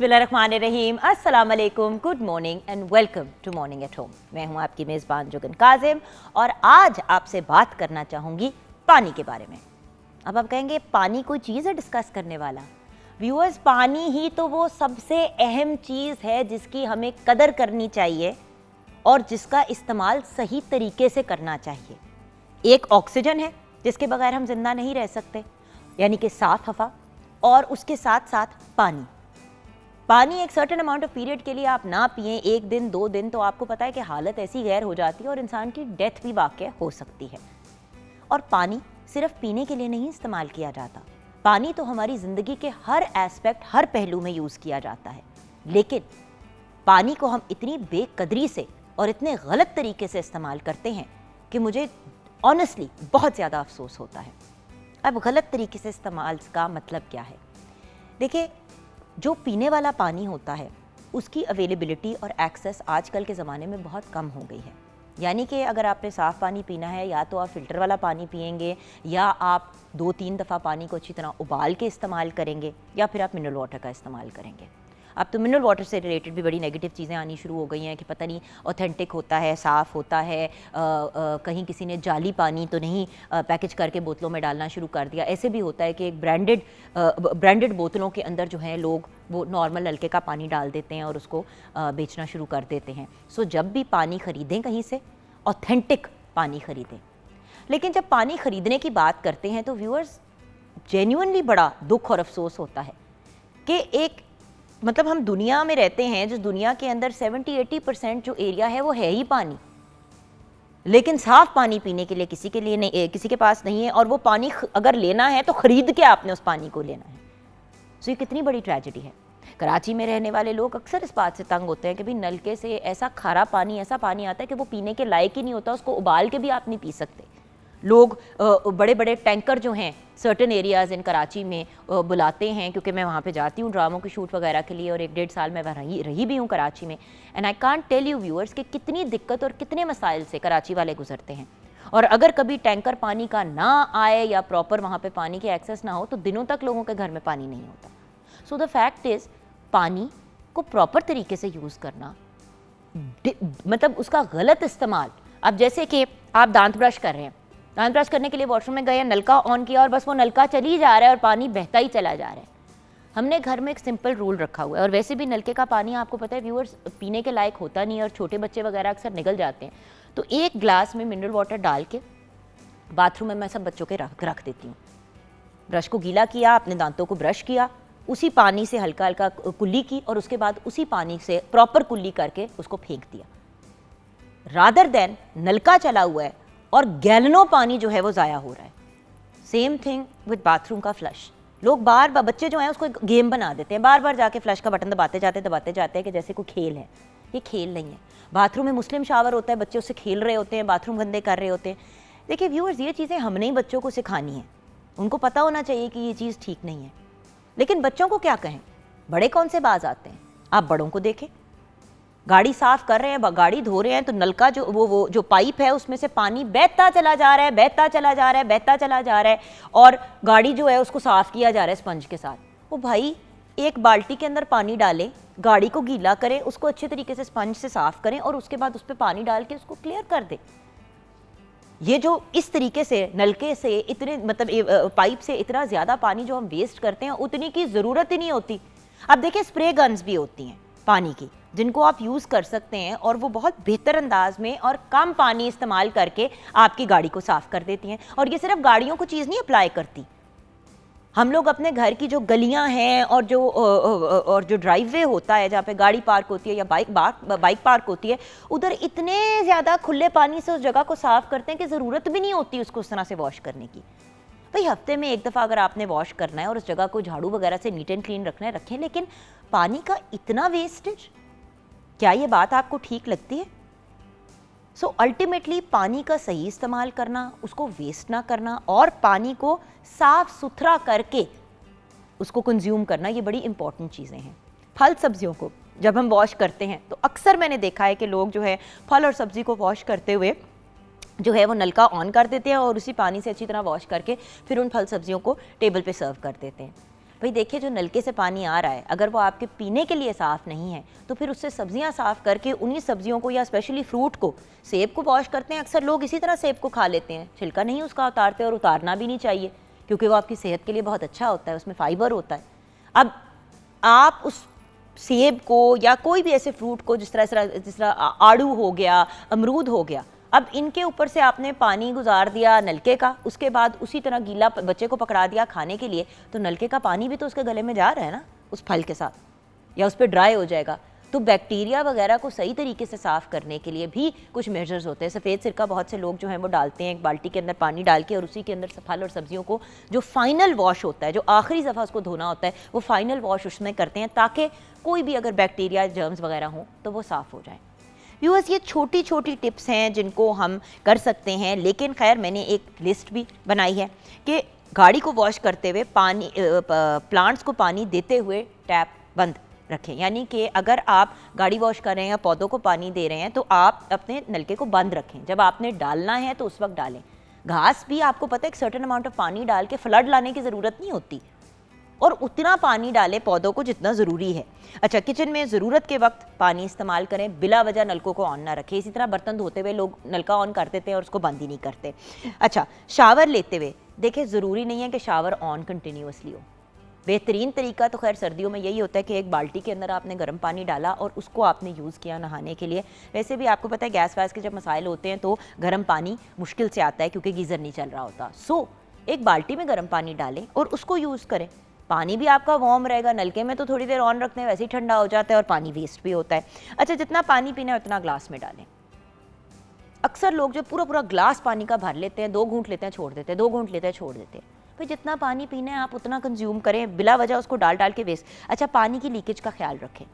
बिस्मिल्लाहिर्रहमानिर्रहीम, अस्सलाम वालेकुम, good morning and welcome to morning at home. मैं हूं आपकी मेज़बान जुगन काजिम और आज आपसे बात करना चाहूँगी पानी के बारे में। अब आप कहेंगे पानी कोई चीज़ है डिस्कस करने वाला? व्यूअर्स, पानी ही तो वो सबसे अहम चीज़ है जिसकी हमें कदर करनी चाहिए और जिसका इस्तेमाल सही तरीके से करना चाहिए। एक ऑक्सीजन है जिसके बगैर हम जिंदा नहीं रह सकते, यानी कि साफ हवा, और उसके साथ साथ पानी। पानी एक सर्टेन अमाउंट ऑफ पीरियड के लिए आप ना पिएं, 1 दिन 2 दिन, तो आपको पता है कि हालत ऐसी गैर हो जाती है और इंसान की डेथ भी वाक़ई हो सकती है। और पानी सिर्फ पीने के लिए नहीं इस्तेमाल किया जाता, पानी तो हमारी ज़िंदगी के हर एस्पेक्ट, हर पहलू में यूज़ किया जाता है। लेकिन पानी को हम इतनी बेकदरी से और इतने गलत तरीके से इस्तेमाल करते हैं कि मुझे ऑनेस्टली बहुत ज़्यादा अफसोस होता है। अब गलत तरीके से इस्तेमाल का मतलब क्या है? देखिए, जो पीने वाला पानी होता है उसकी अवेलेबिलिटी और एक्सेस आजकल के ज़माने में बहुत कम हो गई है। यानी कि अगर आपने साफ़ पानी पीना है, या तो आप फ़िल्टर वाला पानी पिएंगे, या आप 2-3 दफ़ा पानी को अच्छी तरह उबाल के इस्तेमाल करेंगे, या फिर आप मिनरल वाटर का इस्तेमाल करेंगे। अब तो मिनरल वाटर से रिलेटेड भी बड़ी नेगेटिव चीज़ें आनी शुरू हो गई हैं कि पता नहीं ऑथेंटिक होता है, साफ़ होता है, कहीं किसी ने जाली पानी तो नहीं पैकेज करके बोतलों में डालना शुरू कर दिया। ऐसे भी होता है कि एक ब्रांडेड बोतलों के अंदर जो है लोग वो नॉर्मल नलके का पानी डाल देते हैं और उसको बेचना शुरू कर देते हैं। सो जब भी पानी ख़रीदें कहीं से, ऑथेंटिक पानी ख़रीदें। लेकिन जब पानी ख़रीदने की बात करते हैं तो व्यूअर्स, जेन्युइनली बड़ा दुख और अफसोस होता है कि एक मतलब हम दुनिया में रहते हैं जिस दुनिया के अंदर 70-80% जो एरिया है वो है ही पानी, लेकिन साफ पानी पीने के लिए किसी के लिए नहीं, किसी के पास नहीं है। और वो पानी अगर लेना है तो ख़रीद के आपने उस पानी को लेना है। सो ये कितनी बड़ी ट्रेजेडी है। कराची में रहने वाले लोग अक्सर इस बात से तंग होते हैं कि भाई नलके से ऐसा खारा पानी, ऐसा पानी आता है कि वो पीने के लायक ही नहीं होता, उसको उबाल के भी आप नहीं पी सकते। लोग बड़े बड़े टैंकर जो हैं सर्टन एरियाज़ इन कराची में बुलाते हैं, क्योंकि मैं वहाँ पे जाती हूँ ड्रामों की शूट वगैरह के लिए, और 1-1.5 साल मैं रही भी हूँ कराची में। And I can't tell you viewers कि कितनी दिक्कत और कितने मसाइल से कराची वाले गुजरते हैं। और अगर कभी टैंकर पानी का ना आए या प्रॉपर वहाँ पे पानी की एक्सेस ना हो तो दिनों तक लोगों के घर में पानी नहीं होता। सो द फैक्ट इज़, पानी को प्रॉपर तरीके से यूज़ करना, मतलब उसका गलत इस्तेमाल। अब जैसे कि आप दांत ब्रश कर रहे हैं, दांत ब्रश करने के लिए वॉशरूम में गए, नलका ऑन किया और बस वो नलका चल ही जा रहा है और पानी बहता ही चला जा रहा है। हमने घर में एक सिंपल रूल रखा हुआ है, और वैसे भी नलके का पानी आपको पता है व्यूअर्स पीने के लायक होता नहीं है, और छोटे बच्चे वगैरह अक्सर निगल जाते हैं। तो एक ग्लास में मिनरल वाटर डाल के बाथरूम में मैं सब बच्चों के रख देती हूँ। ब्रश को गीला किया, अपने दांतों को ब्रश किया, उसी पानी से हल्का हल्का कुल्ली की, और उसके बाद उसी पानी से प्रॉपर कुल्ली करके उसको फेंक दिया, रादर देन नलका चला हुआ है और गैलनों पानी जो है वो ज़ाया हो रहा है। सेम थिंग विद बाथरूम का फ्लश। लोग बच्चे जो हैं उसको एक गेम बना देते हैं, बार बार जाके फ्लश का बटन दबाते जाते हैं कि जैसे कोई खेल है। ये खेल नहीं है। बाथरूम में मुस्लिम शावर होता है, बच्चे उससे खेल रहे होते हैं, बाथरूम गंदे कर रहे होते हैं। देखिए व्यूअर्स, ये चीज़ें हमने ही बच्चों को सिखानी है। उनको पता होना चाहिए कि ये चीज़ ठीक नहीं है, लेकिन बच्चों को क्या कहें? बड़े कौन से बाज आते हैं? आप बड़ों को देखें, गाड़ी साफ कर रहे हैं, गाड़ी धो रहे हैं, तो नलका जो वो जो पाइप है उसमें से पानी बहता चला जा रहा है, बहता चला जा रहा है, बहता चला जा रहा है, और गाड़ी जो है उसको साफ किया जा रहा है स्पंज के साथ। वो भाई एक बाल्टी के अंदर पानी डालें, गाड़ी को गीला करें, उसको अच्छे तरीके से स्पंज से साफ करें, और उसके बाद उस पर पानी डाल के उसको क्लियर कर दें। ये जो इस तरीके से नलके से इतने मतलब पाइप से इतना ज़्यादा पानी जो हम वेस्ट करते हैं, उतनी की ज़रूरत ही नहीं होती। अब देखिए, स्प्रे गन्स भी होती हैं पानी की, जिनको आप यूज़ कर सकते हैं, और वो बहुत बेहतर अंदाज में और कम पानी इस्तेमाल करके आपकी गाड़ी को साफ़ कर देती हैं। और ये सिर्फ गाड़ियों को चीज़ नहीं अप्लाई करती, हम लोग अपने घर की जो गलियां हैं और जो ड्राइववे होता है जहाँ पे गाड़ी पार्क होती है या बाइक पार्क होती है, उधर इतने ज़्यादा खुले पानी से उस जगह को साफ़ करते हैं कि ज़रूरत भी नहीं होती उसको उस तरह से वॉश करने की। भाई हफ्ते में 1 दफ़ा अगर आपने वॉश करना है और उस जगह को झाड़ू वगैरह से नीट एंड क्लीन रखना है, रखें, लेकिन पानी का इतना वेस्टेज, क्या ये बात आपको ठीक लगती है? सो अल्टीमेटली पानी का सही इस्तेमाल करना, उसको वेस्ट ना करना, और पानी को साफ सुथरा करके उसको कंज्यूम करना, ये बड़ी इंपॉर्टेंट चीज़ें हैं। फल सब्जियों को जब हम वॉश करते हैं तो अक्सर मैंने देखा है कि लोग जो है फल और सब्ज़ी को वॉश करते हुए जो है वो नलका ऑन कर देते हैं और उसी पानी से अच्छी तरह वॉश करके फिर उन फल सब्जियों को टेबल पे सर्व कर देते हैं। भाई देखिए, जो नलके से पानी आ रहा है अगर वो आपके पीने के लिए साफ़ नहीं है तो फिर उससे सब्जियां साफ़ करके उन्हीं सब्जियों को या स्पेशली फ्रूट को, सेब को वॉश करते हैं। अक्सर लोग इसी तरह सेब को खा लेते हैं, छिलका नहीं उसका उतारते, और उतारना भी नहीं चाहिए क्योंकि वो आपकी सेहत के लिए बहुत अच्छा होता है, उसमें फ़ाइबर होता है। अब आप उस सेब को या कोई भी ऐसे फ्रूट को जिस तरह आड़ू हो गया, अमरूद हो गया, अब इनके ऊपर से आपने पानी गुजार दिया नलके का, उसके बाद उसी तरह गीला बच्चे को पकड़ा दिया खाने के लिए, तो नलके का पानी भी तो उसके गले में जा रहा है ना उस फल के साथ, या उस पर ड्राई हो जाएगा। तो बैक्टीरिया वगैरह को सही तरीके से साफ़ करने के लिए भी कुछ मेजर्स होते हैं। सफ़ेद सिरका बहुत से लोग जो हैं वो डालते हैं एक बाल्टी के अंदर पानी डाल के, और उसी के अंदर फल और सब्जियों को जो फाइनल वॉश होता है, जो आखिरी दफ़ा उसको धोना होता है, वो फाइनल वॉश उसमें करते हैं ताकि कोई भी अगर बैक्टीरिया जर्म्स वगैरह हों तो वो साफ़ हो जाए। व्यूअर्स, ये छोटी छोटी टिप्स हैं जिनको हम कर सकते हैं, लेकिन खैर मैंने एक लिस्ट भी बनाई है कि गाड़ी को वॉश करते हुए पानी, प्लांट्स को पानी देते हुए टैप बंद रखें। यानी कि अगर आप गाड़ी वॉश कर रहे हैं या पौधों को पानी दे रहे हैं तो आप अपने नलके को बंद रखें। जब आपने डालना है तो उस वक्त डालें। घास भी आपको पता है एक सर्टेन अमाउंट ऑफ पानी डाल के फ्लड लाने की ज़रूरत नहीं होती, और उतना पानी डालें पौधों को जितना ज़रूरी है। अच्छा, किचन में ज़रूरत के वक्त पानी इस्तेमाल करें, बिला वजह नलकों को ऑन ना रखें। इसी तरह बर्तन धोते हुए लोग नलका ऑन कर देते हैं और उसको बंद ही नहीं करते। अच्छा, शावर लेते हुए देखिए, ज़रूरी नहीं है कि शावर ऑन कंटिन्यूसली हो। बेहतरीन तरीका तो खैर सर्दियों में यही होता है कि एक बाल्टी के अंदर आपने गर्म पानी डाला और उसको आपने यूज़ किया नहाने के लिए। वैसे भी आपको पता है गैस वैस के जब मसाइल होते हैं तो गर्म पानी मुश्किल से आता है क्योंकि गीज़र नहीं चल रहा होता। सो एक बाल्टी में गर्म पानी डालें और उसको यूज़ करें। पानी भी आपका वार्म रहेगा। नलके में तो थोड़ी देर ऑन रखते हैं, वैसे ही ठंडा हो जाता है और पानी वेस्ट भी होता है। अच्छा, जितना पानी पीना है उतना ग्लास में डालें। अक्सर लोग जो पूरा पूरा ग्लास पानी का भर लेते हैं, 2 घूंट लेते हैं छोड़ देते हैं, 2 घूंट लेते हैं छोड़ देते हैं। भाई जितना पानी पीना है आप उतना कंज्यूम करें, बिला वजह उसको डाल डाल के वेस्ट। अच्छा, पानी की लीकेज का ख्याल रखें।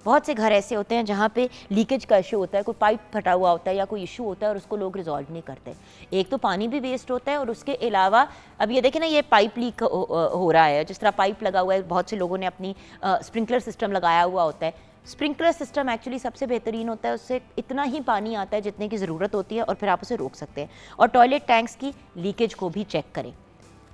बहुत से घर ऐसे होते हैं जहाँ पे लीकेज का इशू होता है, कोई पाइप फटा हुआ होता है या कोई इशू होता है और उसको लोग रिजॉल्व नहीं करते। एक तो पानी भी वेस्ट होता है और उसके अलावा अब ये देखें ना, ये पाइप लीक हो रहा है। जिस तरह पाइप लगा हुआ है, बहुत से लोगों ने अपनी स्प्रिंकलर सिस्टम लगाया हुआ होता है। स्प्रिंकलर सिस्टम एक्चुअली सबसे बेहतरीन होता है, उससे इतना ही पानी आता है जितने की ज़रूरत होती है और फिर आप उसे रोक सकते हैं। और टॉयलेट टैंक्स की लीकेज को भी चेक करें।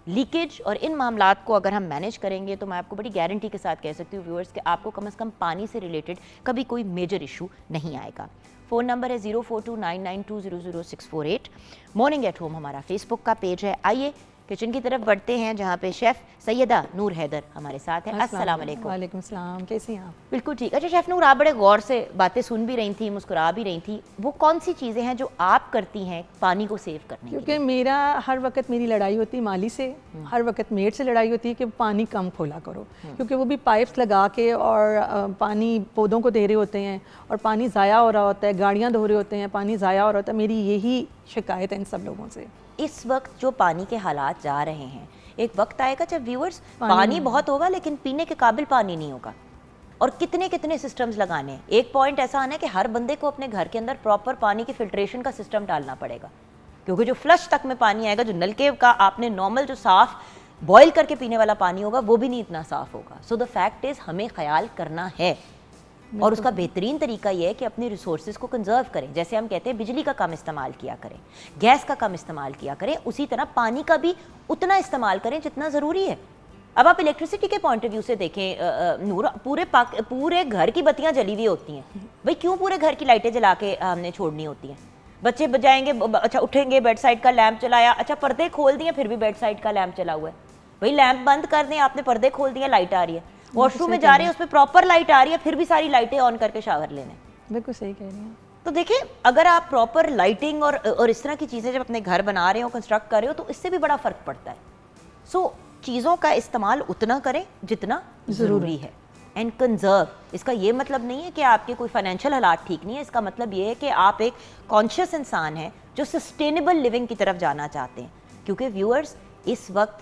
लीकेज और इन मामलात को अगर हम मैनेज करेंगे तो मैं आपको बड़ी गारंटी के साथ कह सकती हूँ व्यूअर्स कि आपको कम से कम पानी से रिलेटेड कभी कोई मेजर इशू नहीं आएगा। फ़ोन नंबर है 042992000648। मॉर्निंग एट होम हमारा फेसबुक का पेज है। आइए किचन की तरफ बढ़ते हैं जहाँ पे शेफ़ सैयदा नूर हैदर हमारे साथ हैं। अस्सलाम वालेकुम। वालेकुम सलाम, कैसी हैं आप? बिल्कुल ठीक। अच्छा शेफ़ नूर, आप बड़े गौर से बातें सुन भी रही थी, मुस्कुरा भी रही थी। वो कौन सी चीज़ें हैं जो आप करती हैं पानी को सेव करने के लिए? क्योंकि मेरा हर वक्त मेरी लड़ाई होती है माली से, हर वक्त मेड से लड़ाई होती है कि पानी कम खोला करो, क्योंकि वो भी पाइप्स लगा के और पानी पौधों को दे रहे होते हैं और पानी ज़ाया हो रहा होता है, गाड़ियाँ धो रहे होते हैं, पानी ज़ाया हो रहा होता है। मेरी यही शिकायत है इन सब लोगों से। इस वक्त जो पानी के हालात जा रहे हैं, एक वक्त आएगा जब व्यूअर्स पानी बहुत होगा लेकिन पीने के काबिल पानी नहीं होगा। और कितने कितने सिस्टम्स लगाने। एक पॉइंट ऐसा आना है कि हर बंदे को अपने घर के अंदर प्रॉपर पानी की फिल्ट्रेशन का सिस्टम डालना पड़ेगा, क्योंकि जो फ्लश तक में पानी आएगा, जो नलके का आपने नॉर्मल जो साफ बॉयल करके पीने वाला पानी होगा, वो भी नहीं इतना साफ होगा। सो द फैक्ट इज हमें ख्याल करना है और उसका बेहतरीन तरीका यह है कि अपने रिसोर्सेज को कंजर्व करें। जैसे हम कहते हैं बिजली का कम इस्तेमाल किया करें, गैस का कम इस्तेमाल किया करें, उसी तरह पानी का भी उतना इस्तेमाल करें जितना ज़रूरी है। अब आप इलेक्ट्रिसिटी के पॉइंट ऑफ व्यू से देखें नूर, पूरे घर की बत्तियां जली हुई होती हैं। भाई क्यों पूरे घर की लाइटें जला के हमने छोड़नी होती हैं? बच्चे बजाएंगे, अच्छा उठेंगे, बेड साइड का लैंप चलाया, अच्छा पर्दे खोल दिए फिर भी बेड साइड का लैंप चला हुआ है। भाई लैंप बंद कर दें, आपने पर्दे खोल दिए, लाइट आ रही है। वॉशरूम में जा रही है, उसमें प्रॉपर लाइट आ रही है, फिर भी सारी लाइटें ऑन करके शावर लेने। बिल्कुल सही कह रही हैं। तो देखिए, अगर आप प्रॉपर लाइटिंग और इस तरह की चीज़ें जब अपने घर बना रहे हो, कंस्ट्रक्ट कर रहे हो, तो इससे भी बड़ा फ़र्क पड़ता है। सो चीज़ों का इस्तेमाल उतना करें जितना ज़रूरी है एंड कंजर्व। इसका ये मतलब नहीं है कि आपके कोई फाइनेंशियल हालात ठीक नहीं है, इसका मतलब ये है कि आप एक कॉन्शियस इंसान हैं जो सस्टेनेबल लिविंग की तरफ जाना चाहते हैं। क्योंकि व्यूअर्स, इस वक्त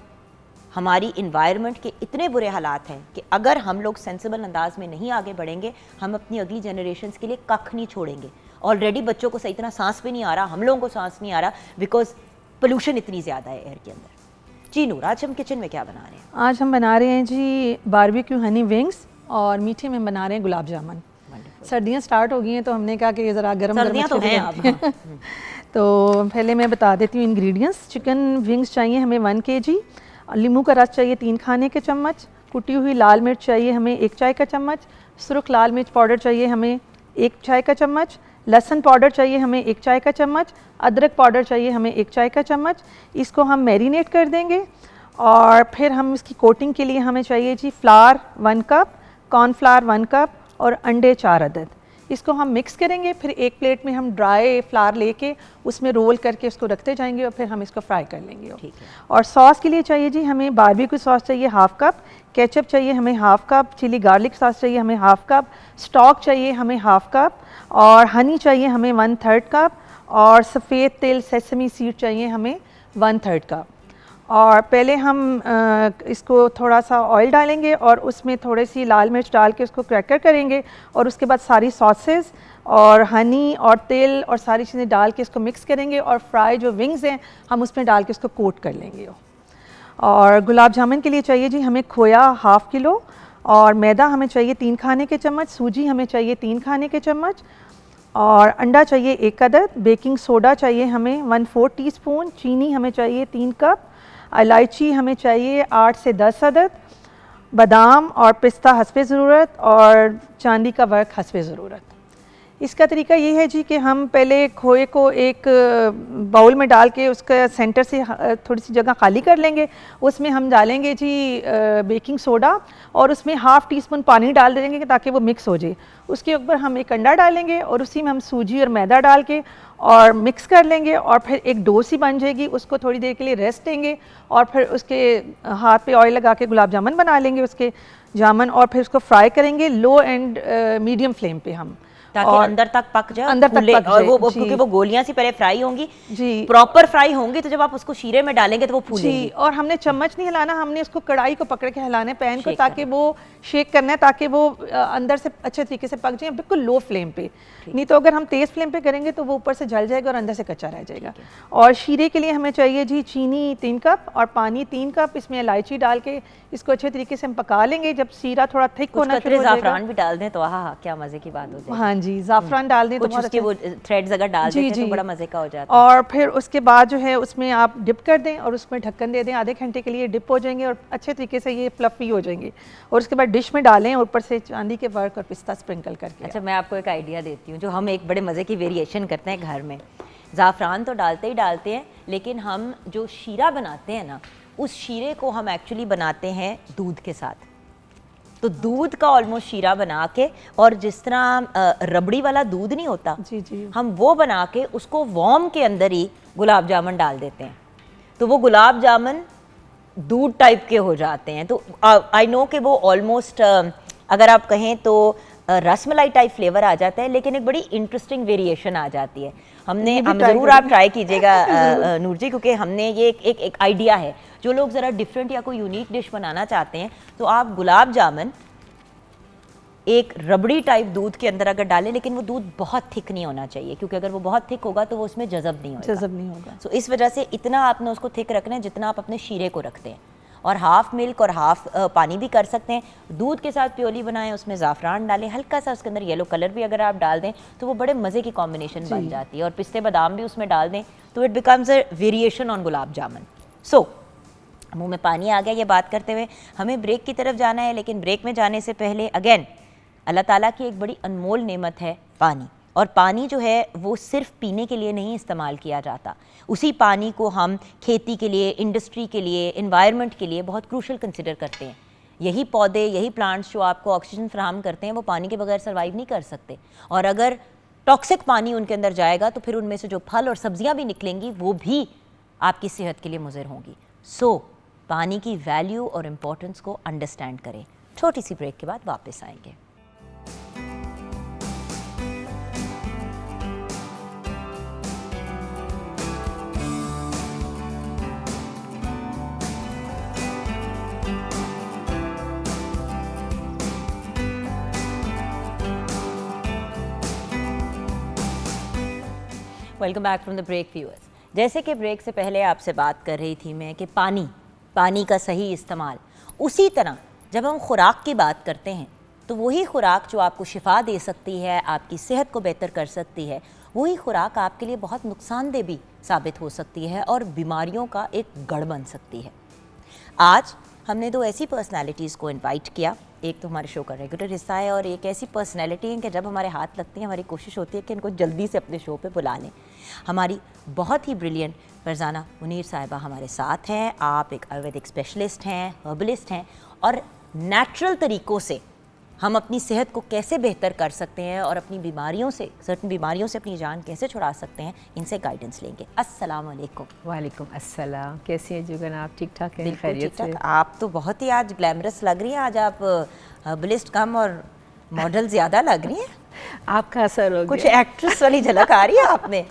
हमारी इन्वायरमेंट के इतने बुरे हालात हैं कि अगर हम लोग सेंसिबल अंदाज में नहीं आगे बढ़ेंगे, हम अपनी अगली जनरेशन्स के लिए कख नहीं छोड़ेंगे। ऑलरेडी बच्चों को सही तरह सांस भी नहीं आ रहा, हम लोगों को सांस नहीं आ रहा, बिकॉज पोल्यूशन इतनी ज़्यादा है एयर के अंदर। जी नूर, आज हम किचन में क्या बना रहे हैं? आज हम बना रहे हैं जी बारबेक्यू हनी विंग्स और मीठे में बना रहे हैं गुलाब जामुन। सर्दियाँ स्टार्ट हो गई हैं तो हमने कहा कि ज़रा गर्म सर्दियाँ तो हैं आप। तो पहले मैं बता देती हूँ इंग्रेडिएंट्स। चिकन विंग्स चाहिए हमें 1 kg, नींबू का रस चाहिए 3 खाने के चम्मच, कुटी हुई लाल मिर्च चाहिए हमें 1 चाय का चम्मच, सुर्ख लाल मिर्च पाउडर चाहिए हमें 1 चाय का चम्मच, लहसुन पाउडर चाहिए हमें 1 चाय का चम्मच, अदरक पाउडर चाहिए हमें 1 चाय का चम्मच। इसको हम मैरिनेट कर देंगे और फिर हम इसकी कोटिंग के लिए हमें चाहिए जी फ्लावर 1 कप, कॉर्नफ्लावर 1 कप और अंडे 4 अदद। इसको हम मिक्स करेंगे, फिर एक प्लेट में हम ड्राई फ्लावर लेके उसमें रोल करके उसको रखते जाएंगे और फिर हम इसको फ्राई कर लेंगे। ठीक है। और सॉस के लिए चाहिए जी हमें बारबेक्यू सॉस चाहिए 1/2 कप, केचप चाहिए हमें 1/2 कप, चिली गार्लिक सॉस चाहिए हमें 1/2 कप, स्टॉक चाहिए हमें 1/2 कप और हनी चाहिए हमें 1/3 कप और सफ़ेद तिल सेसमी सीड चाहिए हमें 1/3 कप। और पहले हम इसको थोड़ा सा ऑयल डालेंगे और उसमें थोड़ी सी लाल मिर्च डाल के उसको क्रैकर करेंगे और उसके बाद सारी सॉसेस और हनी और तेल और सारी चीज़ें डाल के इसको मिक्स करेंगे और फ्राई जो विंग्स हैं हम उसमें डाल के उसको कोट कर लेंगे। और गुलाब जामुन के लिए चाहिए जी हमें खोया 1/2 किलो और मैदा हमें चाहिए 3 खाने के चम्मच, सूजी हमें चाहिए 3 खाने के चम्मच और अंडा चाहिए 1 अदद, बेकिंग सोडा चाहिए हमें 1/4 टीस्पून, चीनी हमें चाहिए 3 कप, इलायची हमें चाहिए 8 से 10 अदद, बादाम और पिस्ता हस्बे ज़रूरत और चांदी का वर्क हस्बे ज़रूरत। इसका तरीका ये है जी कि हम पहले खोए को एक बाउल में डाल के उसका सेंटर से थोड़ी सी जगह खाली कर लेंगे, उसमें हम डालेंगे जी बेकिंग सोडा और उसमें 1/2 टीस्पून पानी डाल देंगे ताकि वो मिक्स हो जाए। उसके ऊपर हम एक अंडा डालेंगे और उसी में हम सूजी और मैदा डाल के और मिक्स कर लेंगे और फिर एक डो सी बन जाएगी, उसको थोड़ी देर के लिए रेस्ट देंगे और फिर उसके हाथ पे ऑयल लगा के गुलाब जामुन बना लेंगे उसके जामुन और फिर उसको फ्राई करेंगे लो एंड मीडियम फ्लेम पे हम, ताकि अंदर तक पक जाए, अंदर तक पक और वो जाए, क्योंकि वो गोलियां सी पहले फ्राई होंगी जी, प्रॉपर फ्राई होंगी, तो जब आप उसको शीरे में डालेंगे तो वो फूलेंगी। और हमने चम्मच नहीं हिलाना, हमने उसको कढ़ाई को पकड़ के हिलाना है पैन को, ताकि वो शेक करना है ताकि वो अंदर से अच्छे तरीके से पक जाए बिल्कुल लो फ्लेम पे। नहीं तो अगर हम तेज़ फ्लेम पे करेंगे तो वो ऊपर से जल जाएगा और अंदर से कच्चा रह जाएगा। और शीरे के लिए हमें चाहिए जी चीनी 3 कप और पानी 3 कप, इसमें इलायची डाल के इसको अच्छे तरीके से हम पका लेंगे। जब शीरा थोड़ा थिक होना शुरू हो जाएगा, ज़ाफ़रान भी डाल दें तो हाँ क्या मज़े की बात हो जाएगी। हाँ जी, ज़ाफ़रान डाल दें तो कुछ उसके वो थ्रेड्स अगर डाल दें तो बड़ा मज़े का हो जाता है। और फिर उसके बाद जो है उसमें आप डिप कर दें और उसमें ढक्कन दे दें, आधे घंटे के लिए डिप हो जाएंगे और अच्छे तरीके से ये फ्लफी हो जाएंगे। और उसके बाद डिश में डालें ऊपर से चांदी के वर्क और पिस्ता स्प्रिंकल करके। अच्छा, मैं आपको एक आइडिया देती हूँ जो हम एक बड़े मज़े की वेरिएशन करते हैं घर में। ज़ाफ़रान तो डालते ही डालते हैं, लेकिन हम जो शीरा बनाते हैं ना, उस शीरे को हम एक्चुअली बनाते हैं दूध के साथ। तो दूध का ऑलमोस्ट शीरा बना के, और जिस तरह रबड़ी वाला दूध नहीं होता, जी जी, हम वो बना के उसको वॉर्म के अंदर ही गुलाब जामुन डाल देते हैं, तो वो गुलाब जामुन दूध टाइप के हो जाते हैं। तो आई नो कि वो ऑलमोस्ट अगर आप कहें तो रसमलाई टाइप फ्लेवर आ जाता है, लेकिन एक बड़ी इंटरेस्टिंग वेरिएशन आ जाती है। हम ज़रूर आप ट्राई कीजिएगा नूर जी, क्योंकि हमने ये एक आइडिया है। जो लोग ज़रा डिफरेंट या कोई यूनिक डिश बनाना चाहते हैं तो आप गुलाब जामुन एक रबड़ी टाइप दूध के अंदर अगर डालें, लेकिन वो दूध बहुत थिक नहीं होना चाहिए, क्योंकि अगर वो बहुत थिक होगा तो वो उसमें जज़ब नहीं होगा। सो इस वजह से इतना आपने उसको थिक रखना है जितना आप अपने शीरे को रखते हैं, और हाफ मिल्क और हाफ पानी भी कर सकते हैं। दूध के साथ प्योली बनाएं, उसमें ज़ाफ़रान डालें, हल्का सा उसके अंदर येलो कलर भी अगर आप डाल दें तो वो बड़े मज़े की कॉम्बिनेशन बन जाती है, और पिस्ते बादाम भी उसमें डाल दें तो it becomes a variation on gulab jamun. So मुँह में पानी आ गया ये बात करते हुए, हमें ब्रेक की तरफ जाना है, लेकिन ब्रेक में जाने से पहले अगेन अल्लाह ताला की एक बड़ी अनमोल नेमत है पानी, और पानी जो है वो सिर्फ पीने के लिए नहीं इस्तेमाल किया जाता, उसी पानी को हम खेती के लिए, इंडस्ट्री के लिए, एनवायरनमेंट के लिए बहुत क्रूशल कंसिडर करते हैं। यही पौधे, यही प्लांट्स जो आपको ऑक्सीजन फराहम करते हैं, वो पानी के बगैर सर्वाइव नहीं कर सकते, और अगर टॉक्सिक पानी उनके अंदर जाएगा तो फिर उनमें से जो फल और सब्जियां भी निकलेंगी वो भी आपकी सेहत के लिए मुज़र होंगी। सो पानी की वैल्यू और इम्पोर्टेंस को अंडरस्टैंड करें। छोटी सी ब्रेक के बाद वापस आएंगे। Welcome back from the break viewers. जैसे कि ब्रेक से पहले आपसे बात कर रही थी मैं कि पानी का सही इस्तेमाल, उसी तरह जब हम खुराक की बात करते हैं तो वही खुराक जो आपको शिफा दे सकती है, आपकी सेहत को बेहतर कर सकती है, वही खुराक आपके लिए बहुत नुकसानदेह भी साबित हो सकती है और बीमारियों का एक गढ़ बन सकती है। आज हमने दो ऐसी पर्सनालिटीज़ को इनवाइट किया, एक तो हमारे शो का रेगुलर हिस्सा है और एक ऐसी पर्सनालिटी है कि जब हमारे हाथ लगती हैं हमारी कोशिश होती है कि इनको जल्दी से अपने शो पे बुला लें। हमारी बहुत ही ब्रिलियंट फरजाना मुनीर साहिबा हमारे साथ हैं। आप एक आयुर्वेदिक स्पेशलिस्ट हैं, हर्बलिस्ट हैं और नेचुरल तरीक़ों से हम अपनी सेहत को कैसे बेहतर कर सकते हैं और अपनी बीमारियों से, सर्टन बीमारियों से अपनी जान कैसे छुड़ा सकते हैं, इनसे गाइडेंस लेंगे। अस्सलाम वालेकुम। वालेकुम अस्सलाम। कैसी हैं जुगन आप? ठीक ठाक हैं? बिल्कुल खैरियत ठीक से? ठाक। आप तो बहुत ही आज ग्लैमरस लग रही हैं। आज आप हर्बलिस्ट कम और मॉडल ज़्यादा लग रही हैं। आपका असर हो कुछ गया। एक्ट्रेस वाली झलक आ रही है आप में।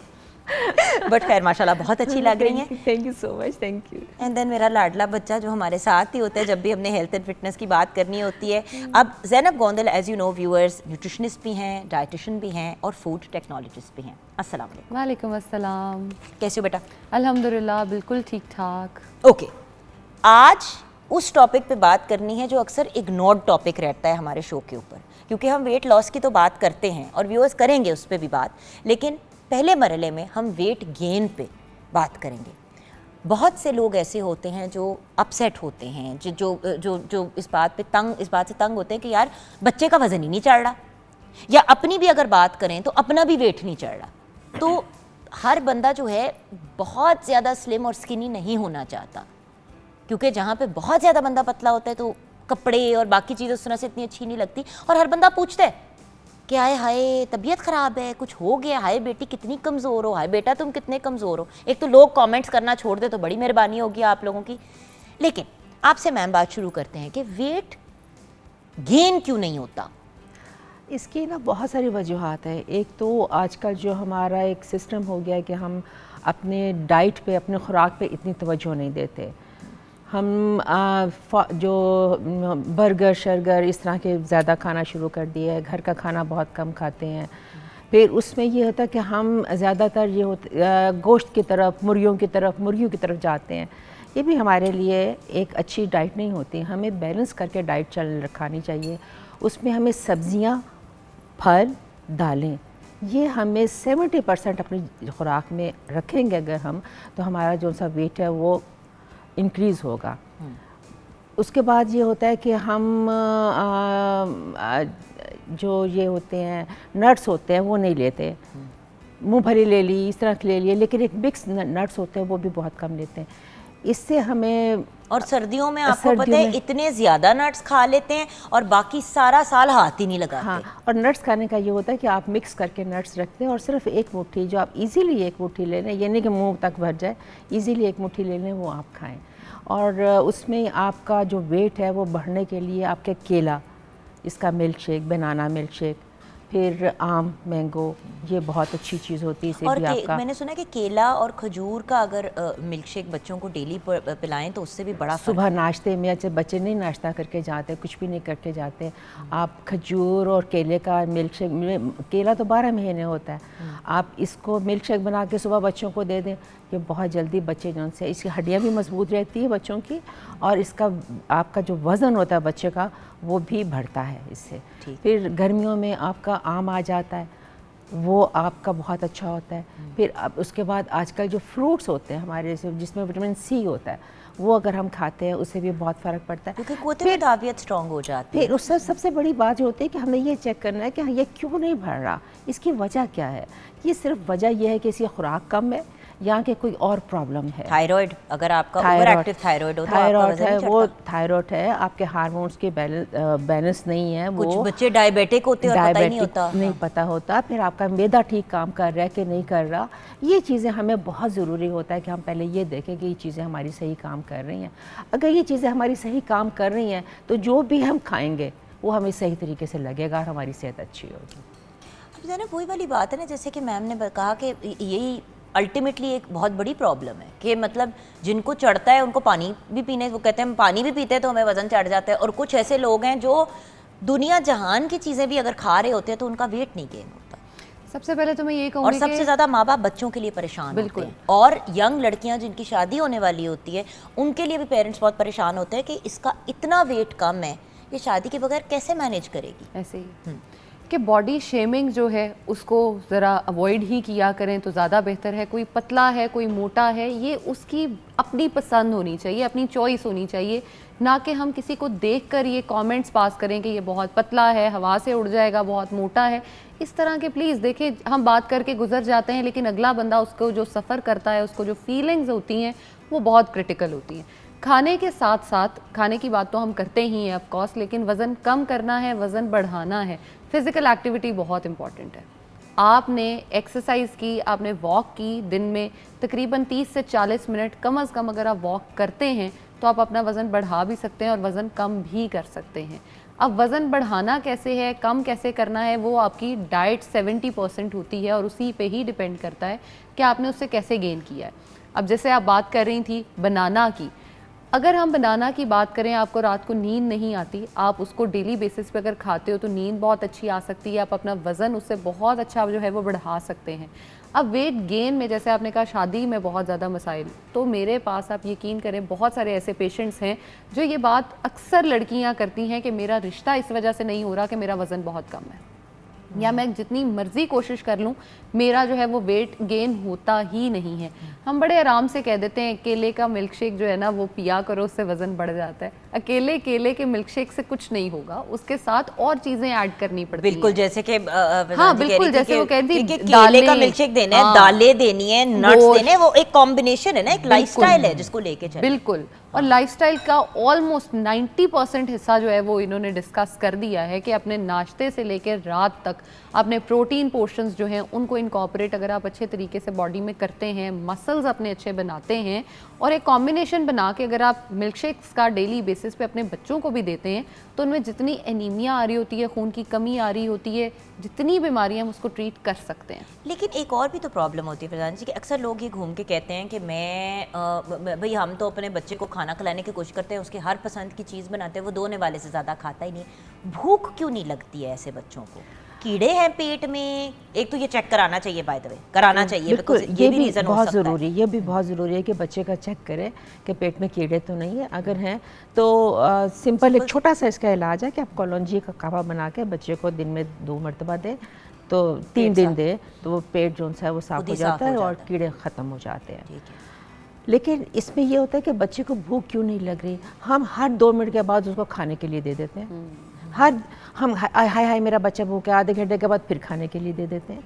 बट खैर माशाल्लाह बहुत अच्छी लग रही हैं। Thank you so much, thank you. And then मेरा लाडला बच्चा जो हमारे साथ ही होता है जब भी हमने हेल्थ एंड फिटनेस की बात करनी होती है। अब Zainab Gondal as you know viewers nutritionist भी हैं, डाइटिशियन भी हैं और फूड टेक्नोलॉजिस्ट भी हैं। अस्सलाम वालेकुम। वालेकुम अस्सलाम। कैसे हो बेटा? अल्हम्दुलिल्लाह बिल्कुल ठीक ठाक। ओके, आज उस टॉपिक पे बात करनी है जो अक्सर इग्नोर्ड टॉपिक रहता है हमारे शो के ऊपर, क्योंकि हम वेट लॉस की तो बात करते हैं और व्यूअर्स करेंगे उस पर भी बात, लेकिन पहले मरहले में हम वेट गेन पे बात करेंगे। बहुत से लोग ऐसे होते हैं जो अपसेट होते हैं, जो इस बात से तंग होते हैं कि यार बच्चे का वज़न ही नहीं चढ़ रहा, या अपनी भी अगर बात करें तो अपना भी वेट नहीं चढ़ रहा। तो हर बंदा जो है बहुत ज़्यादा स्लिम और स्किनी नहीं होना चाहता, क्योंकि जहाँ पे बहुत ज़्यादा बंदा पतला होता है तो कपड़े और बाकी चीज़ें उस तरह से इतनी अच्छी नहीं लगती, और हर बंदा पूछता है कि हाय हाय तबीयत ख़राब है, कुछ हो गया, हाय बेटी कितनी कमज़ोर हो, हाय बेटा तुम कितने कमज़ोर हो। एक तो लोग कमेंट्स करना छोड़ दे तो बड़ी मेहरबानी होगी आप लोगों की। लेकिन आपसे मैम बात शुरू करते हैं कि वेट गेन क्यों नहीं होता? इसकी ना बहुत सारी वजूहात है। एक तो आजकल जो हमारा एक सिस्टम हो गया है कि हम अपने डाइट पे, अपने खुराक पे इतनी तवज्जो नहीं देते। हम जो बर्गर शर्गर इस तरह के ज़्यादा खाना शुरू कर दिए है, घर का खाना बहुत कम खाते हैं। फिर उसमें ये होता है कि हम ज़्यादातर गोश्त की तरफ, मुर्गियों की तरफ जाते हैं। ये भी हमारे लिए एक अच्छी डाइट नहीं होती। हमें बैलेंस करके डाइट खानी चाहिए। उसमें हमें सब्ज़ियाँ, फल, दालें, ये हमें 70% अपनी खुराक में रखेंगे अगर हम, तो हमारा जो सा वेट है वो इंक्रीज़ होगा। उसके बाद ये होता है कि हम जो ये होते हैं नट्स होते हैं वो नहीं लेते। मुँह भरी ले ली, इस तरह की ले लिए, लेकिन एक मिक्स नट्स होते हैं वो भी बहुत कम लेते हैं। इससे हमें, और सर्दियों में आपको पता है इतने ज़्यादा नट्स खा लेते हैं और बाकी सारा साल हाथ ही नहीं लगाते। हाँ, और नट्स खाने का ये होता है कि आप मिक्स करके नट्स रखते हैं और सिर्फ एक मुट्ठी, जो आप इजीली एक मुट्ठी ले लें, ये नहीं कि मुंह तक भर जाए, इजीली एक मुट्ठी ले लें, वो आप खाएं। और उसमें आपका जो वेट है वो बढ़ने के लिए आपके केला, इसका milk shake, banana milk shake, फिर आम, मैंगो, ये बहुत अच्छी चीज़ होती है। इसे और भी आपका, मैंने सुना कि केला और खजूर का अगर मिल्क शेक बच्चों को डेली पिलाएं तो उससे भी बड़ा सुबह नाश्ते में, अच्छा बच्चे नहीं नाश्ता करके जाते, कुछ भी नहीं करके जाते, आप खजूर और केले का मिल्क शेक, केला तो 12 महीने होता है, आप इसको मिल्क शेक बना के सुबह बच्चों को दे दें, ये बहुत जल्दी बच्चे जो से, इसकी हड्डियाँ भी मजबूत रहती है बच्चों की, और इसका आपका जो वज़न होता है बच्चे का वो भी बढ़ता है इससे। फिर गर्मियों में आपका आम आ जाता है, वो आपका बहुत अच्छा होता है। फिर अब उसके बाद आजकल जो फ्रूट्स होते हैं हमारे से, जिसमें विटामिन सी होता है, वो अगर हम खाते हैं उससे भी बहुत फ़र्क पड़ता है, क्योंकि कुव्वत मुदाफ़ियत स्ट्रॉन्ग हो जाती है। फिर उससे सबसे बड़ी बात जो होती है कि हमें ये चेक करना है कि ये क्यों नहीं बढ़ रहा, इसकी वजह क्या है। ये सिर्फ वजह यह है कि इसकी खुराक कम है या कि कोई और प्रॉब्लम है। थायराइड, अगर आपका ओवर एक्टिव थायराइड हो तो आपका वजन है, नहीं वो चढ़ता। थायराइड है, आपके हार्मोन्स के बैलेंस नहीं है। कुछ वो बच्चे डायबिटिक होते हैं और पता ही नहीं होता। नहीं पता होता। फिर आपका मैदा ठीक काम कर रहा है कि नहीं कर रहा, ये चीज़ें हमें बहुत ज़रूरी होता है कि हम पहले ये देखें कि ये चीज़ें हमारी सही काम कर रही हैं। अगर ये चीज़ें हमारी सही काम कर रही हैं तो जो भी हम खाएँगे वो हमें सही तरीके से लगेगा और हमारी सेहत अच्छी होगी। अब ज़रा वही वाली बात है ना, जैसे कि मैम ने कहा कि यही अल्टीमेटली एक बहुत बड़ी प्रॉब्लम है कि मतलब जिनको चढ़ता है उनको पानी भी पीने, वो कहते हैं हम पानी भी पीते हैं तो हमें वज़न चढ़ जाता है, और कुछ ऐसे लोग हैं जो दुनिया जहान की चीज़ें भी अगर खा रहे होते हैं तो उनका वेट नहीं गेन होता। सबसे पहले तो मैं ये और कहूँगी सबसे ज़्यादा माँ बाप बच्चों के लिए परेशान होते हैं, और यंग लड़कियाँ जिनकी शादी होने वाली होती है उनके लिए भी पेरेंट्स बहुत परेशान होते हैं कि इसका इतना वेट कम है, ये शादी के बगैर कैसे मैनेज करेगी। ऐसे ही कि बॉडी शेमिंग जो है उसको ज़रा अवॉइड ही किया करें तो ज़्यादा बेहतर है। कोई पतला है, कोई मोटा है, ये उसकी अपनी पसंद होनी चाहिए, अपनी चॉइस होनी चाहिए, ना कि हम किसी को देखकर ये कमेंट्स पास करें कि ये बहुत पतला है, हवा से उड़ जाएगा, बहुत मोटा है। इस तरह के प्लीज़ देखिए, हम बात करके गुजर जाते हैं, लेकिन अगला बंदा उसको जो सफ़र करता है, उसको जो फीलिंग्स होती हैं वो बहुत क्रिटिकल होती हैं। खाने के साथ साथ, खाने की बात तो हम करते ही हैं ऑफ कोर्स, लेकिन वज़न कम करना है, वज़न बढ़ाना है, फिज़िकल एक्टिविटी बहुत इंपॉर्टेंट है। आपने एक्सरसाइज की, आपने वॉक की, दिन में तकरीबन 30 से 40 मिनट कम अज़ कम अगर आप वॉक करते हैं तो आप अपना वज़न बढ़ा भी सकते हैं और वज़न कम भी कर सकते हैं। अब वज़न बढ़ाना कैसे है, कम कैसे करना है, वो आपकी डाइट 70% होती है और उसी पे ही डिपेंड करता है कि आपने उससे कैसे गेन किया है। अब जैसे आप बात कर रही थी बनाना की, अगर हम बनाना की बात करें, आपको रात को नींद नहीं आती, आप उसको डेली बेसिस पे अगर खाते हो तो नींद बहुत अच्छी आ सकती है, आप अपना वज़न उससे बहुत अच्छा जो है वो बढ़ा सकते हैं। अब वेट गेन में, जैसे आपने कहा शादी में बहुत ज़्यादा मसाइल, तो मेरे पास आप यकीन करें बहुत सारे ऐसे पेशेंट्स हैं जो ये बात अक्सर लड़कियां करती हैं कि मेरा रिश्ता इस वजह से नहीं हो रहा कि मेरा वज़न बहुत कम है, या मैं जितनी मर्जी कोशिश कर लूँ मेरा जो है वो वेट गेन होता ही नहीं है। हम बड़े आराम से कह देते हैं केले का मिल्क शेक जो है ना वो पिया करो, उससे वज़न बढ़ जाता है। अकेले केले के मिल्क शेक से कुछ नहीं होगा, उसके साथ और चीज़ें ऐड करनी पड़ती हैं। बिल्कुल, जैसे कि हाँ बिल्कुल, जैसे वो कहती है केले का मिल्क शेक देना है, दालें देनी है, नट्स देने हैं, वो एक कॉम्बिनेशन है ना, एक लाइफस्टाइल है जिसको लेके चले। बिल्कुल, और लाइफस्टाइल का ऑलमोस्ट 90% हिस्सा जो है वो इन्होंने डिस्कस कर दिया है कि अपने नाश्ते से लेकर रात तक अपने प्रोटीन पोर्शंस जो हैं उनको इनकॉर्पोरेट अगर आप अच्छे तरीके से बॉडी में करते हैं, मसल्स अपने अच्छे बनाते हैं, और एक कॉम्बिनेशन बना के अगर आप मिल्क शेक्स का डेली बेसिस पे अपने बच्चों को भी देते हैं तो उनमें जितनी एनीमिया आ रही होती है, खून की कमी आ रही होती है, जितनी बीमारियां हम उसको ट्रीट कर सकते हैं। लेकिन एक और भी तो प्रॉब्लम होती है प्रधान जी कि अक्सर लोग ये घूम के कहते हैं कि भाई हम तो अपने बच्चे को खाना खिलाने की कोशिश करते हैं, उसके हर पसंद की चीज़ बनाते हैं, वो 2 वाले से ज़्यादा खाता ही नहीं। भूख क्यों नहीं लगती है ऐसे बच्चों को? कीड़े हैं पेट में? एक तो ये चेक कराना चाहिए, बाय द वे कराना चाहिए, बिल्कुल, ये भी रीज़न हो बहुत सकता ज़रूरी है। ये भी बहुत ज़रूरी है कि बच्चे का चेक करें कि पेट में कीड़े तो नहीं है, अगर हैं तो सिंपल एक छोटा सा इसका इलाज है कि आप कॉलोंजी का काढ़ा बना के बच्चे को दिन में 2 मरतबा दें, तो 3 दिन दे तो वो पेट जो है वो साफ हो जाता है और कीड़े ख़त्म हो जाते हैं। लेकिन इसमें ये होता है कि बच्चे को भूख क्यों नहीं लग रही, हम हर 2 मिनट के बाद उसको खाने के लिए दे देते हैं। हम हाय मेरा बच्चा भूख है, आधे घंटे के बाद फिर खाने के लिए दे देते हैं।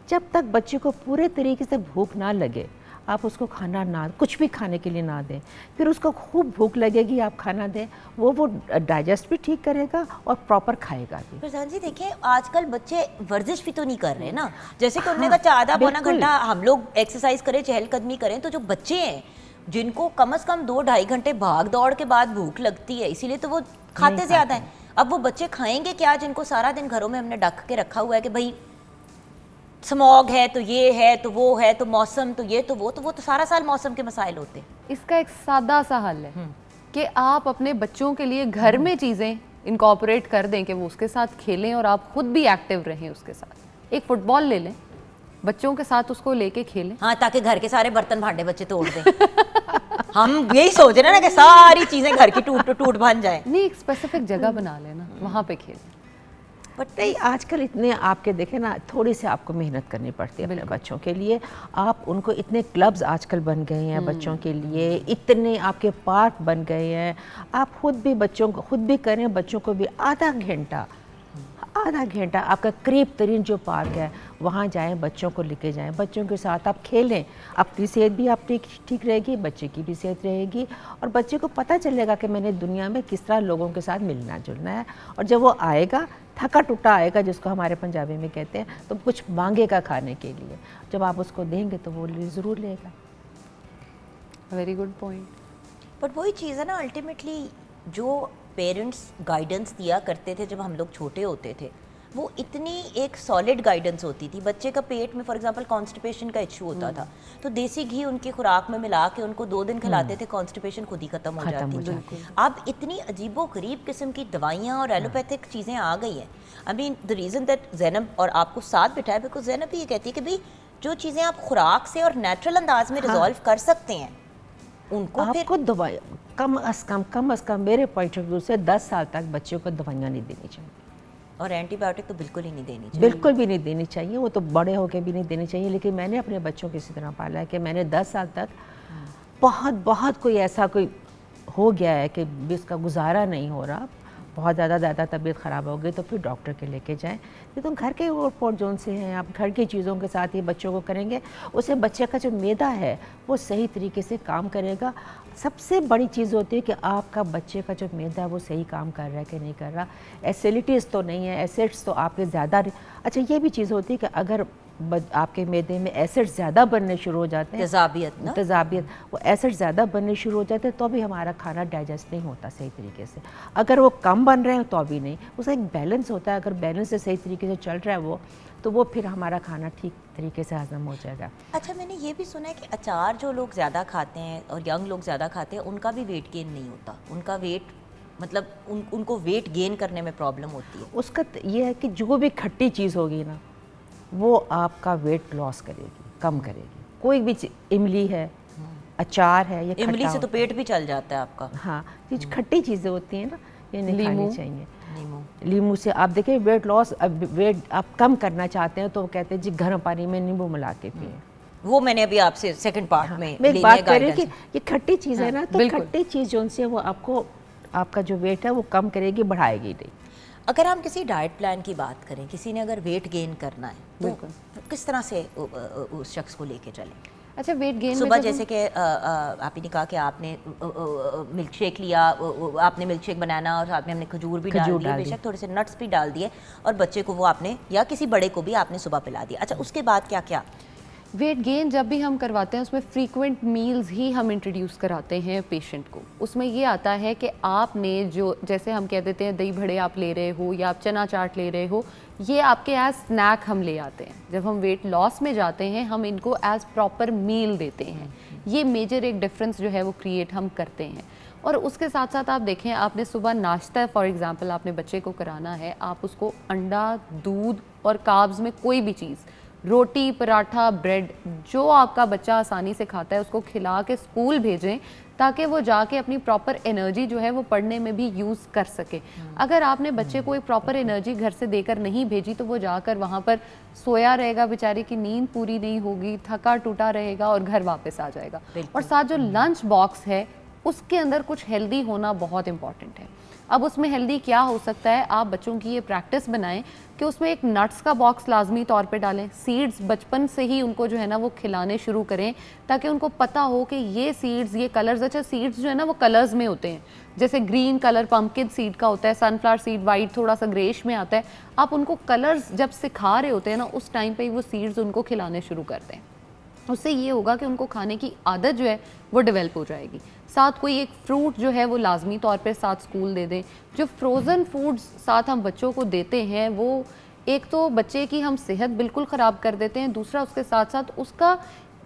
जब तक बच्चे को पूरे तरीके से भूख ना लगे आप उसको खाना ना, कुछ भी खाने के लिए ना दें, फिर उसको खूब भूख लगेगी, आप खाना दें, वो डाइजेस्ट भी ठीक करेगा और प्रॉपर खाएगा भी। प्रधान जी देखिए, आजकल बच्चे वर्जिश भी तो नहीं कर रहे ना, जैसे कि उन्होंने कहा आधा पौना घंटा हम लोग एक्सरसाइज करें, चहलकदमी करें, तो जो बच्चे हैं जिनको कम से कम 2-2.5 घंटे भाग दौड़ के बाद भूख लगती है, इसीलिए तो वो खाते ज़्यादा हैं। अब वो बच्चे खाएंगे क्या जिनको सारा दिन घरों में हमने ढक के रखा हुआ है कि भाई स्मॉग है तो ये है तो वो है तो मौसम तो ये तो वो तो सारा साल मौसम के मसाइल होते हैं। इसका एक सादा सा हल है कि आप अपने बच्चों के लिए घर में चीज़ें इनकॉर्पोरेट कर दें कि वो उसके साथ खेलें और आप खुद भी एक्टिव रहें उसके साथ। एक फुटबॉल ले लें, बच्चों के साथ उसको लेके खेलें। हाँ, ताकि घर के सारे बर्तन भांडे बच्चे तोड़ दें। हम यही सोच रहे हैं ना कि सारी चीजें घर की टूट बन जाए। नहीं, एक स्पेसिफिक जगह बना लेना, वहाँ पे खेलें। बट नहीं, आजकल इतने आपके देखें ना, थोड़ी सी आपको मेहनत करनी पड़ती है अपने बच्चों के लिए। आप उनको इतने क्लब्स आजकल बन गए हैं बच्चों के लिए, इतने आपके पार्क बन गए हैं, आप खुद भी बच्चों को खुद भी करें, बच्चों को भी आधा घंटा आपका करीब तरीन जो पार्क है वहाँ जाएं, बच्चों को लेके जाएं, बच्चों के साथ आप खेलें, आपकी सेहत भी आपकी ठीक रहेगी, बच्चे की भी सेहत रहेगी, और बच्चे को पता चलेगा कि मैंने दुनिया में किस तरह लोगों के साथ मिलना जुलना है। और जब वो आएगा थका टूटा आएगा, जिसको हमारे पंजाबी में कहते हैं, तो कुछ मांगेगा खाने के लिए, जब आप उसको देंगे तो वो ज़रूर लेगा। Very good point. बट वही चीज़ है ना, अल्टीमेटली जो पेरेंट्स गाइडेंस दिया करते थे जब हम लोग छोटे होते थे, वो इतनी एक सॉलिड गाइडेंस होती थी। बच्चे का पेट में फॉर एग्जांपल कॉन्स्टिपेशन का इशू होता था तो देसी घी उनकी खुराक में मिला के उनको 2 दिन खिलाते थे, कॉन्स्टिपेशन खुद ही खत्म हो जाती थी। अब इतनी अजीबो गरीब किस्म की दवाइयाँ और एलोपैथिक चीज़ें आ गई हैं। I mean the reason that Zainab और आपको साथ बिठाया, बिकॉज ज़ैनब भी ये कहती है कि भाई जो चीज़ें आप खुराक से और नेचुरल अंदाज में रिजॉल्व कर सकते हैं उनको आपको दवाई कम अज़ कम मेरे पॉइंट ऑफ व्यू से 10 साल तक बच्चों को दवाइयाँ नहीं देनी चाहिए। और एंटीबायोटिक तो बिल्कुल ही नहीं देनी चाहिए। बिल्कुल भी नहीं देनी चाहिए, वो तो बड़े होके भी नहीं देनी चाहिए। लेकिन मैंने अपने बच्चों को इसी तरह पाला है कि मैंने 10 साल तक बहुत कोई ऐसा कोई हो गया है कि इसका गुजारा नहीं हो रहा, बहुत ज़्यादा तबीयत ख़राब हो गई, तो फिर डॉक्टर के लेके जाएं। ये तो घर के ओर जोन से हैं, आप घर की चीज़ों के साथ ये बच्चों को करेंगे, उससे बच्चे का जो मैदा है वो सही तरीके से काम करेगा। सबसे बड़ी चीज़ होती है कि आपका बच्चे का जो मैदा है वो सही काम कर रहा है कि नहीं कर रहा। एसिडिटीज़ तो नहीं है, एसिड्स तो आपके ज़्यादा। अच्छा, ये भी चीज़ होती है कि अगर आपके मैदे में एसिड ज़्यादा बनने शुरू हो जाते हैं, तेज़ाबियत, वो एसिड ज़्यादा बनने शुरू हो जाते हैं, तो भी हमारा खाना डाइजेस्ट नहीं होता सही तरीके से। अगर वो कम बन रहे हैं तो भी नहीं, उसका एक बैलेंस होता है। अगर बैलेंस से सही तरीके से चल रहा है वो, तो वो फिर हमारा खाना ठीक तरीके से हजम हो जाएगा। अच्छा, मैंने ये भी सुना है कि अचार जो लोग ज़्यादा खाते हैं और यंग लोग ज़्यादा खाते हैं, उनका भी वेट गेन नहीं होता। उनका वेट मतलब उनको वेट गेन करने में प्रॉब्लम होती है। उसका ये है कि जो भी खट्टी चीज़ होगी ना, वो आपका वेट लॉस करेगी, कम करेगी। कोई भी इमली है, अचार है, ये इमली से तो पेट भी चल जाता है आपका। हाँ, ये खट्टी चीज़ें होती हैं ना, ये नहीं खानी चाहिए। नींबू से आप देखिए वेट लॉस, वेट आप कम करना चाहते हैं तो कहते हैं जी गर्म पानी में नींबू मिला के पिए। वो मैंने अभी आपसे सेकंड पार्ट में मैं बात कर रही हूँ कि ये खट्टी चीज़ है ना, तो बिल्कुल। खट्टी चीज़ जो उनसे वो आपको, आपका जो वेट है वो कम करेगी, बढ़ाएगी नहीं। अगर हम किसी डाइट प्लान की बात करें, किसी ने अगर वेट गेन करना है तो किस तरह से उस शख्स को लेके चले? अच्छा, वेट गेन सुबह जैसे कि आप ही ने कहा कि आपने मिल्क शेक लिया, आपने मिल्क शेक बनाना और साथ में हमने खजूर भी डाल दिए, बेशक थोड़े से नट्स भी डाल दिए, और बच्चे को वो आपने या किसी बड़े को भी आपने सुबह पिला दिया। अच्छा, उसके बाद क्या क्या? वेट गेन जब भी हम करवाते हैं उसमें फ्रीक्वेंट मील्स ही हम इंट्रोड्यूस कराते हैं पेशेंट को। उसमें ये आता है कि आपने जो, जैसे हम कह देते हैं दही बड़े आप ले रहे हो या आप चना चाट ले रहे हो, ये आपके एज स्नैक हम ले आते हैं। जब हम वेट लॉस में जाते हैं हम इनको एज प्रॉपर मील देते हैं। ये मेजर एक डिफरेंस जो है वो क्रिएट हम करते हैं। और उसके साथ साथ आप देखें, आपने सुबह नाश्ता फॉर एग्जांपल आपने बच्चे को कराना है, आप उसको अंडा, दूध और कार्ब्स में कोई भी चीज़, रोटी, पराठा, ब्रेड, जो आपका बच्चा आसानी से खाता है उसको खिला के स्कूल भेजें, ताकि वो जाके अपनी प्रॉपर एनर्जी जो है वो पढ़ने में भी यूज़ कर सके। अगर आपने बच्चे को एक प्रॉपर एनर्जी घर से देकर नहीं भेजी तो वो जाकर वहाँ पर सोया रहेगा, बेचारे की नींद पूरी नहीं होगी, थका टूटा रहेगा और घर वापस आ जाएगा। और साथ जो लंच बॉक्स है उसके अंदर कुछ हेल्दी होना बहुत इंपॉर्टेंट है। अब उसमें हेल्दी क्या हो सकता है, आप बच्चों की ये प्रैक्टिस बनाएं कि उसमें एक नट्स का बॉक्स लाजमी तौर पे डालें। सीड्स बचपन से ही उनको जो है ना वो खिलाने शुरू करें, ताकि उनको पता हो कि ये सीड्स, ये कलर्स, अच्छा सीड्स जो है ना वो कलर्स में होते हैं, जैसे ग्रीन कलर पम्पकिन सीड का होता है, सनफ्लावर सीड वाइट थोड़ा सा ग्रेश में आता है। आप उनको कलर्स जब सिखा रहे होते हैं ना, उस टाइम पे ही वो सीड्स उनको खिलाने शुरू करते हैं। उससे ये होगा कि उनको खाने की आदत जो है वो डेवलप हो जाएगी। साथ कोई एक फ्रूट जो है वो लाजमी तौर पे साथ स्कूल दे दें। जो फ्रोज़न फूड्स साथ हम बच्चों को देते हैं वो एक तो बच्चे की हम सेहत बिल्कुल ख़राब कर देते हैं, दूसरा उसके साथ साथ उसका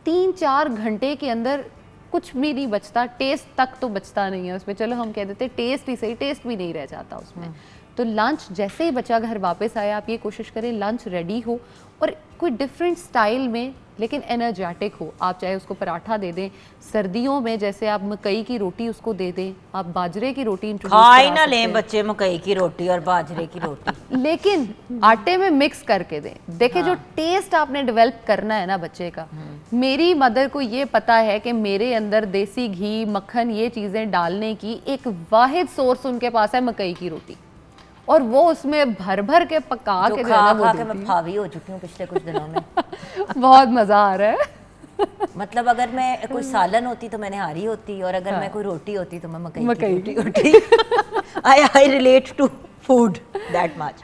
3-4 घंटे के अंदर कुछ भी नहीं बचता, टेस्ट तक तो बचता नहीं है उसमें। चलो हम कह देते हैं टेस्ट ही सही, टेस्ट भी नहीं रह जाता उसमें। तो लंच जैसे ही बच्चा घर वापस आए, आप ये कोशिश करें लंच रेडी हो और कोई डिफरेंट स्टाइल में लेकिन एनर्जेटिक हो। आप चाहे उसको पराठा दे दें, सर्दियों में जैसे आप मकई की रोटी उसको दे दें, आप बाजरे की रोटी खाई ना लें बच्चे मकई की रोटी और बाजरे की रोटी, लेकिन आटे में मिक्स करके दें। देखिए जो टेस्ट आपने डेवलप करना है ना बच्चे का, मेरी मदर को ये पता है कि मेरे अंदर देसी घी, मक्खन, ये चीज़ें डालने की एक वाहिद सोर्स उनके पास है मकई की रोटी, और वो उसमें भर भर के पका के खा के मैं फावी हो चुकी हूँ पिछले कुछ दिनों में। बहुत मजा आ रहा है। मतलब अगर मैं कोई सालन होती तो मैंने हारी होती, और अगर मैं कोई रोटी होती तो मैं मकई की रोटी होती। I relate to food that much.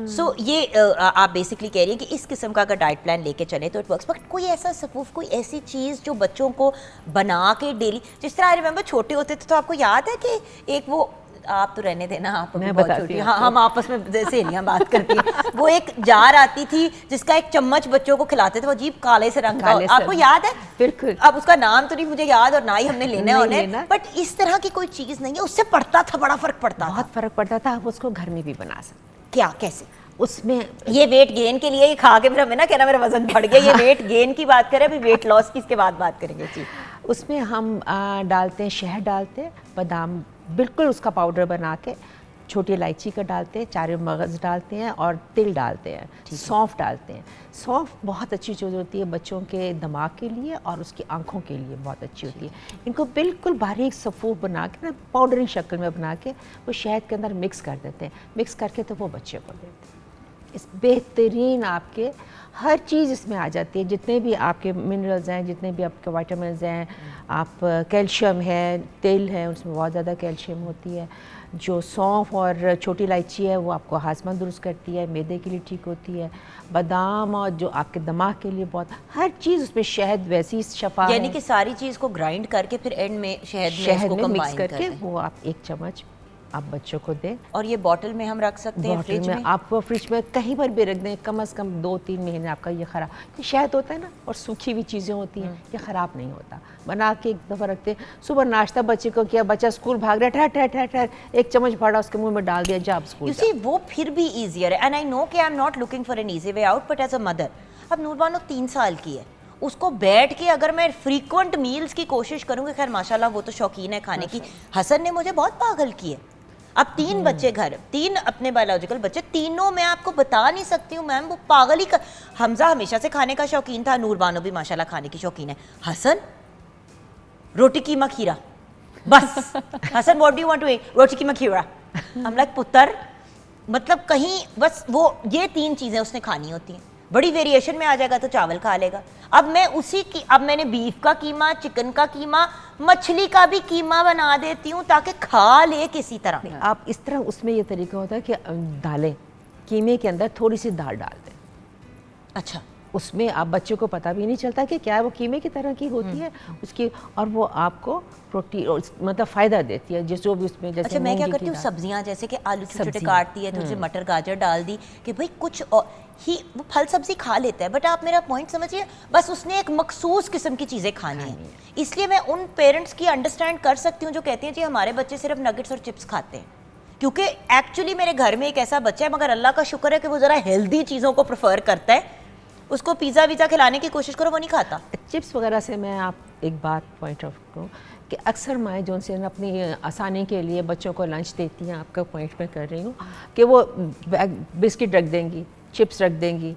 So ये आप बेसिकली कह रही हैं कि इस किस्म का अगर डाइट प्लान लेके चले तो इट वर्क्स। बट कोई ऐसा सपूफ, कोई ऐसी चीज़ जो बच्चों को बना के डेली, जिस तरह आई रिमेंबर छोटे होते थे तो आपको याद है कि एक वो, आप तो रहने देना, आप बहुत छोटी, हाँ हम आपस में सहेलियां बात करती हैं, वो एक जार आती थी जिसका एक चम्मच बच्चों को खिलाते थे, वो अजीब काले से रंग का, आपको याद है? बिल्कुल। अब उसका नाम तो नहीं मुझे याद और ना ही हमने लेना है उन्हें, बट इस तरह की कोई चीज़ नहीं है, उससे पड़ता था, बड़ा फर्क पड़ता था। बहुत फर्क पड़ता था। आप उसको घर में भी बना सकते। क्या, कैसे? उसमें ये वेट गेन के लिए खा के फिर हमें ना कहना मेरा वजन बढ़ गया, ये वेट गेन की बात करें, अभी वेट लॉस की इसके बाद बात करेंगे जी। उसमें हम डालते हैं, शहद डालते हैं, बादाम बिल्कुल उसका पाउडर बना के, छोटी इलायची का डालते हैं, 4 मगज़ डालते हैं और तिल डालते हैं, सौंफ डालते हैं। सौंफ बहुत अच्छी चीज़ होती है बच्चों के दिमाग के लिए और उसकी आँखों के लिए बहुत अच्छी होती है। इनको बिल्कुल बारीक सफ़ूफ बना के ना पाउडरी शक्ल में बना के वो शहद के अंदर मिक्स कर देते हैं, मिक्स करके तो वो बच्चे को देते हैं। इस बेहतरीन आपके हर चीज़ इसमें आ जाती है, जितने भी आपके मिनरल्स हैं, जितने भी आपके विटामिन्स हैं, आप कैल्शियम है, तिल है, उसमें बहुत ज़्यादा कैल्शियम होती है। जो सौंफ और छोटी इलायची है वो आपको हाजमा दुरुस्त करती है, मैदे के लिए ठीक होती है। बादाम और जो आपके दिमाग के लिए बहुत, हर चीज़ उसमें शहद वैसी शफा है। यानी कि सारी चीज़ को ग्राइंड करके फिर एंड में शहद में मिक्स करके वो आप 1 चम्मच आप बच्चों को दें। और ये बॉटल में हम रख सकते हैं फ्रिज में? आप फ्रिज में कहीं पर भी रख दें, कम से कम 2-3 महीने आपका ये ख़राब, शहद होता है ना और सूखी हुई चीज़ें होती हैं, ये ख़राब नहीं होता। बना के एक दफ़ा रखते, सुबह नाश्ता बच्चे को किया, बच्चा स्कूल भाग रहा है, ठहर 1 चम्मच फाड़ा उसके मुंह में डाल दिया, जा आप स्कूल। यू सी वो फिर भी ईजियर है, एंड आई नो कि I am not looking for an easy way out, but as a mother, अब नूरबानो 3 साल की है, उसको बैठ के अगर मैं फ्रीक्वेंट मील्स की कोशिश करूँगी, खैर माशाल्लाह वो तो शौकीन है खाने की, हसन ने मुझे बहुत पागल की है। अब 3 बच्चे घर, 3 अपने बायोलॉजिकल बच्चे, तीनों मैं आपको बता नहीं सकती हूँ मैम, वो पागल ही हमजा हमेशा से खाने का शौकीन था, नूरबानो भी माशाल्लाह खाने की शौकीन है, हसन रोटी कीमा खीरा बस। Hassan what do you want to eat? रोटी कीमा खीरा। हम लाइक पुत्र, मतलब कहीं बस वो ये 3 चीज़ें उसने खानी होती हैं, बड़ी वेरिएशन में आ जाएगा तो चावल खा लेगा। अब मैं उसी की, अब मैंने बीफ का कीमा, चिकन का कीमा, मछली का भी कीमा बना देती हूँ ताकि खा ले किसी तरह। आप इस तरह, उसमें ये तरीका होता है कि दालें, कीमे के अंदर थोड़ी सी दाल डाल दें। अच्छा, उसमें आप बच्चों को पता भी नहीं चलता कि क्या है, वो कीमे की तरह की होती है उसकी, और वो आपको प्रोटीन मतलब फ़ायदा देती है जो भी उसमें। जैसे अच्छा, मैं क्या करती हूँ, सब्जियाँ जैसे कि आलू छोटे-छोटे काट दिए, थोड़ी सी मटर गाजर डाल दी कि भाई कुछ ही वो फल सब्जी खा लेता है, बट आप मेरा पॉइंट समझिए, बस उसने एक मखसूस किस्म की चीज़ें खानी है। इसलिए मैं उन पेरेंट्स की अंडरस्टैंड कर सकती हूँ जो कहते हैं जी हमारे बच्चे सिर्फ नगेट्स और चिप्स खाते हैं, क्योंकि एक्चुअली मेरे घर में एक ऐसा बच्चा है, मगर अल्लाह का शुक्र है कि वो ज़रा हेल्दी चीज़ों को प्रेफर करता है, उसको पिज़्ज़ा वीज़ा खिलाने की कोशिश करो वो नहीं खाता। चिप्स वगैरह से मैं आप एक बात पॉइंट आउट करूँ कि अक्सर माएँ जो उनसे अपनी आसानी के लिए बच्चों को लंच देती हैं, आपका पॉइंट मैं कर रही हूँ कि वो बिस्किट रख देंगी, चिप्स रख देंगी,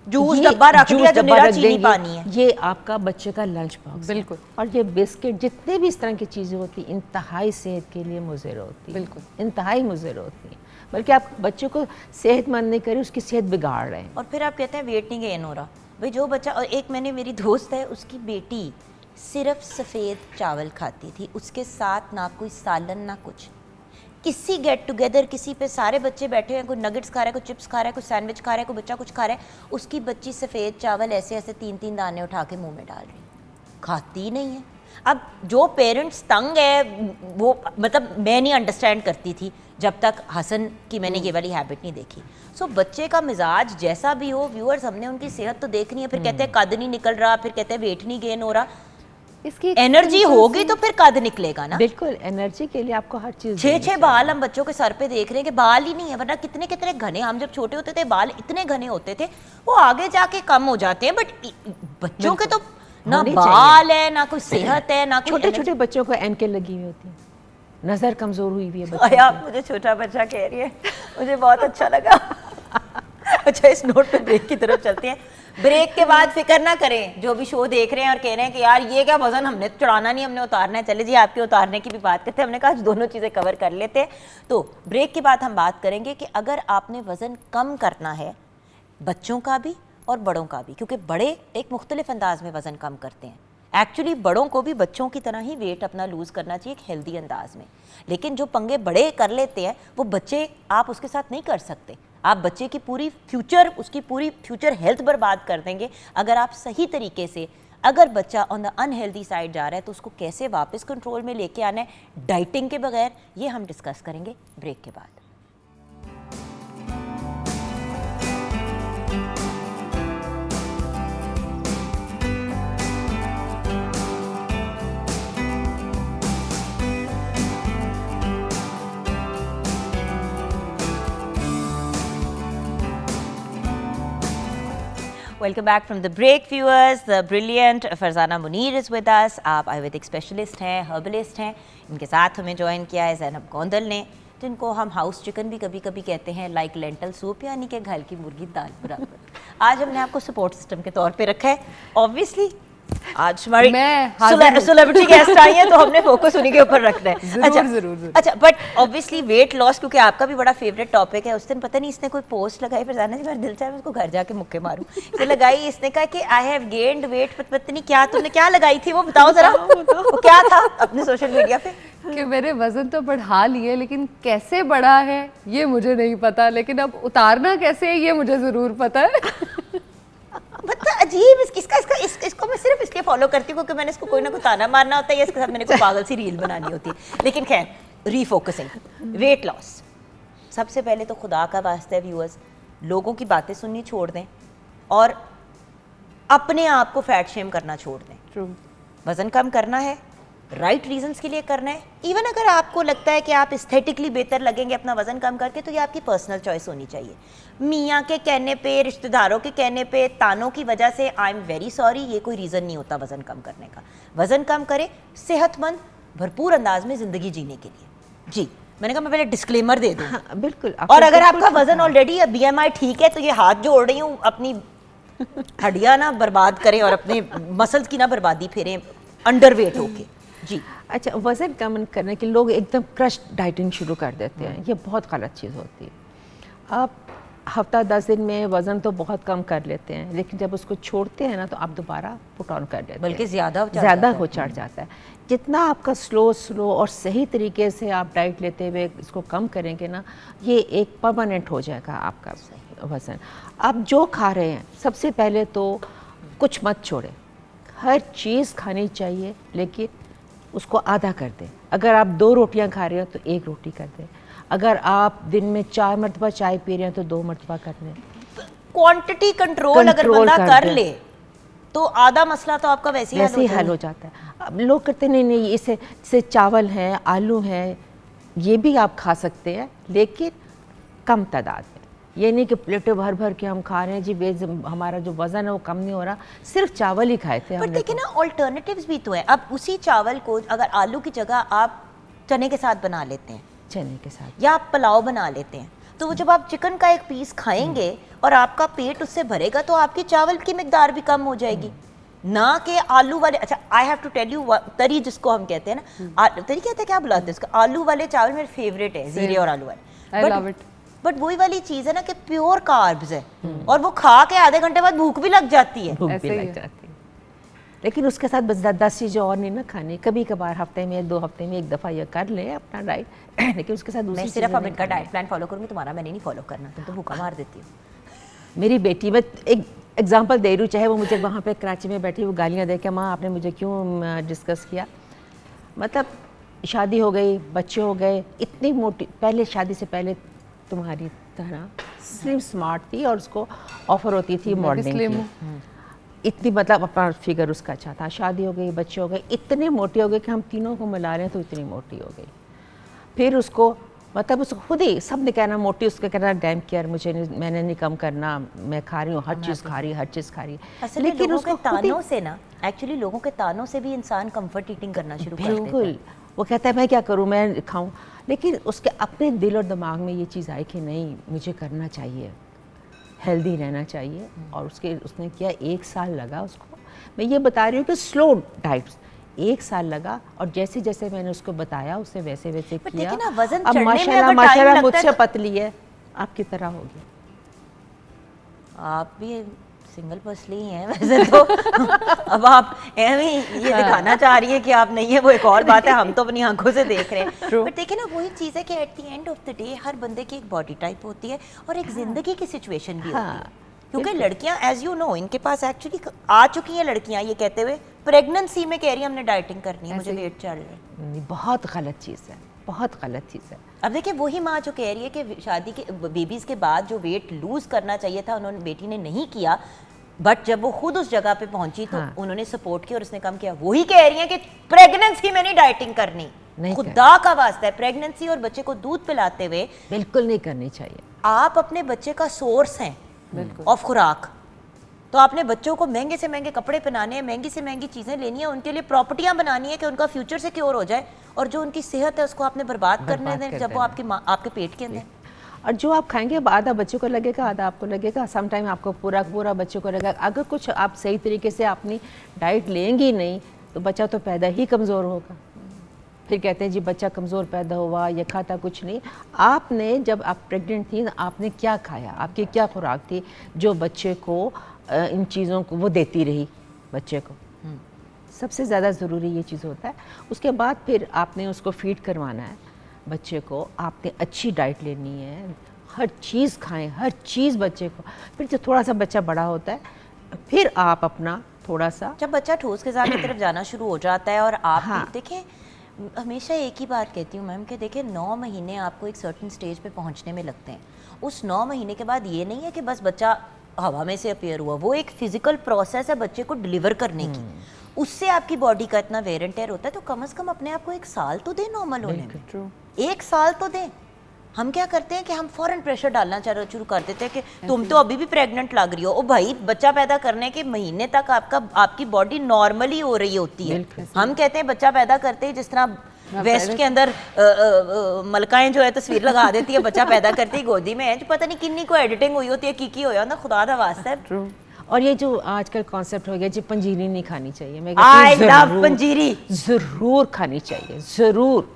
जूस डब्बा रख दिया जो मेरा चीनी पानी है, ये आपका बच्चे का लंच बॉक्स बिल्कुल। और ये बिस्किट जितने भी इस तरह की चीज़ें होती हैं इंतहाई सेहत के लिए मुज़र होती है, बिल्कुल इंतहाई मुज़र होती हैं, बल्कि आप बच्चों को सेहतमंद नहीं करें, उसकी सेहत बिगाड़ रहे हैं। और फिर आप कहते हैं वेट नहीं गेन हो रहा। भाई जो बच्चा, और एक मैंने, मेरी दोस्त है, उसकी बेटी सिर्फ सफ़ेद चावल खाती थी, उसके साथ ना कोई सालन ना कुछ। किसी गेट टुगेदर, किसी पे सारे बच्चे बैठे हैं, कोई नगेट्स खा रहा है, कोई चिप्स खा रहा है, कोई सैंडविच खा रहा है, कोई बच्चा कुछ खा रहा है, उसकी बच्ची सफ़ेद चावल ऐसे ऐसे 3-3 दाने उठा के मुंह में डाल रही, खाती नहीं है। अब जो पेरेंट्स तंग है वो, मतलब मैं नहीं अंडरस्टैंड करती थी जब तक हसन की मैंने ये वाली हैबिट नहीं देखी। सो बच्चे का मिजाज जैसा भी हो, व्यूअर्स, हमने उनकी सेहत तो देखनी है। फिर कहते हैं कद नहीं निकल रहा, फिर कहते हैं वेट नहीं गेन हो रहा, इसकी एनर्जी होगी तो फिर कद निकलेगा ना। बिल्कुल, एनर्जी के लिए आपको हर चीज़ 6-6 बाल हम बच्चों के सर पे देख रहे हैं कि बाल ही नहीं है, वरना कितने कितने घने, हम जब छोटे होते थे बाल इतने घने होते थे, वो आगे जाके कम हो जाते हैं, बट बच्चों के तो ना बाल है, ना कोई सेहत है, ना छोटे छोटे बच्चों को एनके लगी हुई होती है, नज़र कमज़ोर हुई हुई है। आप मुझे छोटा बच्चा कह रही है, मुझे बहुत अच्छा लगा। अच्छा, इस नोट पे ब्रेक की तरफ चलते हैं। ब्रेक के बाद फिक्र ना करें जो भी शो देख रहे हैं और कह रहे हैं कि यार ये क्या वजन हमने चढ़ाना नहीं, हमने उतारना है। चले जी, आपके उतारने की भी बात करते हैं। हमने कहा दोनों चीज़ें कवर कर लेते हैं। तो ब्रेक के बाद हम बात करेंगे कि अगर आपने वज़न कम करना है, बच्चों का भी और बड़ों का भी, क्योंकि बड़े एक मुख्तलिफ अंदाज में वज़न कम करते हैं। एक्चुअली बड़ों को भी बच्चों की तरह ही वेट अपना लूज़ करना चाहिए एक हेल्दी अंदाज में, लेकिन जो पंगे बड़े कर लेते हैं वो बच्चे आप उसके साथ नहीं कर सकते। आप बच्चे की पूरी फ्यूचर, उसकी पूरी फ्यूचर हेल्थ बर्बाद कर देंगे अगर आप सही तरीके से, अगर बच्चा ऑन द अनहेल्दी साइड जा रहा है तो उसको कैसे वापस कंट्रोल में लेके आना है डाइटिंग के बगैर, ये हम डिस्कस करेंगे ब्रेक के बाद। Welcome back from the break, viewers. The brilliant Farzana Munir is with us. आप आयुर्वेदिक स्पेशलिस्ट हैं, हर्बलिस्ट हैं। इनके साथ हमें ज्वाइन किया है ज़ैनब गोंदल ने। जिनको हम हाउस चिकन भी कभी कभी कहते हैं, लाइक लेंटल सूप, यानी कि घर की मुर्गी दाल बराबर। आज हमने आपको सपोर्ट सिस्टम के तौर पे रखा है। ऑब्वियसली आज हमारी सेलिब्रिटी गेस्ट आई हैं तो हमने फोकस उन्हीं के ऊपर रखना है। जरूर। अच्छा, बट ऑब्वियसली वेट लॉस क्योंकि आपका भी बड़ा फेवरेट टॉपिक है। उस दिन पता नहीं इसने कोई पोस्ट लगाई, फिर जाना जी मेरा दिल चाहे मैं उसको घर जाके मुक्के मारूं। तो लगाई, इसने कहा कि आई हैव गेन्ड वेट, पता नहीं क्या तुमने क्या लगाई थी, वो बताओ जरा वो क्या था अपने सोशल मीडिया पे। कि मैंने वजन तो बढ़ा लिया, लेकिन कैसे बढ़ा है ये मुझे नहीं पता, लेकिन अब उतारना कैसे है ये मुझे जरूर पता है। मतलब अजीब इसको मैं सिर्फ इसलिए फॉलो करती हूँ क्योंकि मैंने इसको कोई ना कोई ताना मारना होता है या इसके साथ मैंने कोई पागल सी रील बनानी होती है। लेकिन खैर, रीफोकसिंग, वेट लॉस, सबसे पहले तो खुदा का वास्ता है व्यूअर्स, लोगों की बातें सुननी छोड़ दें और अपने आप को फैट शेम करना छोड़ दें। वजन कम करना है, राइट रीजंस के लिए करना है। इवन अगर आपको लगता है कि आप एस्थेटिकली बेहतर लगेंगे अपना वजन कम करके, तो ये आपकी पर्सनल चॉइस होनी चाहिए। मियाँ के कहने पे, रिश्तेदारों के कहने पे, तानों की वजह से, आई एम वेरी सॉरी, ये कोई रीज़न नहीं होता वजन कम करने का। वजन कम करें सेहतमंद भरपूर अंदाज में ज़िंदगी जीने के लिए। जी, मैंने कहा मैं पहले डिस्क्लेमर दे दूँ। हाँ, बिल्कुल। और अगर आपका वजन ऑलरेडी BMI ठीक है तो ये हाथ जोड़ रही हूँ, अपनी हड्डियाँ ना बर्बाद करें और अपने मसल्स की ना बर्बादी फेरें अंडरवेट होके। जी, अच्छा, वज़न कम करने के लोग एकदम क्रश डाइटिंग शुरू कर देते हैं, ये बहुत गलत चीज़ होती है। आप हफ्ता 10 दिन में वज़न तो बहुत कम कर लेते हैं, लेकिन जब उसको छोड़ते हैं ना तो आप दोबारा पुट ऑन कर देते हैं, बल्कि ज़्यादा हो चढ़ जाता है। जितना आपका स्लो और सही तरीके से आप डाइट लेते हुए इसको कम करेंगे ना, ये एक परमानेंट हो जाएगा आपका वज़न। आप जो खा रहे हैं सबसे पहले तो कुछ मत छोड़ें, हर चीज़ खानी चाहिए, लेकिन उसको आधा कर दें। अगर आप 2 रोटियां खा रहे हो तो 1 रोटी कर दें। अगर आप दिन में 4 मरतबा चाय पी रहे हैं तो 2 मरतबा कर लें। क्वांटिटी कंट्रोल अगर बंदा कर ले तो आधा मसला तो आपका वैसे ही हल हो जाता है। अब लोग कहते नहीं इससे चावल हैं, आलू हैं, ये भी आप खा सकते हैं, लेकिन कम तादाद में। ये नहीं कि प्लेटें भर भर के हम खा रहे हैं जी, हमारा जो वज़न है वो कम नहीं हो रहा, सिर्फ चावल ही खाए थे। बट देखिए ना, ऑल्टरनेटिव्स भी तो हैं। अब उसी चावल को अगर आलू की जगह आप चने के साथ बना लेते हैं, चने के साथ, या आप पुलाव बना लेते हैं, तो वो जब आप चिकन का एक पीस खाएंगे और आपका पेट उससे भरेगा तो आपकी चावल की मिकदार भी कम हो जाएगी, ना कि आलू वाले। अच्छा, I have to tell you, तरी जिसको हम कहते हैं ना, तरी कहते हैं, क्या बुलाते हैं उसका, आलू वाले चावल मेरे फेवरेट है, जीरे और आलू वाले। I love it. बट वही वाली चीज है ना कि प्योर कार्ब्स है और वो खा के आधे घंटे बाद भूख भी लग जाती है। भूख भी लग जाती है, लेकिन उसके साथ बस 10 चीज़ें और नहीं ना खानी। कभी कभार हफ्ते में 2 हफ्ते में 1 दफ़ा ये कर ले अपना डाइट, लेकिन उसके साथ मैं सिर्फ अब इनका डाइट प्लान फॉलो करूँगी, तुम्हारा मैंने नहीं फॉलो करना, तुम तो भूखा मार देती हो। मेरी बेटी, मैं एक एग्जांपल दे रही हूँ, चाहे वो मुझे वहाँ पे कराची में बैठी वो गालियाँ दे के, माँ आपने मुझे क्यों डिस्कस किया। मतलब शादी हो गई, बच्चे हो गए, इतनी मोटी, पहले शादी से पहले तुम्हारी तरह स्लिम स्मार्ट थी और उसको ऑफर होती थी मॉडलिंग की, इतनी मतलब अपना फिगर उसका अच्छा था। शादी हो गई, बच्चे हो गए, इतने मोटे हो गए कि हम तीनों को मिला रहे हैं तो इतनी मोटी हो गई। फिर उसको मतलब उसको खुद ही सब ने कहना मोटी, उसका कहना डैम केयर, मैंने नहीं कम करना, मैं खा रही हूँ, हर चीज़ खा रही। लेकिन उसके तानों से ना, एक्चुअली लोगों के तानों से भी इंसान कंफर्ट ईटिंग करना शुरू कर देता है। बिल्कुल, वो कहता है मैं क्या करूँ, मैं खाऊं, लेकिन उसके अपने दिल और दिमाग में ये चीज़ आई कि नहीं, मुझे करना चाहिए, हेल्दी रहना चाहिए। और उसने किया, 1 साल लगा उसको। मैं ये बता रही हूँ कि स्लो डाइट्स, 1 साल लगा, और जैसे जैसे मैंने उसको बताया उसने वैसे वैसे किया। अब माशाल्लाह मुझसे पतली है, आपकी तरह होगी। आप भी सिंगल पसली ही हैं वैसे तो। अब आप ये दिखाना चाह रही है कि आप नहीं है, वो एक और बात है, हम तो अपनी आंखों से देख रहे हैं। बट देखिए ना, वही चीज़ है कि at the end of the day हर बंदे की एक बॉडी टाइप होती है और एक जिंदगी की सिचुएशन भी होती है। क्योंकि लड़कियां, एज यू नो, इनके पास एक्चुअली आ चुकी हैं लड़कियां ये कहते हुए, प्रेगनेंसी में कह रही है हमने डाइटिंग करनी है, मुझे वेट चढ़ रहा है। बहुत गलत चीज़ है, बहुत गलत चीज़ है। अब देखिए, वही माँ जो कह रही है कि शादी के बेबीज के बाद जो वेट लूज करना चाहिए था उन्होंने, बेटी ने नहीं किया, बट जब वो खुद उस जगह पे पहुंची तो उन्होंने सपोर्ट किया और उसने कम किया। वही कह रही है कि प्रेगनेंसी में नहीं डाइटिंग करनी, खुदा का वास्ता है, प्रेगनेंसी और बच्चे को दूध पिलाते हुए बिल्कुल नहीं करनी चाहिए। आप अपने बच्चे का सोर्स हैं ऑफ खुराक, तो आपने बच्चों को महंगे से महंगे कपड़े पहनाने हैं, महंगी से महंगी चीज़ें लेनी है, उनके लिए प्रॉपर्टियां बनानी है कि उनका फ्यूचर सिक्योर हो जाए, और जो उनकी सेहत है उसको आपने बर्बाद करने दें जब वो आपके पेट के अंदर। और जो आप खाएंगे अब आधा बच्चों को लगेगा, आधा आपको लगेगा, सम टाइम आपको पूरा पूरा बच्चों को लगेगा। अगर कुछ आप सही तरीके से अपनी डाइट लेंगी नहीं तो बच्चा तो पैदा ही कमज़ोर होगा। फिर कहते हैं जी बच्चा कमज़ोर पैदा हुआ या खाता कुछ नहीं। आपने जब आप प्रेग्नेंट थी आपने क्या खाया, आपकी क्या खुराक थी जो बच्चे को इन चीज़ों को वो देती रही बच्चे को। सबसे ज़्यादा ज़रूरी ये चीज़ होता है। उसके बाद फिर आपने उसको फीड करवाना है बच्चे को, आपने अच्छी डाइट लेनी है, हर चीज़ खाएं, हर चीज़ बच्चे को। फिर जब थोड़ा सा बच्चा बड़ा होता है फिर आप अपना थोड़ा सा, जब बच्चा ठोस गज़ा की तरफ जाना शुरू हो जाता है, और आप हाँ। देखें, हमेशा एक ही बात कहती हूँ मैम कि देखिए 9 महीने आपको एक सर्टेन स्टेज पे पहुँचने में लगते हैं। उस 9 महीने के बाद ये नहीं है कि बस बच्चा हवा में से अपीयर हुआ, वो एक फिजिकल प्रोसेस है बच्चे को डिलीवर करने की। उससे आपकी बॉडी का इतना वेयर एंड टेयर होता है, तो कम से कम अपने आप को 1 साल तो दे नॉर्मल होने में, 1 साल तो दे। हम क्या करते हैं कि हम फौरन प्रेशर डालना शुरू कर देते हैं कि तुम तो अभी भी प्रेग्नेंट लग रही हो। ओ भाई, बच्चा पैदा करने के महीने तक आपकी बॉडी नॉर्मली हो रही होती है। हम कहते हैं बच्चा पैदा करते ही, जिस तरह वेस्ट के अंदर मलकाएं जो है तस्वीर लगा देती है बच्चा पैदा करते ही गोदी में है, जो पता नहीं किन्नी को एडिटिंग हुई होती है, की होया ना, खुदा दा वास्ता है। और ये जो आजकल कॉन्सेप्ट हो गया जी पंजीरी नहीं खानी चाहिए, मैं आई लव पंजीरी, ज़रूर खानी चाहिए, ज़रूर,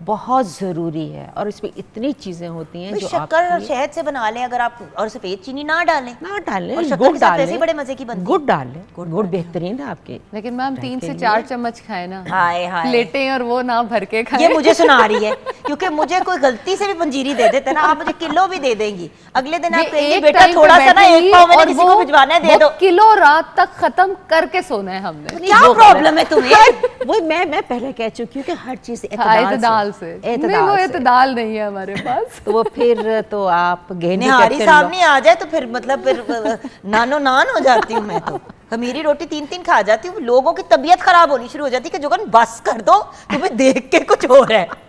बहुत ज़रूरी है। और इसमें इतनी चीज़ें होती हैं जो शक्कर और शहद से बना लें अगर आप, और सफेद चीनी ना डालें, और शक्कर गुड़ के साथ डालें, ऐसे बड़े मजे की बनती है। गुड़ डालें, गुड़ बेहतरीन है आपके। लेकिन मैम 3 से 4 चम्मच खाए ना, हाय हाय, लेटें और वो ना भर के खाएं। ये मुझे सुना रही है, क्योंकि मुझे कोई गलती से भी पंजीरी दे देते ना, आप मुझे किलो भी दे देंगी, अगले दिन आप कहेंगे बेटा थोड़ा सा ना 1 पाव मैंने किसी को भिजवाना है, दे दो। किलो रात तक खत्म करके सोना है हमने। क्या प्रॉब्लम है तुम्हें? वो मैं पहले कह चुकी हूँ कि हर चीज़ एतदाल से, नहीं वो एतदाल नहीं है हमारे पास। तो वो फिर तो आप गहने निहारी सामने आ जाए तो फिर मतलब फिर नानो नान हो जाती हूँ मैं तो। खमीरी रोटी 3-3 खा जाती हूँ, लोगों की तबीयत खराब होनी शुरू हो जाती है कि जोगन बस कर दो, तुम्हें देख के कुछ हो रहा है,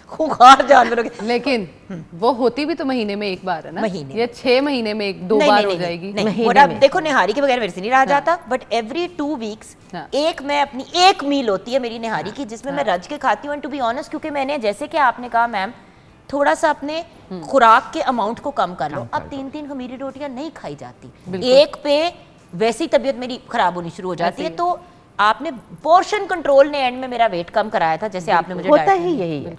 खुखार जानवरों के। लेकिन वो होती भी तो महीने में 1 बार है ना, महीने ये 6 महीने में 1-2 बार हो जाएगी। नहीं, और अब देखो निहारी के बगैर मेरे से नहीं रहा जाता, बट एवरी 2 वीक्स एक मैं अपनी एक मील होती है मेरी निहारी की, जिसमें मैं रज के खाती हूँ। एंड टू बी ऑनेस्ट, क्योंकि मैंने जैसे कि आपने कहा मैम, थोड़ा सा अपने खुराक के अमाउंट को कम कर लो। अब 3-3 खमीरी रोटियां नहीं खाई जाती, एक पे वैसी तबीयत मेरी खराब होनी शुरू हो जाती है। तो आपने पोर्शन कंट्रोल ने एंड में मेरा वेट कम कराया था, जैसे आपने मुझे होता ही यही है।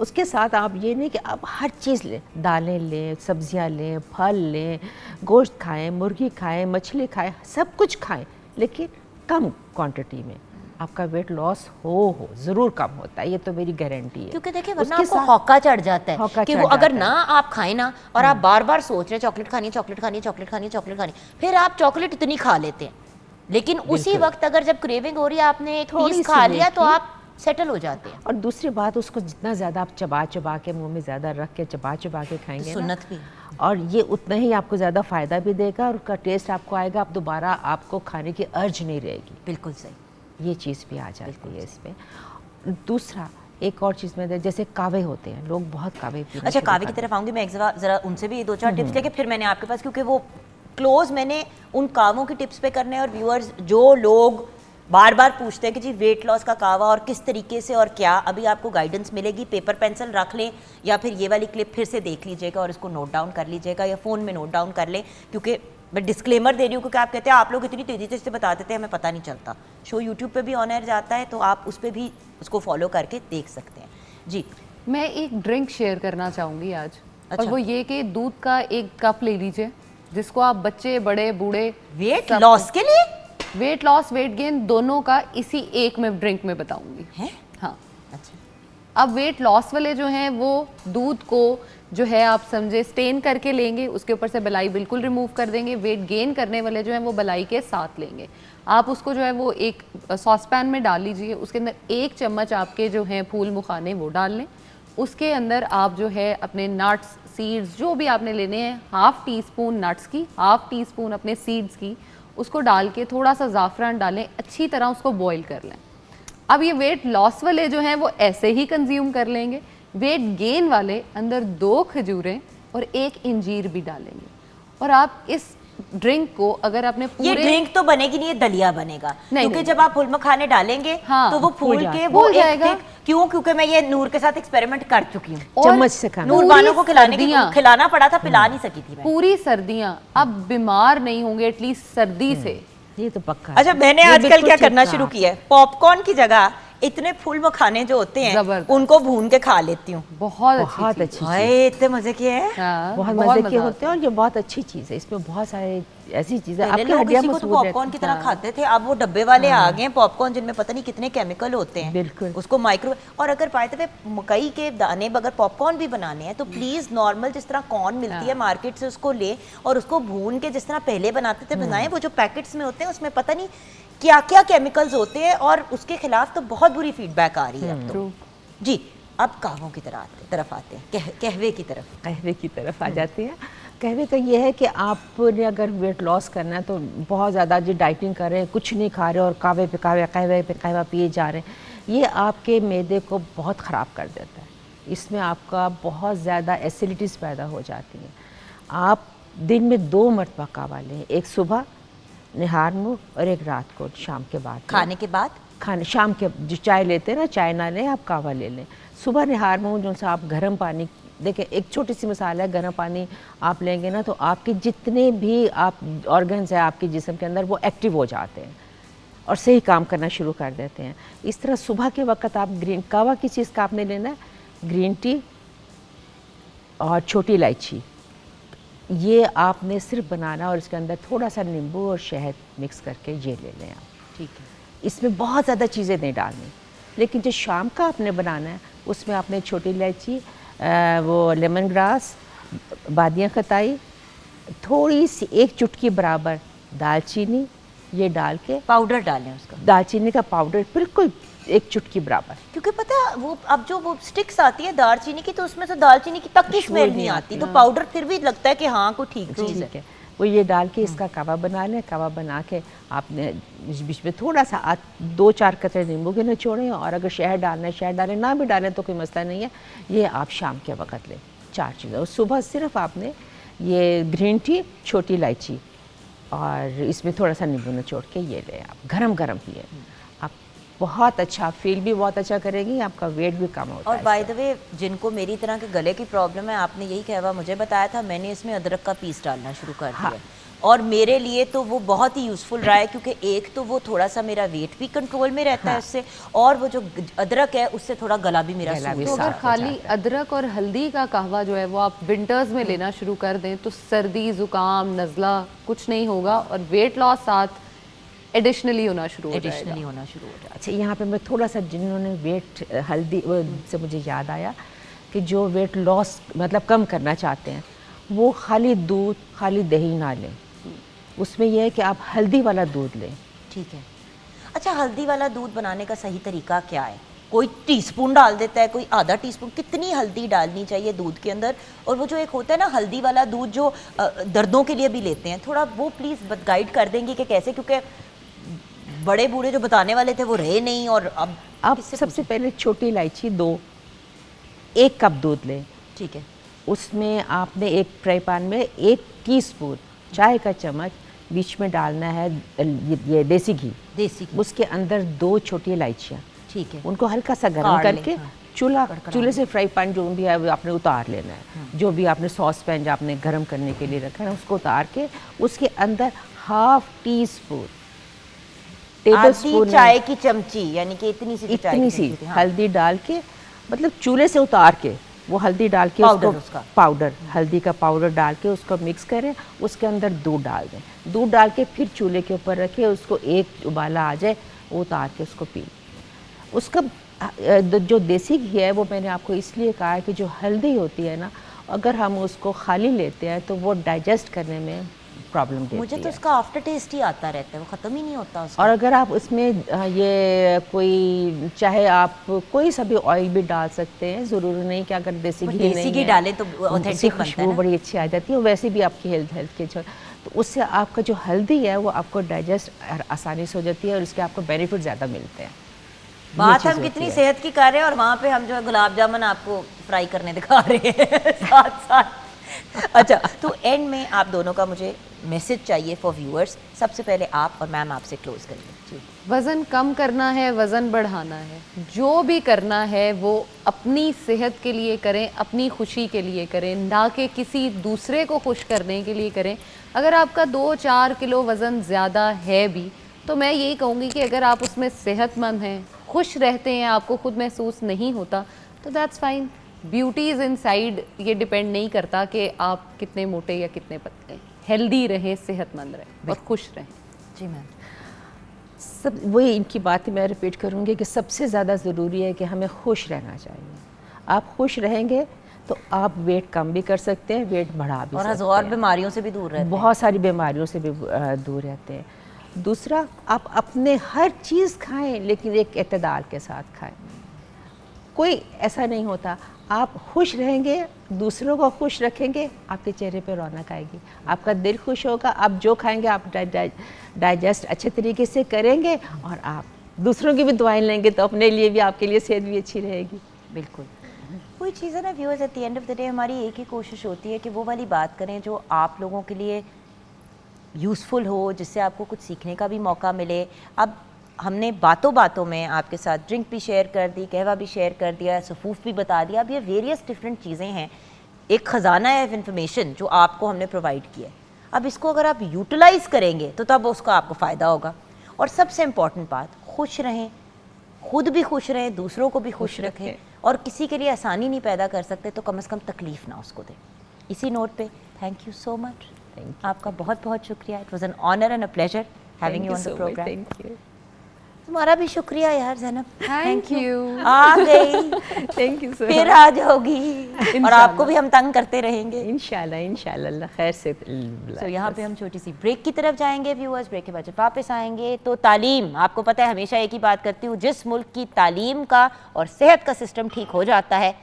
उसके साथ आप ये नहीं कि आप हर चीज़ लें, दालें लें, सब्जियां लें, फल लें, गोश्त खाएं, मुर्गी खाएं, मछली खाएं, सब कुछ खाएं, लेकिन कम क्वांटिटी में। आपका वेट लॉस हो ज़रूर कम होता है, ये तो मेरी गारंटी है। क्योंकि देखिए वरना आपको हौका चढ़ जाता है कि वो अगर ना आप खाएं ना, और आप बार बार सोच रहे चॉकलेट खानी, चॉकलेट खानी, चॉकलेट खानी, चॉकलेट खानी, फिर आप चॉकलेट इतनी खा लेते हैं, लेकिन उसी वक्त अगर जब क्रेविंग हो रही है आपने एक पीस खा लिया तो आप सेटल हो जाते हैं। और दूसरी बात, उसको जितना ज़्यादा आप चबा चबा के मुंह में ज़्यादा रख के चबा के खाएंगे तो सुन्नत भी, और ये उतना ही आपको ज़्यादा फ़ायदा भी देगा और उसका टेस्ट आपको आएगा, आप दोबारा आपको खाने की अर्ज नहीं रहेगी। बिल्कुल सही, ये चीज़ भी आ जाती है इसमें। दूसरा एक और चीज़ में, जैसे कावे होते हैं, लोग बहुत कावे पीना। अच्छा, कावे की तरफ आऊँगी मैं, ज़रा उनसे भी 2-4 टिप्स लेके फिर मैंने आपके पास, क्योंकि वो क्लोज मैंने उन कावों की टिप्स पे करने, और व्यूअर्स जो लोग बार बार पूछते हैं कि जी वेट लॉस का कावा और किस तरीके से और क्या, अभी आपको गाइडेंस मिलेगी। पेपर पेंसिल रख लें या फिर ये वाली क्लिप फिर से देख लीजिएगा और इसको नोट डाउन कर लीजिएगा, या फ़ोन में नोट डाउन कर लें, क्योंकि मैं डिस्क्लेमर दे रही हूँ क्योंकि आप कहते हैं आप लोग इतनी तेज़ी से बता देते हैं हमें पता नहीं चलता। शो यूट्यूब पे भी ऑन एयर जाता है, तो आप उस पर भी उसको फॉलो करके देख सकते हैं। जी, मैं एक ड्रिंक शेयर करना चाहूँगी आज। अच्छा। और वो ये कि दूध का 1 कप ले लीजिए, जिसको आप बच्चे बड़े बूढ़े वेट लॉस के लिए, वेट लॉस वेट गेन दोनों का इसी एक में ड्रिंक में बताऊंगी। है? हाँ, अच्छा। अब वेट लॉस वाले जो हैं वो दूध को जो है आप समझे स्टेन करके लेंगे, उसके ऊपर से बलाई बिल्कुल रिमूव कर देंगे। वेट गेन करने वाले जो हैं वो बलाई के साथ लेंगे। आप उसको जो है वो एक सॉस पैन में डाल लीजिए, उसके अंदर 1 चम्मच आपके जो हैं फूल मुखाने वो डाल लें। उसके अंदर आप जो है अपने नट्स सीड्स जो भी आपने लेने हैं, 1/2 टीस्पून नट्स की, 1/2 टीस्पून अपने सीड्स की, उसको डाल के थोड़ा सा ज़ाफ़रान डालें, अच्छी तरह उसको बॉईल कर लें। अब ये वेट लॉस वाले जो हैं वो ऐसे ही कंज्यूम कर लेंगे। वेट गेन वाले अंदर 2 खजूरें और 1 इंजीर भी डालेंगे, और आप इस ड्रिंक को अगर आपने ये पूरे ड्रिंक तो बनेगी नहीं, ये दलिया बनेगा, नहीं, क्योंकि नहीं। जब आप फूल मखाने डालेंगे हाँ, तो वो फूल के फूल वो एक जाएगा। क्यों, क्योंकि मैं ये नूर के साथ एक्सपेरिमेंट कर चुकी हूँ। और चम्मच से खाना। नूर पूरी बानो को सर्दियाँ- खिलाना पड़ा था, पिला नहीं सकी थी मैं। पूरी सर्दियां आप बीमार नहीं होंगे एटलीस्ट सर्दी से। ये तो पक्का है। अच्छा, मैंने ये आजकल बिल्कुल क्या ठीक करना कहा शुरू आपने। किया है, पॉपकॉर्न की जगह इतने फूल मखाने जो होते हैं जबरदस्त। उनको भून के खा लेती हूँ। बहुत बहुत अच्छी अच्छी चीज़। चीज़। हाय इतने मजे किए हैं। हाँ, बहुत मजे के मज़ा होते हैं और ये बहुत अच्छी चीज़ है। इसमें बहुत सारे ऐसी चीज़ें पहले आपकी लोग हड्डियां इसी को तो मजबूत पॉपकॉर्न की रहती तरह खाते थे, अब वो डब्बे वाले आ गए हैं पॉपकॉर्न जिनमें पता नहीं कितने केमिकल होते हैं। बिल्कुल। उसको माइक्रो, और अगर पाए थे मकई के दाने अगर पॉपकॉर्न भी बनाने हैं तो प्लीज नॉर्मल जिस तरह कॉर्न मिलती है मार्केट से उसको ले और उसको भून के जिस तरह पहले बनाते थे बनाएं। वो जो पैकेट्स में होते हैं उसमें पता नहीं क्या क्या केमिकल्स होते हैं और उसके खिलाफ तो बहुत बुरी फीडबैक आ रही है अब तो। जी, अब कहवों की तरफ आते हैं, कहवे की तरफ। कहवे की तरफ आ जाती है। कहवे का ये है कि आपने अगर वेट लॉस करना है तो बहुत ज़्यादा जो डाइटिंग कर रहे हैं, कुछ नहीं खा रहे और कहवे पे कहवा पिए जा रहे हैं, ये आपके मैदे को बहुत ख़राब कर देता है। इसमें आपका बहुत ज़्यादा एसिडिटीज़ पैदा हो जाती हैं। आप दिन में 2 मरतबा कहवा लें, एक सुबह निहार मुँह और एक रात को शाम के बाद। खाने के बाद शाम के जो चाय लेते हैं ना, चाय ना लें, आप कहवा ले लें। सुबह निहार मुँह जो सा आप गर्म पानी, देखिए एक छोटी सी मिसाल है, गर्म पानी आप लेंगे ना तो आपके जितने भी आप ऑर्गन्स हैं आपके जिस्म के अंदर वो एक्टिव हो जाते हैं और सही काम करना शुरू कर देते हैं। इस तरह सुबह के वक्त आप कहवा की चीज़ का आपने लेना है, ग्रीन टी और छोटी इलायची, ये आपने सिर्फ बनाना और इसके अंदर थोड़ा सा नींबू और शहद मिक्स करके ये ले लें आप। ठीक है। इसमें बहुत ज़्यादा चीज़ें नहीं डालनी, लेकिन जो शाम का आपने बनाना है उसमें आपने छोटी इलायची, वो लेमन ग्रास, बादियाँ खताई, थोड़ी सी 1 चुटकी बराबर दालचीनी, ये डाल के पाउडर डालें उसका, दालचीनी का पाउडर बिल्कुल 1 चुटकी बराबर। क्योंकि पता है वो अब जो वो स्टिक्स आती है दालचीनी की तो उसमें से दालचीनी की तक की खुशबू स्मेल नहीं नहीं आती, आती, तो पाउडर फिर भी लगता है कि हाँ कोई ठीक चीज़ है। ठीक है, वो ये डाल के इसका कहवा बना लें। कहवा बना के आपने बीच में थोड़ा सा 2-4 कतरे नींबू के निचोड़ें और अगर शहद डालना है शहद डालें, ना भी डालें तो कोई मसला नहीं है। ये आप शाम के वक्त लें, 4 चीज़ें। और सुबह सिर्फ आपने ये ग्रीन टी, छोटी इलायची और इसमें थोड़ा सा नींबू निचोड़ के ये लें, आप गरम गरम पिए। आप बहुत अच्छा फील भी बहुत अच्छा करेंगी, आपका वेट भी कम होता और है। बाय द वे जिनको मेरी तरह के गले की प्रॉब्लम है, आपने यही कहवा मुझे बताया था, मैंने इसमें अदरक का पीस डालना शुरू कर दिया। हाँ। और मेरे लिए तो वो बहुत ही यूज़फुल रहा है, क्योंकि एक तो वो थोड़ा सा मेरा वेट भी कंट्रोल में रहता है उससे, और वो जो अदरक है उससे थोड़ा गला भी मेरा गला सूख भी तो जाता है। अगर खाली अदरक और हल्दी का कहवा जो है वो आप विंटर्स में लेना शुरू कर दें तो सर्दी, जुकाम, नज़ला कुछ नहीं होगा और वेट लॉस साथ एडिशनली होना शुरू हो जाएगा। एडिशनली होना शुरू हो जाता है। अच्छा, यहाँ पे मैं थोड़ा सा जिन्होंने वेट हल्दी से मुझे याद आया कि जो वेट लॉस मतलब कम करना चाहते हैं वो खाली दूध, खाली दही ना लें। उसमें यह है कि आप हल्दी वाला दूध लें। ठीक है। अच्छा, हल्दी वाला दूध बनाने का सही तरीका क्या है? कोई टीस्पून डाल देता है, कोई आधा टीस्पून, कितनी हल्दी डालनी चाहिए दूध के अंदर? और वो जो एक होता है ना हल्दी वाला दूध जो दर्दों के लिए भी लेते हैं, थोड़ा वो प्लीज़ गाइड कर देंगे कि कैसे, क्योंकि बड़े बूढ़े जो बताने वाले थे वो रहे नहीं। और अब आप किससे सबसे पूछें? पहले छोटी इलायची 2, 1 कप दूध लें। ठीक है। उसमें आपने एक फ्राई पैन में 1 टीस्पून चाय का चम्मच बीच में डालना है ये देसी घी। देसी घी। उसके अंदर 2 छोटी इलायचियाँ, ठीक है। उनको हल्का सा गर्म काढ़ लें, करके हाँ। चूल्हे से फ्राई पैन जो भी है वो आपने उतार लेना है। जो भी आपने सॉस पैन जो आपने गर्म करने के लिए रखा है उसको उतार के उसके अंदर 1/2 टीस्पून आधी चाय की चमची, यानी कि इतनी सी चाय इतनी की सी चमची थी, हाँ। हल्दी डाल के, मतलब चूल्हे से उतार के वो हल्दी डाल के पाउडर उसको उसका। पाउडर हल्दी का पाउडर डाल के उसको मिक्स करें। उसके अंदर दूध डाल दें। दूध डाल के फिर चूल्हे के ऊपर रखें, उसको एक उबाला आ जाए वो उतार के उसको पी। उसका जो देसी घी है वो मैंने आपको इसलिए कहा है कि जो हल्दी होती है ना, अगर हम उसको खाली लेते हैं तो वो डाइजेस्ट करने में प्रॉब्लम देती मुझे तो है। उसका आफ्टर टेस्ट ही आता रहता है, वो ख़त्म ही नहीं होता उसका। और अगर आप उसमें ये कोई चाहे आप कोई सा भी ऑयल भी डाल सकते हैं, ज़रूरी नहीं कि अगर देसी घी देसी नहीं घी है, डालें तो उसकी ऑथेंटिक बनता है खुशबू ना। बड़ी अच्छी आ जाती है। वैसे भी आपकी हेल्थ के तो उससे आपका जो हल्दी है वो आपको डाइजेस्ट आसानी से हो जाती है और इसके आपको बेनिफिट ज़्यादा मिलते हैं। ये बात चीज़ हम होती कितनी है। सेहत की कर रहे हैं और वहाँ पे हम जो है गुलाब जामुन आपको फ्राई करने दिखा रहे हैं साथ साथ। अच्छा, तो एंड में आप दोनों का मुझे मैसेज चाहिए फॉर व्यूअर्स। सबसे पहले आप, और मैम आपसे क्लोज करेंगे जी। वज़न कम करना है, वज़न बढ़ाना है, जो भी करना है वो अपनी सेहत के लिए करें, अपनी खुशी के लिए करें, ना कि किसी दूसरे को खुश करने के लिए करें। अगर आपका 2-4 किलो वज़न ज़्यादा है भी, तो मैं यही कहूँगी कि अगर आप उसमें सेहतमंद हैं, खुश रहते हैं, आपको खुद महसूस नहीं होता, तो that's fine. Beauty is inside, ये डिपेंड नहीं करता कि आप कितने मोटे या कितने पतले। हेल्दी रहें, सेहतमंद रहें और खुश रहें। जी मैम। सब वही इनकी बातें मैं रिपीट करूँगी कि सबसे ज़्यादा ज़रूरी है कि हमें खुश रहना चाहिए। आप खुश रहेंगे तो आप वेट कम भी कर सकते हैं, वेट बढ़ा भी और सकते हज़ार हैं, बीमारियों से भी दूर रहते हैं। बहुत सारी बीमारियों से भी दूर रहते हैं। दूसरा, आप अपने हर चीज़ खाएं लेकिन एक एतदाल के साथ खाएं। कोई ऐसा नहीं होता, आप खुश रहेंगे, दूसरों को खुश रखेंगे, आपके चेहरे पे रौनक आएगी, आपका दिल खुश होगा, आप जो खाएंगे आप डाइजेस्ट अच्छे तरीके से करेंगे और आप दूसरों की भी दुआएं लेंगे तो अपने लिए भी, आपके लिए सेहत भी अच्छी रहेगी। बिल्कुल। कोई चीज़ है ना viewers, eight the end of the day हमारी एक ही कोशिश होती है कि वो वाली बात करें जो आप लोगों के लिए यूज़फुल हो, जिससे आपको कुछ सीखने का भी मौका मिले। अब हमने बातों बातों में आपके साथ ड्रिंक भी शेयर कर दी, कहवा भी शेयर कर दिया, सफूफ भी बता दिया। अब ये वेरियस डिफरेंट चीज़ें हैं, एक ख़जाना है इन्फॉर्मेशन जो आपको हमने प्रोवाइड किया है। अब इसको अगर आप यूटिलाइज़ करेंगे तो तब उसका आपको फ़ायदा होगा। और सबसे इम्पॉर्टेंट बात, खुश रहें, खुद भी खुश रहें, दूसरों को भी खुश रखें। और किसी के लिए आसानी नहीं पैदा कर सकते तो कम से कम तकलीफ़ ना उसको दें। इसी नोट पे थैंक यू सो मच, आपका बहुत बहुत शुक्रिया। It was an honour and a pleasure having you on the programme. Thank you. तुम्हारा भी शुक्रिया यार ज़ैनब, थैंक यू। आ गई, थैंक यू सर। फिर आ जाओगी और आपको भी हम तंग करते रहेंगे। इंशाल्लाह इंशाल्लाह खैर से। तो यहाँ पे हम छोटी सी ब्रेक की तरफ जाएंगे व्यूअर्स। ब्रेक के बाद जब वापस आएंगे तो तालीम, आपको पता है हमेशा एक ही बात करती हूँ, जिस मुल्क की तालीम का और सेहत का सिस्टम ठीक हो जाता है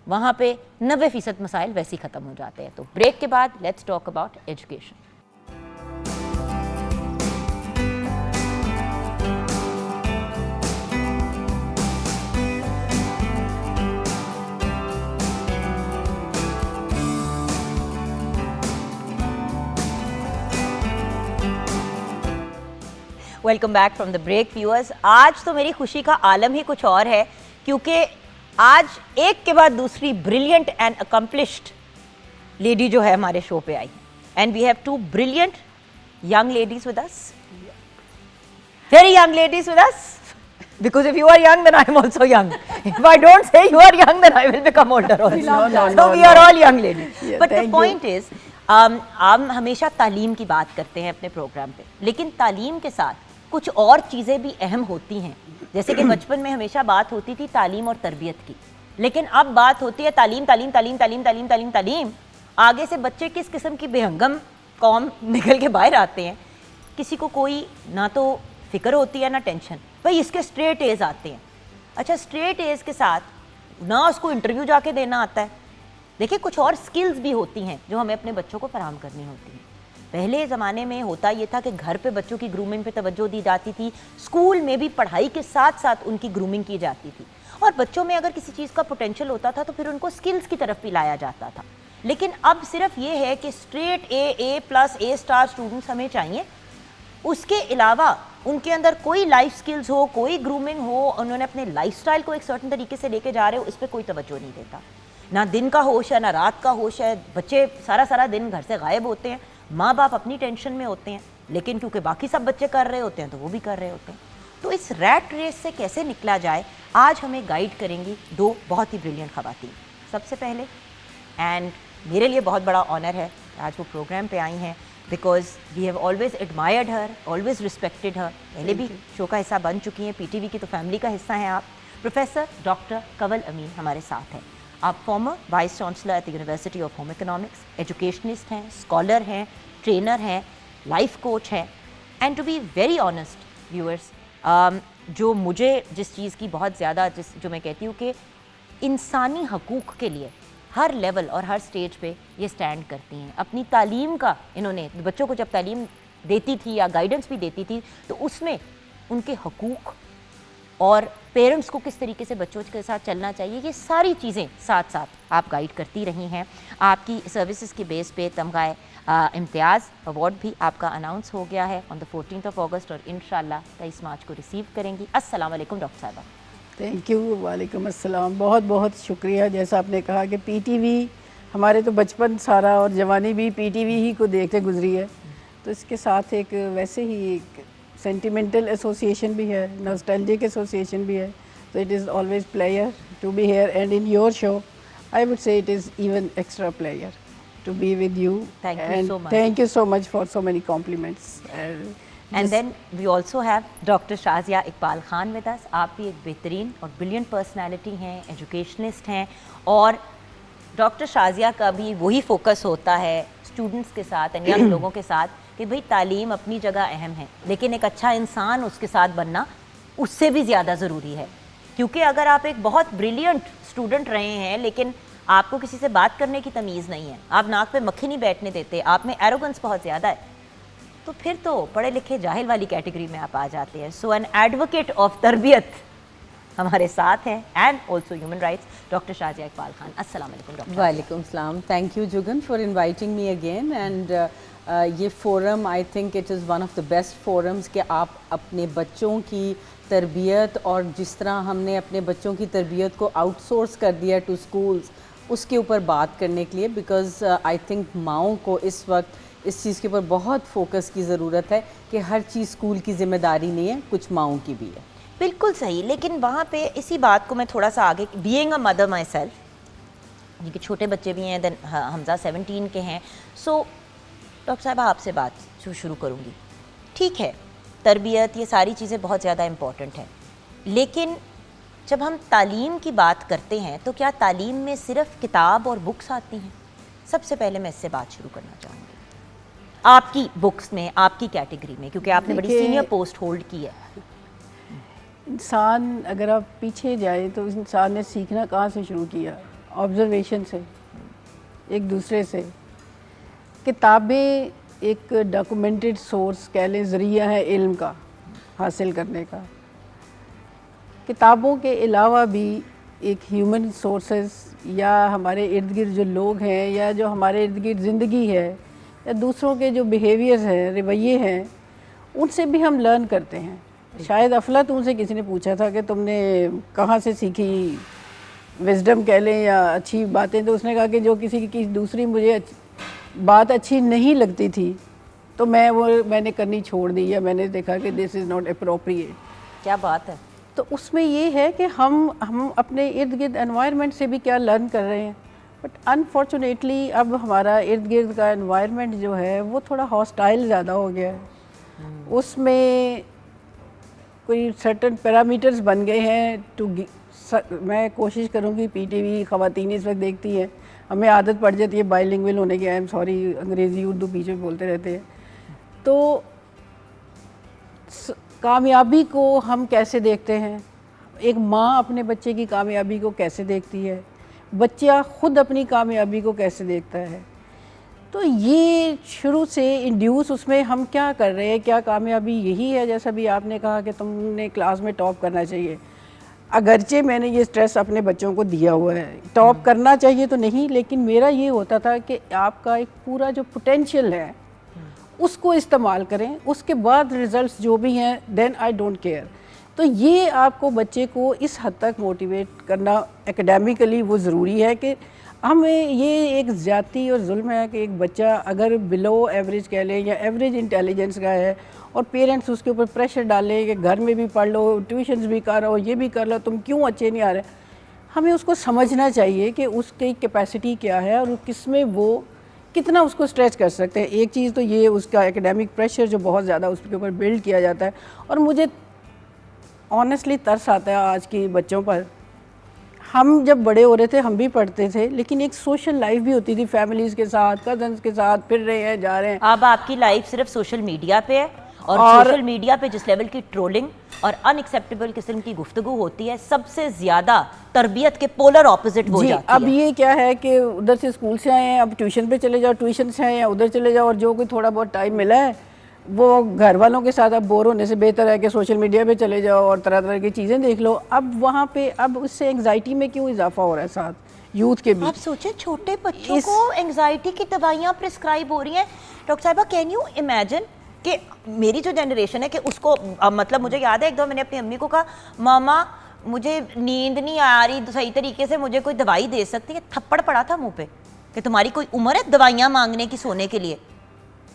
वहाँ पे 90% मसाइल वैसे ही ख़त्म हो जाते हैं। तो ब्रेक के बाद let's talk about education. Welcome back from the break viewers. आज तो मेरी खुशी का आलम ही कुछ और है, क्योंकि आज एक के बाद दूसरी ब्रिलियंट एंड अकम्पलिश्ड लेडी जो है हमारे शो पे आई, and we have 2 brilliant young ladies with us, very young ladies with us, because if you are young then I am also young. If I don't say you are young then I will become older also. So we are all young ladies. But the point is, हम हमेशा तालीम की बात करते हैं अपने programme पे, लेकिन तालीम के साथ कुछ और चीज़ें भी अहम होती हैं। जैसे कि बचपन में हमेशा बात होती थी तालीम और तरबियत की, लेकिन अब बात होती है तालीम तालीम तालीम तालीम तालीम तालीम तालीम। आगे से बच्चे किस किस्म की बेहंगम कौम निकल के बाहर आते हैं, किसी को कोई ना तो फिक्र होती है ना टेंशन। भाई इसके स्ट्रेट एज आते हैं। अच्छा, स्ट्रेट एज के साथ ना उसको इंटरव्यू जाके देना आता है। देखिए, कुछ और स्किल्स भी होती हैं जो हमें अपने बच्चों को फराहम करनी होती हैं। पहले ज़माने में होता ये था कि घर पे बच्चों की ग्रूमिंग पे तवज्जो दी जाती थी, स्कूल में भी पढ़ाई के साथ साथ उनकी ग्रूमिंग की जाती थी, और बच्चों में अगर किसी चीज़ का पोटेंशियल होता था तो फिर उनको स्किल्स की तरफ भी लाया जाता था। लेकिन अब सिर्फ ये है कि स्ट्रेट A+, A+ स्टूडेंट्स हमें चाहिए। उसके अलावा उनके अंदर कोई लाइफ स्किल्स हो, कोई ग्रूमिंग हो, उन्होंने अपने लाइफस्टाइल को एक सर्टेन तरीके से लेके जा रहे हो, इस पर कोई तवज्जो नहीं देता। ना दिन का होश है ना रात का होश है। बच्चे सारा सारा दिन घर से गायब होते हैं, माँ बाप अपनी टेंशन में होते हैं, लेकिन क्योंकि बाकी सब बच्चे कर रहे होते हैं तो वो भी कर रहे होते हैं। तो इस रैट रेस से कैसे निकला जाए, आज हमें गाइड करेंगी 2 बहुत ही ब्रिलियंट खवातीन। सबसे पहले, एंड मेरे लिए बहुत बड़ा ऑनर है आज वो प्रोग्राम पे आई हैं, because we have always admired her, always respected her. पहले भी शो का हिस्सा बन चुकी हैं, PTV की तो फैमिली का हिस्सा हैं आप। प्रोफेसर डॉक्टर कंवल अमीन हमारे साथ हैं। आप former vice chancellor at the university of home economics, educationist हैं, स्कॉलर हैं, ट्रेनर हैं, लाइफ कोच हैं। And to be very honest viewers, जो मुझे जिस चीज़ की बहुत ज़्यादा जो मैं कहती हूँ कि इंसानी हकूक़ के लिए हर लेवल और हर स्टेज पे ये स्टैंड करती हैं। अपनी तालीम का इन्होंने, बच्चों को जब तालीम देती थी या गाइडेंस भी देती थी, तो उसमें उनके हकूक़ और पेरेंट्स को किस तरीके से बच्चों के साथ चलना चाहिए, ये सारी चीज़ें साथ साथ आप गाइड करती रही हैं। आपकी सर्विसेज के बेस पे तमगा इम्तियाज़ अवार्ड भी आपका अनाउंस हो गया है on the 14th of August और इंशाल्लाह 23 मार्च को रिसीव करेंगी। अस्सलाम वालेकुम डॉक्टर साहिबा। थैंक यू, वालेकुम अस्सलाम। बहुत बहुत शुक्रिया। जैसा आपने कहा कि पीटीवी हमारे तो बचपन सारा और जवानी भी पीटीवी ही को देख के गुजरी है, तो इसके साथ एक वैसे ही एक सेंटिमेंटल एसोसिएशन भी है, नॉस्टैल्जिक एसोसिएशन भी है। तो it is always pleasure to be here and in your show I would say it is even extra pleasure to be with you. Thank you and so much. Thank you so much for so many compliments. And then we also have Dr. Shazia Iqbal Khan with us. आप भी एक बेहतरीन और brilliant personality हैं, educationist हैं, और doctor Shazia का भी वही फोकस होता है स्टूडेंट्स के साथ एंड यंग लोगों के साथ कि भाई तालीम अपनी जगह अहम है, लेकिन एक अच्छा इंसान उसके साथ बनना उससे भी ज़्यादा ज़रूरी है। क्योंकि अगर आप एक बहुत ब्रिलियंट स्टूडेंट रहे हैं लेकिन आपको किसी से बात करने की तमीज़ नहीं है, आप नाक पे मक्खी नहीं बैठने देते, आप में एरोगेंस बहुत ज़्यादा है, तो फिर तो पढ़े लिखे जाहिल वाली कैटेगरी में आप आ जाते हैं। सो एन एडवोकेट ऑफ तरबियत हमारे साथ हैं and also human rights, doctor Shazia Iqbal Khan. अस्सलाम वालेकुम डॉक्टर। वालेकुम सलाम। Thank you Jugan for inviting me again and ये forum I think it is one of the best forums कि आप अपने बच्चों की तरबियत और जिस तरह हमने अपने बच्चों की तरबियत को आउटसोर्स कर दिया टू स्कूल्स, उसके ऊपर बात करने के लिए, बिकॉज़ आई थिंक माओं को इस वक्त इस चीज़ के ऊपर बहुत फोकस की ज़रूरत है कि हर चीज़ स्कूल की ज़िम्मेदारी नहीं है, कुछ माओं की भी है। बिल्कुल सही। लेकिन वहाँ पे इसी बात को मैं थोड़ा सा आगे, being a mother my self, जिनके छोटे बच्चे भी हैं, देन हमजा 17 के हैं, सो डॉक्टर साहब आपसे बात शुरू करूँगी। ठीक है, तरबियत ये सारी चीज़ें बहुत ज़्यादा इम्पॉर्टेंट है, लेकिन जब हम तालीम की बात करते हैं तो क्या तालीम में सिर्फ किताब और बुक्स आती हैं? सबसे पहले मैं इससे बात शुरू करना चाहूँगी आपकी बुक्स में, आपकी कैटेगरी में, क्योंकि आपने बड़ी सीनियर पोस्ट होल्ड की है। इंसान अगर आप पीछे जाए तो इंसान ने सीखना कहाँ से शुरू किया? ऑब्जर्वेशन से, एक दूसरे से। किताबें एक डॉक्यूमेंटेड सोर्स कह लें, ज़रिया है इल्म का हासिल करने का। किताबों के अलावा भी एक ह्यूमन सोर्सेस या हमारे इर्द गिर्द जो लोग हैं या जो हमारे इर्द गिर्द ज़िंदगी है या दूसरों के जो बिहेवियर्स हैं, रवैये हैं, उनसे भी हम लर्न करते हैं। शायद अफलातून से किसी ने पूछा था कि तुमने कहाँ से सीखी विजडम कह लें या अच्छी बातें, तो उसने कहा कि जो किसी की दूसरी मुझे बात अच्छी नहीं लगती थी तो मैंने करनी छोड़ दी, या मैंने देखा कि दिस इज़ नॉट अप्रोप्रिएट। क्या बात है। तो उसमें ये है कि हम अपने इर्द गिर्द एनवायरनमेंट से भी क्या लर्न कर रहे हैं, बट अनफॉर्चुनेटली अब हमारा इर्द गिर्द का एनवायरनमेंट जो है वो थोड़ा हॉस्टाइल ज़्यादा हो गया है। उसमें कोई सर्टन पैरामीटर्स बन गए हैं मैं कोशिश करूँगी, पीटीवी ख़वातीन इस वक्त देखती हैं, हमें आदत पड़ जाती है बाइलिंगुअल होने की, आई एम सॉरी अंग्रेज़ी उर्दू बीच में बोलते रहते हैं। तो कामयाबी को हम कैसे देखते हैं? एक माँ अपने बच्चे की कामयाबी को कैसे देखती है? बच्चा ख़ुद अपनी कामयाबी को कैसे देखता है? तो ये शुरू से इंड्यूस उसमें हम क्या कर रहे हैं? क्या कामयाबी यही है जैसा भी आपने कहा कि तुमने क्लास में टॉप करना चाहिए? अगरचे मैंने ये स्ट्रेस अपने बच्चों को दिया हुआ है, टॉप करना चाहिए तो नहीं, लेकिन मेरा ये होता था कि आपका एक पूरा जो पोटेंशियल है उसको इस्तेमाल करें, उसके बाद रिज़ल्ट्स जो भी हैं देन आई डोंट केयर। तो ये आपको बच्चे को इस हद तक मोटिवेट करना एकेडमिकली वो ज़रूरी है कि हमें ये एक ज़्यादती और जुल्म है कि एक बच्चा अगर बिलो एवरेज कह लें या एवरेज इंटेलिजेंस का है और पेरेंट्स उसके ऊपर प्रेशर डालें कि घर में भी पढ़ लो, ट्यूशन्स भी कर लो, ये भी कर लो, तुम क्यों अच्छे नहीं आ रहे। हमें उसको समझना चाहिए कि उसकी कैपेसिटी क्या है और किस में वो कितना उसको स्ट्रेच कर सकते हैं। एक चीज़ तो ये उसका एकेडमिक प्रेशर जो बहुत ज़्यादा उसके ऊपर बिल्ड किया जाता है, और मुझे ऑनेस्टली तरस आता है आज के बच्चों पर। हम जब बड़े हो रहे थे हम भी पढ़ते थे, लेकिन एक सोशल लाइफ भी होती थी, फैमिलीज़ के साथ, कजन्स के साथ फिर रहे हैं, जा रहे हैं। अब आपकी लाइफ सिर्फ सोशल मीडिया पे है, और सोशल मीडिया पे जिस लेवल की ट्रोलिंग और अनएक्सेप्टेबल किस्म की गुफ्तगू होती है, सबसे ज़्यादा तरबियत के पोलर ऑपोजिट हो जाती है। अब ये क्या है कि उधर से स्कूल से आए हैं, अब ट्यूशन पे चले जाओ, ट्यूशन से आए हैं उधर चले जाओ, और जो कोई थोड़ा बहुत टाइम मिला है वो घर वालों के साथ अब बोर होने से बेहतर है कि सोशल मीडिया पे चले जाओ और तरह तरह की चीज़ें देख लो। अब वहाँ पे अब उससे एंग्जाइटी में क्यों इजाफा हो रहा है साथ यूथ के भी। आप सोचें छोटे बच्चों को एंजाइटी की दवाइयाँ प्रिस्क्राइब हो रही हैं। डॉक्टर साहिबा, कैन यू इमेजिन कि मेरी जो जनरेशन है कि उसको मतलब मुझे याद है एक दो मैंने अपनी अम्मी को कहा, मामा मुझे नींद नहीं आ रही सही तरीके से, मुझे कोई दवाई दे सकती है? थप्पड़ पड़ा था मुंह पे कि तुम्हारी कोई उम्र है दवाइयाँ मांगने की सोने के लिए।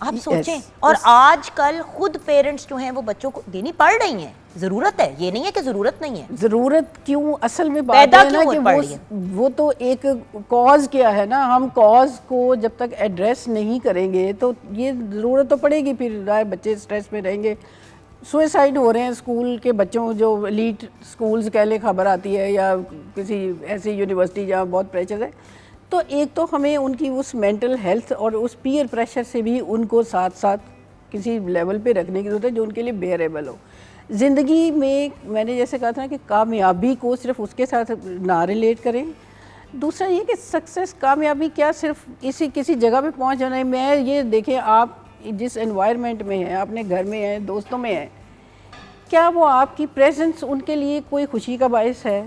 आप सोचें। और आजकल खुद पेरेंट्स जो हैं वो बच्चों को देनी पड़ रही हैं। ज़रूरत है, ये नहीं है कि ज़रूरत नहीं है। ज़रूरत क्यों, असल में बात पैदा है ना क्यों कि पड़ रही है? वो तो एक कॉज क्या है ना, हम कॉज को जब तक एड्रेस नहीं करेंगे तो ये ज़रूरत तो पड़ेगी। फिर बच्चे स्ट्रेस में रहेंगे, सुसाइड हो रहे हैं स्कूल के बच्चों, जो एलीट स्कूल्स कह ले खबर आती है, या किसी ऐसी यूनिवर्सिटी जहाँ बहुत प्रेशर है। तो एक तो हमें उनकी उस मेंटल हेल्थ और उस पीयर प्रेशर से भी उनको साथ साथ किसी लेवल पे रखने की ज़रूरत है जो उनके लिए बेयरेबल हो। ज़िंदगी में मैंने जैसे कहा था कि कामयाबी को सिर्फ उसके साथ ना रिलेट करें। दूसरा ये कि सक्सेस, कामयाबी क्या सिर्फ इसी किसी जगह पे पहुंच जाना है। मैं ये देखें, आप जिस एनवायरनमेंट में हैं, अपने घर में हैं, दोस्तों में हैं, क्या वो आपकी प्रेजेंस उनके लिए कोई खुशी का बायस है?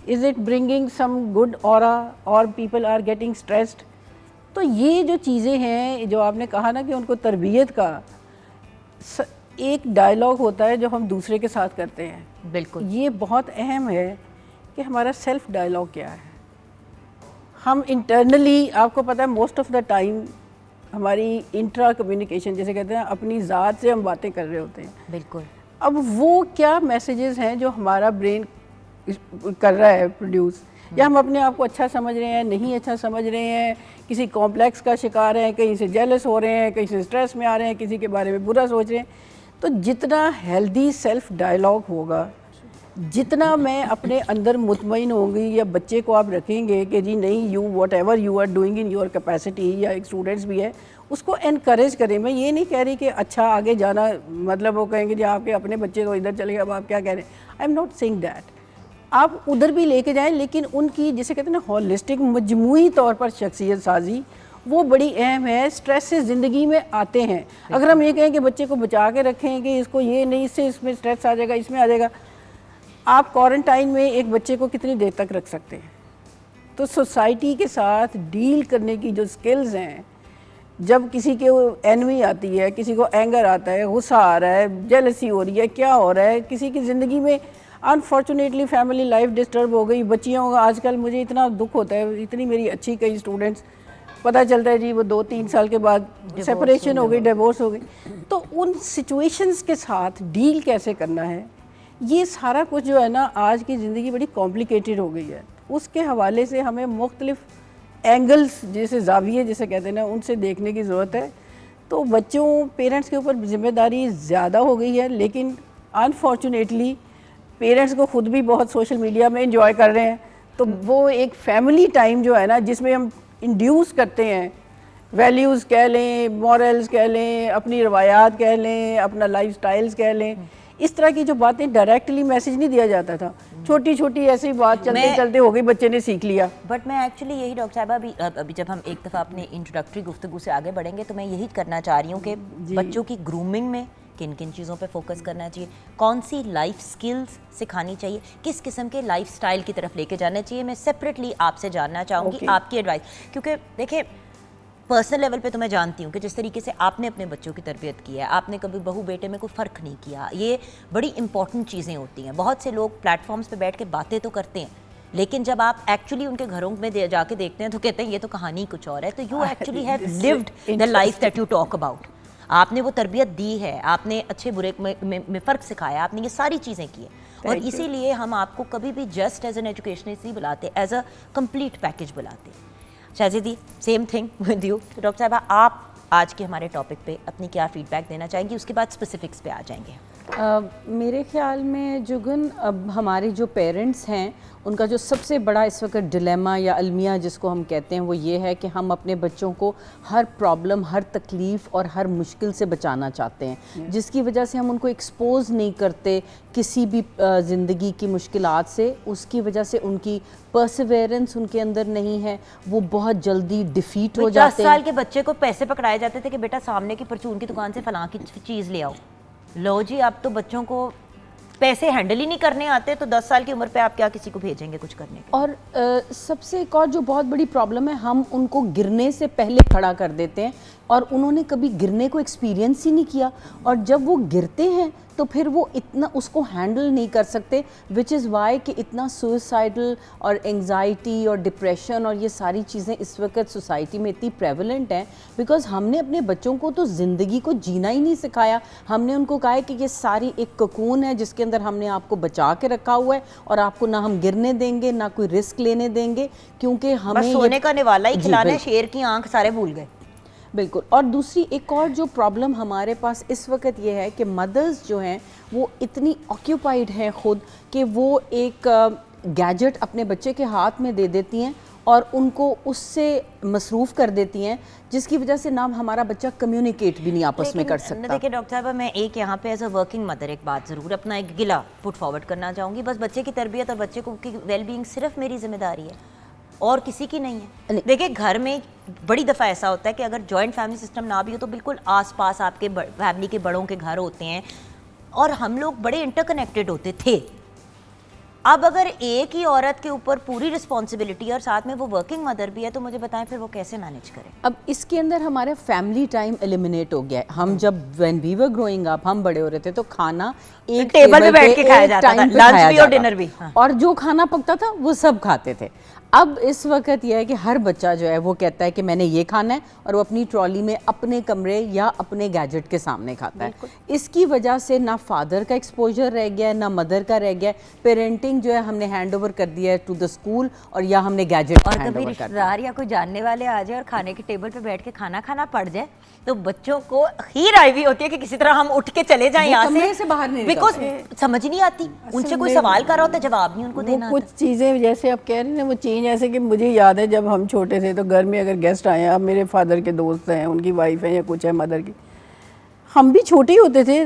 Is it bringing some good aura और पीपल आर गेटिंग स्ट्रेस्ड? तो ये जो चीज़ें हैं, जो आपने कहा ना कि उनको तरबियत का एक डायलॉग होता है जो हम दूसरे के साथ करते हैं। बिल्कुल, ये बहुत अहम है कि हमारा सेल्फ डायलॉग क्या है। हम इंटरनली, आपको पता है मोस्ट ऑफ द टाइम हमारी इंट्रा कम्युनिकेशन जिसे कहते हैं, अपनी ज़ात से हम बातें कर रहे होते हैं। बिल्कुल। अब वो क्या मैसेजेस हैं जो हमारा ब्रेन कर रहा है प्रोड्यूस, या हम अपने आप को अच्छा समझ रहे हैं, नहीं अच्छा समझ रहे हैं, किसी कॉम्प्लेक्स का शिकार हैं, कहीं से जेलस हो रहे हैं, कहीं से स्ट्रेस में आ रहे हैं, किसी के बारे में बुरा सोच रहे हैं। तो जितना हेल्दी सेल्फ डायलॉग होगा, जितना मैं अपने अंदर मुतमईन होंगी, या बच्चे को आप रखेंगे कि जी नहीं, you whatever you are doing in your capacity, या एक स्टूडेंट्स भी है उसको एनकरेज करें। मैं ये नहीं कह रही कि अच्छा आगे जाना, मतलब वो कहेंगे जी आपके अपने बच्चे तो इधर चले गए, अब आप क्या कह रहे हैं। आई एम नॉट सेइंग दैट, आप उधर भी लेके जाएं, लेकिन उनकी जिसे कहते हैं ना हॉलिस्टिक, मजमूई तौर पर शख्सियत साजी, वो बड़ी अहम है। स्ट्रेस से ज़िंदगी में आते हैं। अगर हम ये कहें कि बच्चे को बचा के रखें कि इसको ये नहीं, इससे इसमें स्ट्रेस आ जाएगा, इसमें आ जाएगा, आप क्वारंटाइन में एक बच्चे को कितनी देर तक रख सकते हैं? तो सोसाइटी के साथ डील करने की जो स्किल्स हैं, जब किसी के एनवी आती है, किसी को एंगर आता है, गुस्सा आ रहा है, जेलसी हो रही है, क्या हो रहा है, किसी की ज़िंदगी में अनफॉर्चुनेटली फैमिली लाइफ डिस्टर्ब हो गई, बच्चियों का आजकल मुझे इतना दुख होता है, इतनी मेरी अच्छी कई स्टूडेंट्स पता चलता है जी वो 2-3 साल के बाद सेपरेशन हो गई, डिवोर्स हो गई। तो उन सिचुएशंस के साथ डील कैसे करना है, ये सारा कुछ जो है ना, आज की ज़िंदगी बड़ी कॉम्प्लिकेटेड हो गई है। उसके हवाले से हमें मुख्तलिफ एंगल्स, जैसे जाविये जिसे कहते हैं ना, उनसे देखने की ज़रूरत है। तो बच्चों, पेरेंट्स के ऊपर जिम्मेदारी ज़्यादा हो गई है, लेकिन अनफॉर्चुनेटली पेरेंट्स को खुद भी बहुत सोशल मीडिया में एंजॉय कर रहे हैं। तो वो एक फैमिली टाइम जो है ना, जिसमें हम इंड्यूस करते हैं वैल्यूज़ कह लें, मॉरल्स कह लें, अपनी रवायात कह लें, अपना लाइफ स्टाइल्स कह लें, इस तरह की जो बातें डायरेक्टली मैसेज नहीं दिया जाता था, छोटी छोटी ऐसी बात चलते चलते हो गई, बच्चे ने सीख लिया। बट मैं एक्चुअली यही डॉक्टर साहबा अभी जब हम एक दफ़ा अपने इंट्रोडक्टरी गुफ्तगू से आगे बढ़ेंगे तो मैं यही करना चाह रही हूँ कि बच्चों की ग्रूमिंग में किन किन चीज़ों पे फोकस करना चाहिए, कौन सी लाइफ स्किल्स सिखानी चाहिए, किस किस्म के लाइफ स्टाइल की तरफ लेके जाना चाहिए। मैं सेपरेटली आपसे जानना चाहूँगी आपकी एडवाइस, क्योंकि देखिए पर्सनल लेवल पे तो मैं जानती हूँ कि जिस तरीके से आपने अपने बच्चों की तरबियत की है, आपने कभी बहू बेटे में कोई फ़र्क नहीं किया, ये बड़ी इंपॉर्टेंट चीज़ें होती हैं। बहुत से लोग प्लेटफॉर्म्स पे बैठ के बातें तो करते हैं, लेकिन जब आप एक्चुअली उनके घरों में जाके देखते हैं तो कहते हैं ये तो कहानी कुछ और है। तो you actually have lived the life that you talk about. आपने वो तरबियत दी है, आपने अच्छे बुरे में फ़र्क सिखाया, आपने ये सारी चीज़ें की हैं, और इसीलिए हम आपको कभी भी जस्ट एज एन एजुकेशनिस्ट नहीं बुलाते, एज अ कंप्लीट पैकेज बुलाते। शाज़िदी, सेम थिंग विद यू। तो डॉक्टर साहबा, आप आज के हमारे टॉपिक पे अपनी क्या फीडबैक देना चाहेंगी, उसके बाद स्पेसिफिक्स पे आ जाएंगे। मेरे ख्याल में जुगन, अब हमारे जो पेरेंट्स हैं उनका जो सबसे बड़ा इस वक्त डिलेमा या अलमिया जिसको हम कहते हैं वो ये है कि हम अपने बच्चों को हर प्रॉब्लम, हर तकलीफ़ और हर मुश्किल से बचाना चाहते हैं, जिसकी वजह से हम उनको एक्सपोज नहीं करते किसी भी ज़िंदगी की मुश्किलात से। उसकी वजह से उनकी परसिवेरेंस उनके अंदर नहीं है, वो बहुत जल्दी डिफीट हो 10 जाते साल हैं। के बच्चे को पैसे पकड़ाए जाते थे कि बेटा सामने की परचून की दुकान से फलां की चीज़ ले आओ। लो जी, अब तो बच्चों को पैसे हैंडल ही नहीं करने आते, तो 10 साल की उम्र पे आप क्या किसी को भेजेंगे कुछ करने के? और सबसे एक और जो बहुत बड़ी प्रॉब्लम है, हम उनको गिरने से पहले खड़ा कर देते हैं और उन्होंने कभी गिरने को एक्सपीरियंस ही नहीं किया, और जब वो गिरते हैं तो फिर वो इतना उसको हैंडल नहीं कर सकते, विच इज़ वाई कि इतना सुसाइडल और एंग्जाइटी और डिप्रेशन और ये सारी चीज़ें इस वक्त सोसाइटी में इतनी प्रेवलेंट हैं, बिकॉज़ हमने अपने बच्चों को तो ज़िंदगी को जीना ही नहीं सिखाया। हमने उनको कहा है कि ये सारी एक ककून है जिसके अंदर हमने आपको बचा के रखा हुआ है और आपको ना हम गिरने देंगे ना कोई रिस्क लेने देंगे, क्योंकि हमें बस सोने का निवाला ही जी, खिलाना है, बिल्कुल। शेर की आंख सारे भूल गए। बिल्कुल। और दूसरी एक और जो प्रॉब्लम हमारे पास इस वक्त ये है कि मदर्स जो हैं वो इतनी ऑक्यूपाइड हैं खुद कि वो एक गैजेट अपने बच्चे के हाथ में दे देती हैं और उनको उससे मसरूफ़ कर देती हैं, जिसकी वजह से ना हमारा बच्चा कम्युनिकेट भी नहीं आपस में कर सकता। देखिए डॉक्टर साहब, मैं एक यहाँ पे एज अ वर्किंग मदर एक बात ज़रूर अपना एक गिला पुट फॉरवर्ड करना चाहूँगी। बस बच्चे की तरबियत और बच्चे को की वेल बीइंग सिर्फ मेरी जिम्मेदारी है और किसी की नहीं है। देखिए घर में बड़ी दफ़ा ऐसा होता है कि अगर जॉइंट फैमिली सिस्टम ना भी हो तो बिल्कुल आसपास आपके फैमिली के बड़ों के घर होते हैं और हम लोग बड़े इंटरकनेक्टेड होते थे। अब अगर एक ही औरत के ऊपर पूरी रिस्पॉन्सिबिलिटी और साथ में वो वर्किंग मदर भी है, तो मुझे बताएं फिर वो कैसे मैनेज करें? अब इसके अंदर हमारा फैमिली टाइम एलिमिनेट हो गया है। हम जब when we were growing up, हम बड़े हो रहे थे तो खाना एक टेबल पे बैठ के खाया एक जाता था, टाइम पे लंच खाया भी और जाता डिनर था। भी। हाँ। और जो खाना पकता था वो सब खाते थे। अब इस वक्त यह है कि हर बच्चा जो है वो कहता है कि मैंने ये खाना है और वो अपनी ट्रॉली में अपने कमरे या अपने गैजेट के सामने खाता है। इसकी वजह से ना फादर का एक्सपोजर रह गया है ना मदर का रह गया है। पेरेंटिंग जो है हमने हैंड ओवर कर दिया है टू द स्कूल और या हमने गैजेट और हैंड कभी ओवर कर दिया। रिश्तेदार या कोई जानने वाले आ जाए और खाने के टेबल पे बैठ के खाना खाना पड़ जाए तो बच्चों को खीर आई हुई होती है कि किसी तरह हम उठ के चले जाएं वो यहाँ कमरे से बाहर नहीं बिकॉज निकलते। समझ नहीं आती, उनसे कोई सवाल कर रहा होता है जवाब नहीं उनको देना वो कुछ चीज़ें जैसे आप कह रहे हैं ना, वो चेंज ऐसे कि मुझे याद है जब हम छोटे थे तो घर में अगर गेस्ट आए हैं, अब मेरे फादर के दोस्त हैं, उनकी वाइफ है या कुछ है मदर की, हम भी छोटे होते थे,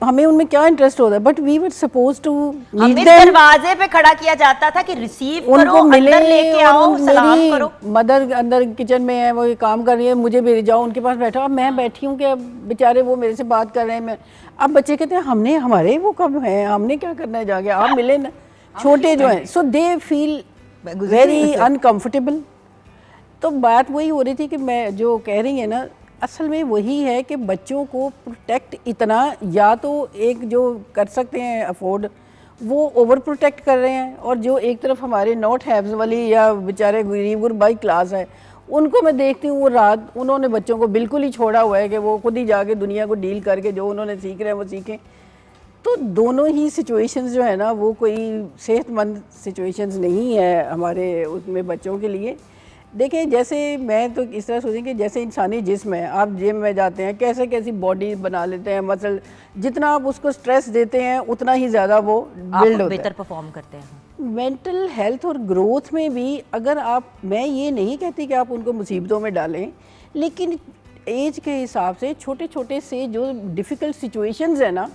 हमें उनमें क्या इंटरेस्ट होता है, but we were suppose to हमें दरवाजे पे खड़ा किया जाता था कि रिसीव करो, उनको मिले अंदर लेके आओ, सलाम करो। मदर अंदर किचन में है, वो ये काम कर रही है, मुझे भेज जाओ उनके पास बैठा, अब मैं बैठी हूँ कि अब बेचारे वो मेरे से बात कर रहे हैं, मैं अब बच्चे कहते हैं हमने हमारे वो कब हैं, हमने क्या करना है जाके, आप मिले ना, छोटे जो हैं, सो दे फील वेरी अनकम्फर्टेबल। तो बात वही हो रही थी कि मैं जो कह रही है ना, असल में वही है कि बच्चों को प्रोटेक्ट इतना, या तो एक जो कर सकते हैं अफोर्ड वो ओवर प्रोटेक्ट कर रहे हैं, और जो एक तरफ हमारे नॉट हैव्स वाली या बेचारे गरीब गुरबाई क्लास है, उनको मैं देखती हूँ वो रात उन्होंने बच्चों को बिल्कुल ही छोड़ा हुआ है कि वो खुद ही जाके दुनिया को डील करके जो उन्होंने सीख रहे हैं वो सीखें। तो दोनों ही सिचुएशंस जो है ना वो कोई सेहतमंद सिचुएशंस नहीं है हमारे उसमें बच्चों के लिए। देखिए जैसे मैं तो इस तरह सोचें कि जैसे इंसानी जिस्म है, आप जिम में जाते हैं, कैसे कैसी बॉडी बना लेते हैं, मसल जितना आप उसको स्ट्रेस देते हैं उतना ही ज़्यादा वो बिल्ड होता बेहतर है। परफॉर्म करते हैं। मेंटल हेल्थ और ग्रोथ में भी अगर आप, मैं ये नहीं कहती कि आप उनको मुसीबतों में डालें, लेकिन एज के हिसाब से छोटे छोटे से जो डिफ़िकल्ट सिचुएशंस है ना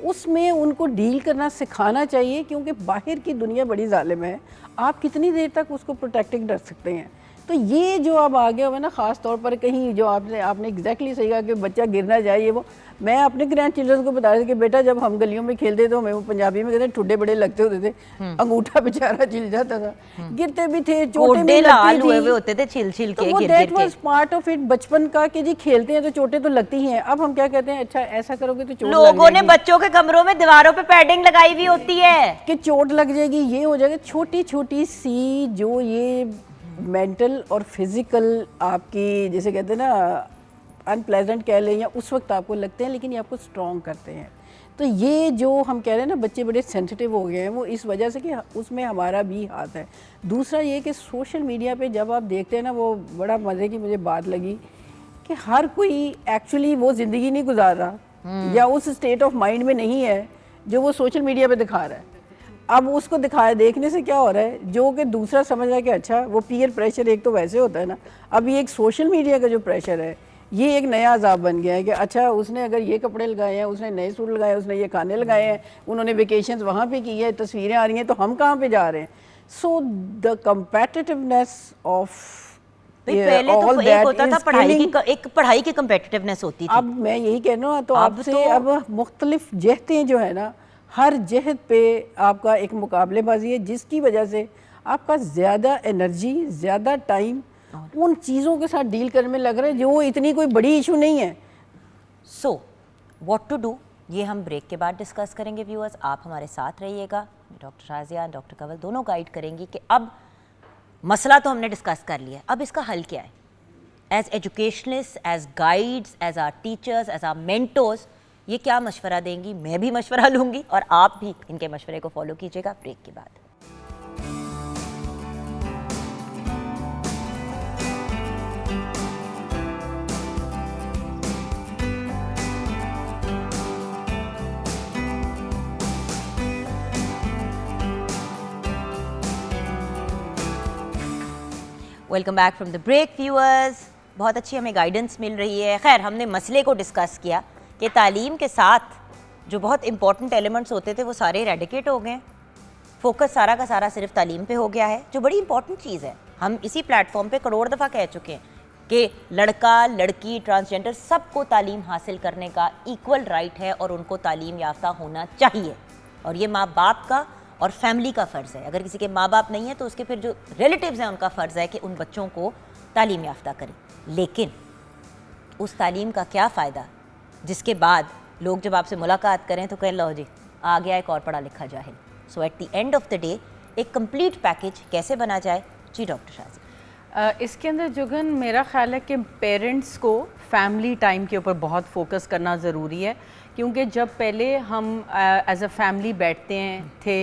उसमें उनको डील करना सिखाना चाहिए, क्योंकि बाहर की दुनिया बड़ी जालिम है, आप कितनी देर तक उसको प्रोटेक्टिंग रख सकते हैं। तो ये जो अब आ गया हुआ है ना, ख़ास तौर पर कहीं जो आपने एग्जैक्टली सही कहा कि बच्चा गिर ना जाए, ये वो मैं अपने ग्रैंड चिल्ड्रन को बता रही थी कि बेटा जब हम गलियों में खेलते तो हमें वो पंजाबी में कहते ठुड्डे बड़े लगते होते थे, अंगूठा बेचारा छिल जाता था, गिरते भी थे, चोटें भी लाल हुए लगती हुए होते थे छिल छिल तो के, वो गिर दैट गिर के। वाज पार्ट ऑफ इट बचपन का कि जी खेलते हैं तो चोटें तो लगती ही हैं। अब हम क्या कहते हैं, अच्छा ऐसा करोगे तो चोट लग लोगों ने जाएगी, बच्चों के कमरों में दीवारों पे पैडिंग लगाई हुई होती है कि चोट लग जाएगी, ये हो जाएगा। छोटी छोटी सी जो ये मेंटल और फिजिकल आपकी जिसे कहते हैं ना अनप्लेजेंट कह लें या उस वक्त आपको लगते हैं, लेकिन ये आपको स्ट्रॉन्ग करते हैं। तो ये जो हम कह रहे हैं ना बच्चे बड़े सेंसिटिव हो गए हैं, वो इस वजह से कि उसमें हमारा भी हाथ है। दूसरा ये कि सोशल मीडिया पे जब आप देखते हैं ना, वो बड़ा मज़े की मुझे बात लगी कि हर कोई एक्चुअली वो ज़िंदगी नहीं गुजार रहा, या उस स्टेट ऑफ माइंड में नहीं है जो वो सोशल मीडिया पे दिखा रहा है। अब उसको देखने से क्या हो रहा है, जो कि दूसरा समझ रहा है कि अच्छा वो पीयर प्रेशर एक तो वैसे होता है ना, अब ये एक सोशल मीडिया का जो प्रेशर है ये एक नया अजाब बन गया है कि अच्छा उसने अगर ये कपड़े लगाए हैं, उसने नए सूट लगाए, उसने ये खाने लगाए हैं, उन्होंने वेकेशंस वहाँ पे की है, तस्वीरें आ रही हैं, तो हम कहाँ पे जा रहे हैं। सो द कम्पेटिटिवनेस ऑफ पहले तो एक होता था पढ़ाई की कम्पेटिटिवनेस होती थी। अब मैं यही कह रहा हूँ, तो आपसे अब मुख्तलिफ जहतें जो है ना, हर जहत पे आपका एक मुकाबलेबाजी है, जिसकी वजह से आपका ज़्यादा एनर्जी, ज़्यादा टाइम उन चीज़ों के साथ डील करने में लग रहा है जो इतनी कोई बड़ी इशू नहीं है। सो व्हाट टू डू, ये हम ब्रेक के बाद डिस्कस करेंगे व्यूअर्स। आप हमारे साथ रहिएगा, डॉक्टर शाजिया और डॉक्टर कंवल दोनों गाइड करेंगी कि अब मसला तो हमने डिस्कस कर लिया है, अब इसका हल क्या है। As educationist, as guides, as our teachers, as our mentors, ये क्या मशवरा देंगी, मैं भी मशवरा लूँगी और आप भी इनके मशवरे को फॉलो कीजिएगा ब्रेक के बाद। Welcome back from the break viewers. बहुत अच्छी हमें गाइडेंस मिल रही है। खैर, हमने मसले को डिस्कस किया कि तालीम के साथ जो बहुत इंपॉर्टेंट एलिमेंट्स होते थे वो सारे रेडिकेट हो गए। फोकस सारा का सारा सिर्फ तालीम पे हो गया है, जो बड़ी इंपॉर्टेंट चीज़ है। हम इसी प्लेटफॉर्म पे करोड़ दफ़ा कह चुके हैं कि लड़का लड़की ट्रांसजेंडर सबको तालीम हासिल करने का इक्वल राइट है और उनको तालीम याफ्ता होना चाहिए। और ये माँ बाप का और फैमिली का फ़र्ज़ है। अगर किसी के माँ बाप नहीं है तो उसके फिर जो रिलेटिव्स हैं उनका फ़र्ज़ है कि उन बच्चों को तालीम याफ्ता करें। लेकिन उस तालीम का क्या फ़ायदा जिसके बाद लोग जब आपसे मुलाकात करें तो कह लो जी आ गया एक और पढ़ा लिखा जाहिल। So at the end of the day एक कंप्लीट पैकेज कैसे बना जाए। जी डॉक्टर शाजी। इसके अंदर जुगन मेरा ख्याल है कि पेरेंट्स को फैमिली टाइम के ऊपर बहुत फोकस करना ज़रूरी है, क्योंकि जब पहले हम एज अ फैमिली बैठते थे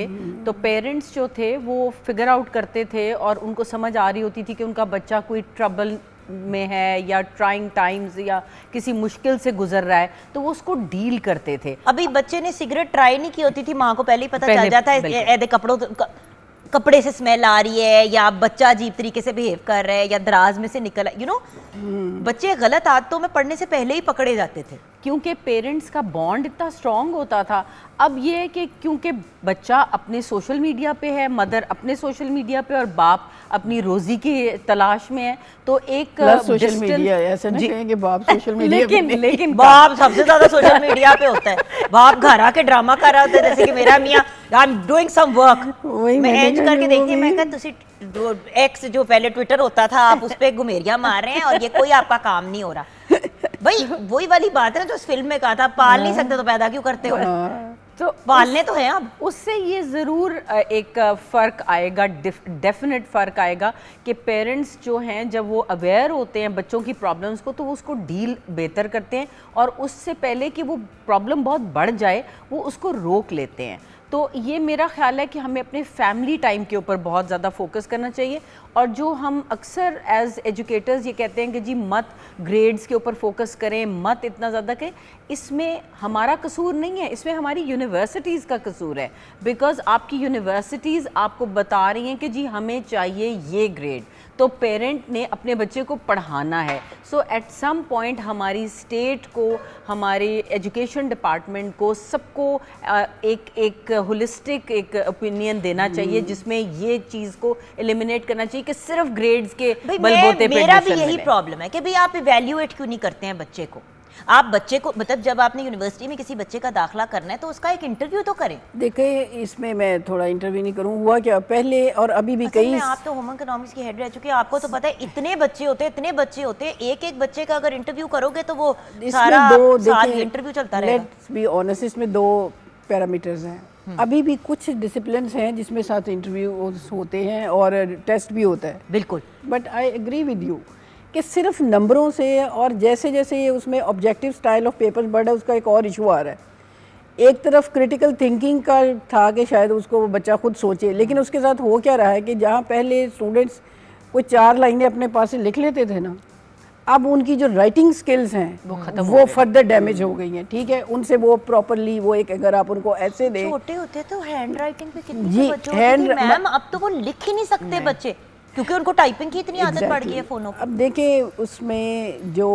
तो पेरेंट्स जो थे वो फिगर आउट करते थे और उनको समझ आ रही होती थी कि उनका बच्चा कोई ट्रबल में है या ट्राइंग टाइम्स या किसी मुश्किल से गुजर रहा है, तो वो उसको डील करते थे। अभी बच्चे ने सिगरेट ट्राई नहीं की होती थी, माँ को पहले ही पता चल जाता है ऐसे कपड़े से स्मेल आ रही है या बच्चा अजीब तरीके से बिहेव कर रहा है या दराज में से निकल, बच्चे गलत आदतों में पढ़ने से पहले ही पकड़े जाते थे क्योंकि पेरेंट्स का बॉन्ड इतना स्ट्रॉन्ग होता था। अब ये है कि क्योंकि बच्चा अपने सोशल मीडिया पे है, मदर अपने सोशल मीडिया पे और बाप अपनी रोजी की तलाश में है, तो एक सोशल मीडिया ऐसे नहीं कहेंगे बाप सोशल मीडिया लेकिन बाप सबसे ज्यादा सोशल मीडिया पे होता है। बाप घर आके ड्रामा कर रहा होता है, जैसे कि मेरा मियाँ I am doing some work, मैं एंज करके देखती मैं कहता तुसी एक्स जो पहले ट्विटर होता था आप उस पे घुमेरियां मार रहे हैं और ये कोई आपका काम नहीं हो रहा। भाई वही वाली बात है ना जो उस फिल्म में कहा था, पाल नहीं सकते तो पैदा क्यों करते हो। तो पालने तो हैं अब। उससे ये ज़रूर एक फ़र्क आएगा, डेफिनेट फ़र्क आएगा कि पेरेंट्स जो हैं जब वो अवेयर होते हैं बच्चों की प्रॉब्लम्स को तो वो उसको डील बेहतर करते हैं और उससे पहले कि वो प्रॉब्लम बहुत बढ़ जाए वो उसको रोक लेते हैं। तो ये मेरा ख्याल है कि हमें अपने फैमिली टाइम के ऊपर बहुत ज़्यादा फोकस करना चाहिए। और जो हम अक्सर एज एजुकेटर्स ये कहते हैं कि जी मत ग्रेड्स के ऊपर फोकस करें, मत इतना ज़्यादा करें, इसमें हमारा कसूर नहीं है, इसमें हमारी यूनिवर्सिटीज़ का कसूर है। बिकॉज़ आपकी यूनिवर्सिटीज़ आपको बता रही हैं कि जी हमें चाहिए ये ग्रेड, तो पेरेंट ने अपने बच्चे को पढ़ाना है। सो एट सम पॉइंट हमारी स्टेट को, हमारे एजुकेशन डिपार्टमेंट को, सबको एक होलिस्टिक एक ओपिनियन देना चाहिए जिसमें ये चीज़ को एलिमिनेट करना चाहिए कि सिर्फ ग्रेड्स के बलबूते पे मेरा भी यही प्रॉब्लम है कि भाई आप इवैल्यूएट क्यों नहीं करते हैं बच्चे को। आप बच्चे को मतलब जब आपने यूनिवर्सिटी में किसी बच्चे का दाखला करना है तो उसका एक इंटरव्यू तो करें। देखिए इसमें मैं थोड़ा इंटरव्यू नहीं करूँ, हुआ क्या पहले और अभी भी कई आप तो होम इकोनॉमिक्स की हेड रह चुके हैं, आपको तो पता है इतने बच्चे होते हैं, एक बच्चे का अगर इंटरव्यू करोगे तो वो सारा साल इंटरव्यू चलता रहेगा। लेट्स बी ऑनेस्ट, इसमें दो पैरामीटर्स हैं। अभी भी कुछ डिसिप्लिन्स हैं जिसमें साथ इंटरव्यू होते हैं और टेस्ट भी होता है, बिल्कुल। But I agree with you कि सिर्फ नंबरों से और जैसे जैसे ये उसमें ऑब्जेक्टिव स्टाइल ऑफ पेपर बढ़ रहा है उसका एक और इशू आ रहा है। एक तरफ क्रिटिकल थिंकिंग का था कि शायद उसको वो बच्चा खुद सोचे, लेकिन उसके साथ हो क्या रहा है कि जहाँ पहले स्टूडेंट्स कोई 4 लाइनें अपने पास से लिख लेते थे ना, अब उनकी जो राइटिंग स्किल्स हैं वो फर्दर डैमेज हो गई हैं, ठीक है। उनसे वो प्रॉपरली वो एक अगर आप उनको ऐसे दें, छोटे होते तो हैंड राइटिंग पे कितनी जी, बच्चे होते थे hand- मैम, अब तो वो लिख ही नहीं सकते बच्चे, क्योंकि उनको टाइपिंग की इतनी आदत पड़ गई है फोनों पर। अब देखें उसमें जो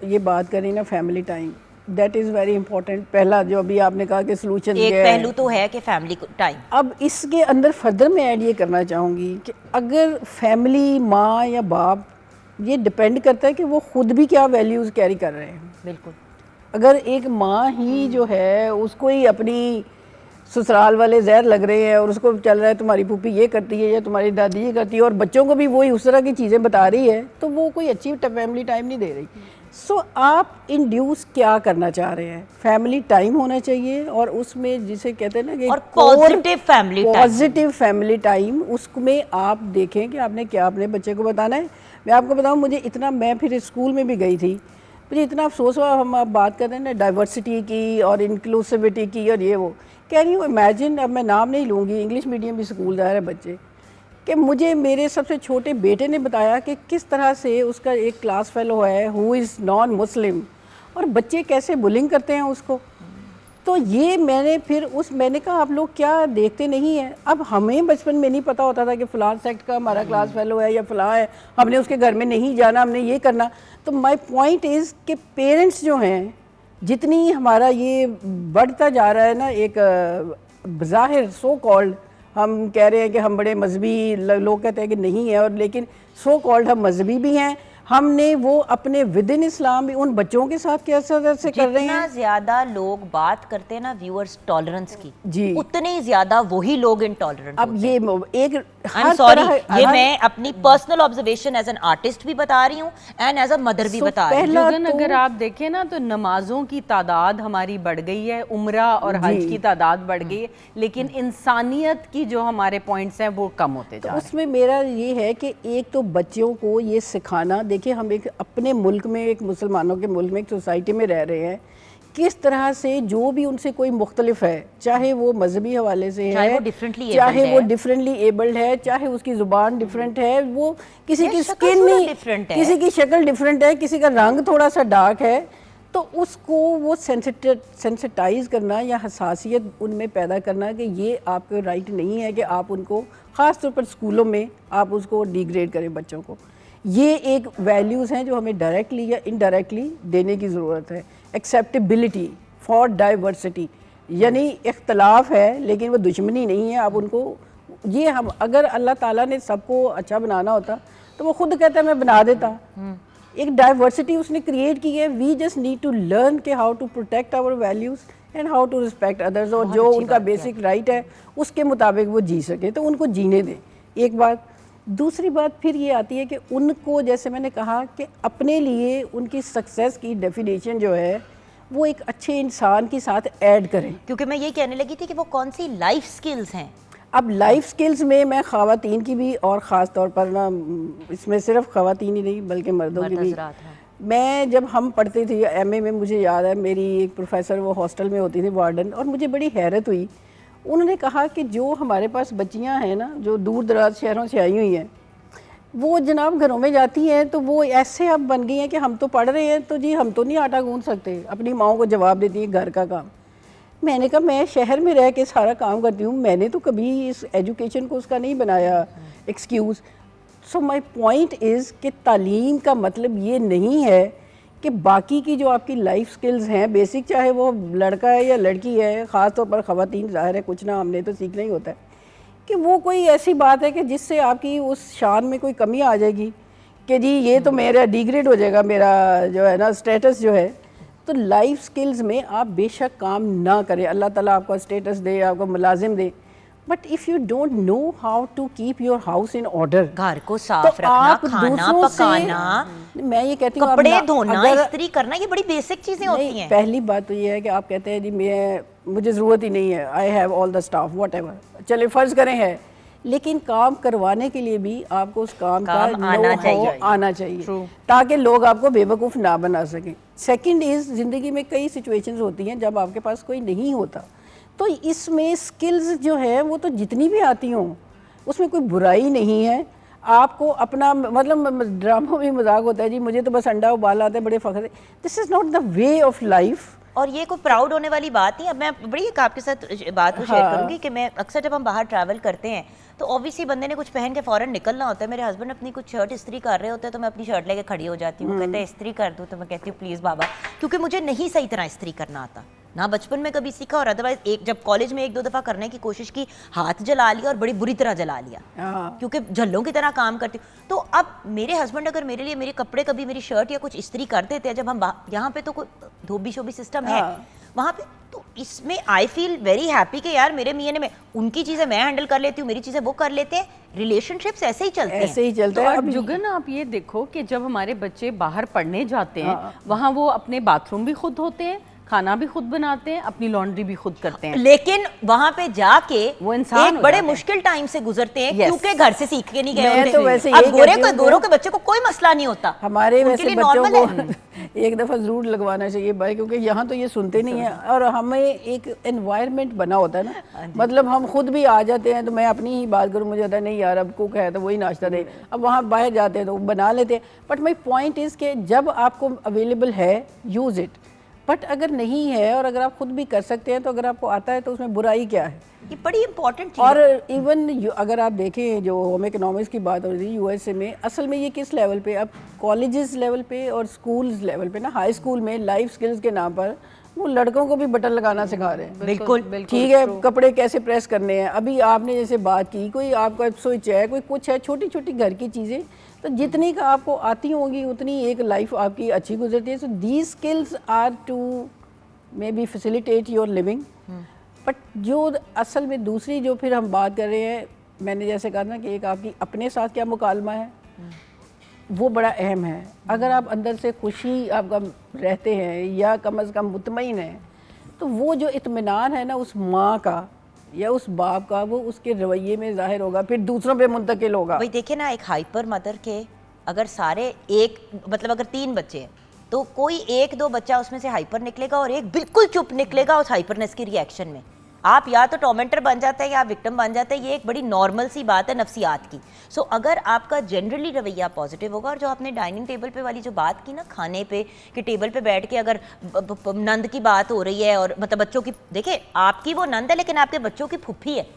ये बात करें ना family time, that is very important. पहला जो अभी आपने कहा कि सोल्यूशन एक पहलू तो है कि फैमिली टाइम। अब इसके अंदर फर्दर मैं ऐड ये करना चाहूँगी कि अगर फैमिली माँ या बाप, ये डिपेंड करता है कि वो खुद भी क्या वैल्यूज़ कैरी कर रहे हैं। बिल्कुल। अगर एक माँ ही जो है उसको ही अपनी ससुराल वाले जहर लग रहे हैं और उसको चल रहा है तुम्हारी फूफी ये करती है या तुम्हारी दादी ये करती है और बच्चों को भी वही उस तरह की चीज़ें बता रही है, तो वो कोई अच्छी फैमिली टाइम नहीं दे रही। सो आप इंड्यूस क्या करना चाह रहे हैं? फैमिली टाइम होना चाहिए और उसमें जिसे कहते हैं ना कि और positive family time. Positive family time, उसमें आप देखें कि आपने क्या अपने बच्चे को बताना है। मैं आपको बताऊं, मुझे इतना, मैं फिर स्कूल में भी गई थी, मुझे इतना अफसोस हुआ। हम आप बात कर रहे हैं ना डाइवर्सिटी की और इंक्लूसिविटी की और ये वो, कैन यू इमेजिन, अब मैं नाम नहीं लूँगी, इंग्लिश मीडियम भी स्कूल जा रहे हैं बच्चे, कि मुझे मेरे सबसे छोटे बेटे ने बताया कि किस तरह से उसका एक क्लास फेलो है हु इज़ नॉन मुस्लिम और बच्चे कैसे बुलिंग करते हैं उसको। तो ये मैंने कहा आप लोग क्या देखते नहीं हैं। अब हमें बचपन में नहीं पता होता था कि फ़लाँ सेक्ट का हमारा क्लास फेलो है या फ़लाँ है, हमने उसके घर में नहीं जाना, हमने ये करना। तो माय पॉइंट इज़ कि पेरेंट्स जो हैं, जितनी हमारा ये बढ़ता जा रहा है ना, एक ज़ाहिर सो कॉल्ड हम कह रहे हैं कि हम बड़े मजहबी, लोग कहते हैं कि नहीं है, और लेकिन सो कॉल्ड हम मजहबी भी हैं, हमने वो अपने विद इन इस्लाम भी उन बच्चों के साथ कैसे से कर रहे हैं। जितना ज्यादा लोग बात करते हैं ना व्यूअर्स टॉलरेंस की, जी, उतने ही ज्यादा वही लोग इंटॉलरेंट अब ये एक I'm sorry, ये मैं अपनी personal observation as an artist भी बता रही हूँ एंड एज अ मदर भी बता रही हूँ। जुगन, अगर आप देखें ना तो नमाजों की तादाद हमारी बढ़ गई है, उम्रा और हज की तादाद बढ़ गई है, लेकिन इंसानियत की जो हमारे पॉइंट्स हैं वो कम होते जा रहे हैं। उसमें मेरा ये है कि एक तो बच्चों को ये सिखाना, देखिए हम एक अपने मुल्क में, एक मुसलमानों के मुल्क में, एक सोसाइटी में रह रहे हैं, किस तरह से जो भी उनसे कोई मुख्तलिफ है, चाहे वो मजहबी हवाले से है, चाहे वो डिफरेंटली एबल्ड है, चाहे उसकी ज़ुबान डिफरेंट है, वो किसी की स्किन नहीं, किसी की शक्ल डिफरेंट है, किसी का रंग थोड़ा सा डार्क है, तो उसको वो सेंसिटाइज करना या हसासियत उनमें पैदा करना कि ये आपका राइट नहीं है कि आप उनको, ख़ास तौर पर स्कूलों में आप उसको डिग्रेड करें बच्चों को। ये एक वैल्यूज़ हैं जो हमें डायरेक्टली या इनडायरेक्टली देने की ज़रूरत है। एक्सेप्टेबिलिटी फॉर डाइवर्सिटी, यानी इख्तलाफ है लेकिन वो दुश्मनी नहीं है। आप उनको ये, हम अगर अल्लाह ताला ने सबको अच्छा बनाना होता तो वो खुद कहता है मैं बना देता। एक डाइवर्सिटी उसने क्रिएट की है। We just need to learn के how to protect our values and how to respect others, और जो उनका बेसिक राइट है उसके मुताबिक वो जी सके तो उनको जीने दें, एक बात। दूसरी बात फिर ये आती है कि उनको, जैसे मैंने कहा कि अपने लिए उनकी सक्सेस की डेफिनेशन जो है वो एक अच्छे इंसान के साथ ऐड करें। क्योंकि मैं ये कहने लगी थी कि वो कौन सी लाइफ स्किल्स हैं। अब लाइफ स्किल्स में मैं ख़वातीन की भी, और ख़ास तौर पर ना इसमें सिर्फ ख़वातीन ही नहीं बल्कि मर्दों की भी, मैं जब हम पढ़ते थे एमए में, मुझे याद है मेरी एक प्रोफेसर वो हॉस्टल में होती थी वार्डन, और मुझे बड़ी हैरत हुई। उन्होंने कहा कि जो हमारे पास बच्चियां हैं ना, जो दूर दराज शहरों से आई हुई हैं, वो जनाब घरों में जाती हैं तो वो ऐसे अब बन गई हैं कि हम तो पढ़ रहे हैं तो जी हम तो नहीं आटा गूंथ सकते, अपनी माओ को जवाब देती हैं घर का काम। मैंने कहा मैं शहर में रह के सारा काम करती हूँ, मैंने तो कभी इस एजुकेशन को उसका नहीं बनाया excuse. So my point is कि तालीम का मतलब ये नहीं है कि बाकी की जो आपकी लाइफ स्किल्स हैं बेसिक, चाहे वो लड़का है या लड़की है, ख़ास तौर पर ख़वातीन, ज़ाहिर है कुछ ना हमने तो सीखना ही होता है, कि वो कोई ऐसी बात है कि जिससे आपकी उस शान में कोई कमी आ जाएगी कि जी ये तो मेरा डिग्रेड हो जाएगा, मेरा जो है ना स्टेटस जो है। तो लाइफ स्किल्स में आप बेशक काम ना करें, अल्लाह ताला आपका स्टेटस दे, आपको मुलाजिम दे, but if you don't know how to keep your house in order, घर को साफ रखना, खाना पकाना, मैं ये कहती हूँ कपड़े धोना, इस्त्री करना, ये बड़ी बेसिक चीजें होती हैं। पहली बात तो ये है कि आप कहते हैं जी मुझे ज़रूरत ही नहीं है, I have all the staff what ever, चले फ़र्ज़ करें है, लेकिन काम करवाने के लिए भी आपको उस काम का आना चाहिए ताकि लोग आपको बेवकूफ़ ना बना सकें। सेकंड इज़, ज़िंदगी में कई सिचुएशंस होती हैं जब आपके पास कोई नहीं होता, तो इसमें स्किल्स जो है वो तो जितनी भी आती हों उसमें कोई बुराई नहीं है। आपको अपना मतलब ड्रामा में मजाक होता है जी, मुझे तो बस अंडा उबाल आता है, बड़े फख्र। This is not the way of life. और ये कोई प्राउड होने वाली बात नहीं। अब मैं बड़ी एक आपके साथ बात को शेयर करूंगी कि मैं अक्सर जब हम बाहर ट्रैवल करते हैं तो ऑब्वियसली बंदे ने कुछ पहन के फौरन निकलना होता है। मेरे हस्बैंड अपनी कुछ शर्ट इस्त्री कर रहे होते हैं तो मैं अपनी शर्ट लेके खड़ी हो जाती हूँ। वो कहते हैं इस्त्री कर दूँ, तो मैं कहती हूँ प्लीज़ बाबा, क्योंकि मुझे नहीं सही तरह इस्त्री करना आता ना, बचपन में कभी सीखा, और अदरवाइज एक जब कॉलेज में 1-2 दफ़ा करने की कोशिश की, हाथ जला लिया और बड़ी बुरी तरह जला लिया, क्योंकि झल्लों की तरह काम करती हूँ। तो अब मेरे हस्बैंड अगर मेरे लिए मेरे कपड़े कभी मेरी शर्ट या कुछ इस्त्री कर देते हैं, जब हम यहाँ पे तो कोई धोबी शोबी सिस्टम है वहाँ पे, तो इसमें आई फील वेरी हैप्पी कि यार मेरे मियाँ ने, उनकी चीज़ें मैं हैंडल कर लेती हूँ, मेरी चीज़ें वो कर लेते हैं। रिलेशनशिप्स ऐसे ही चलते हैं, ऐसे ही चलते हैं। और जुगन आप ये देखो कि जब हमारे बच्चे बाहर पढ़ने जाते हैं, वहाँ वो अपने बाथरूम भी खुद होते हैं, खाना भी खुद बनाते हैं, अपनी लॉन्ड्री भी खुद करते हैं, लेकिन वहां पे जाके वो इंसान एक बड़े मुश्किल टाइम से गुजरते हैं, Yes. क्योंकि घर से सीख के नहीं गए मैं होते। तो वैसे अब यही कहती हूँ गोरों के बच्चे को कोई मसला नहीं होता, हमारे उनके वैसे लिए बच्चों normal है। को एक दफ़ा ज़रूर लगवाना चाहिए भाई, क्योंकि यहाँ तो ये सुनते नहीं है। और हमें एक एनवायरनमेंट बना होता है ना, मतलब हम खुद भी आ जाते हैं, तो मैं अपनी ही बात करूँ, मुझे होता है नहीं यार अब कुक है तो वही नाश्ता दे, अब वहाँ बाहर जाते हैं तो बना लेते हैं। बट माई पॉइंट इज़ कि जब आपको अवेलेबल है यूज़ इट, बट अगर नहीं है और अगर आप खुद भी कर सकते हैं तो अगर आपको आता है तो उसमें बुराई क्या है। ये बड़ी इंपॉर्टेंट चीज और है। इवन अगर आप देखें जो होम इकोनॉमिक्स की बात हो रही है यूएसए में, असल में ये किस लेवल पे, अब कॉलेजेस लेवल पे और स्कूल्स लेवल पे ना, हाई स्कूल में लाइफ स्किल्स के नाम पर वो लड़कों को भी बटन लगाना सिखा रहे हैं। बिल्कुल ठीक है, कपड़े कैसे प्रेस करने हैं, अभी आपने जैसे बात की, कोई आपका स्विच है, कोई कुछ है, छोटी छोटी घर की चीज़ें, तो जितनी का आपको आती होंगी उतनी एक लाइफ आपकी अच्छी गुजरती है। So these skills are to maybe facilitate your living. But जो असल में दूसरी जो फिर हम बात कर रहे हैं, मैंने जैसे कहा ना कि एक आपकी अपने साथ क्या मुकालमा है, वो बड़ा अहम है। अगर आप अंदर से खुशी आपका रहते हैं या कम अज़ कम मुतमईन है, तो वो जो इत्मीनान है ना उस माँ का या उस बाप का, वो उसके रवैये में ज़ाहिर होगा, फिर दूसरों पे मुंतकिल होगा। भाई देखिए ना, एक हाइपर मदर के अगर सारे एक, मतलब अगर 3 बच्चे हैं तो कोई 1-2 बच्चा उसमें से हाइपर निकलेगा और एक बिल्कुल चुप निकलेगा उस हाइपरनेस की रिएक्शन में। आप या तो टॉर्मेंटर बन जाते हैं या आप विक्टिम बन जाते हैं। ये एक बड़ी नॉर्मल सी बात है नफ्सियात की। सो अगर आपका जनरली रवैया पॉजिटिव होगा, और जो आपने डाइनिंग टेबल पे वाली जो बात की ना, खाने पे कि टेबल पे बैठ के अगर नंद की बात हो रही है, और मतलब बच्चों की, देखिए आपकी वो नंद है लेकिन आपके बच्चों की फुफ्फी है,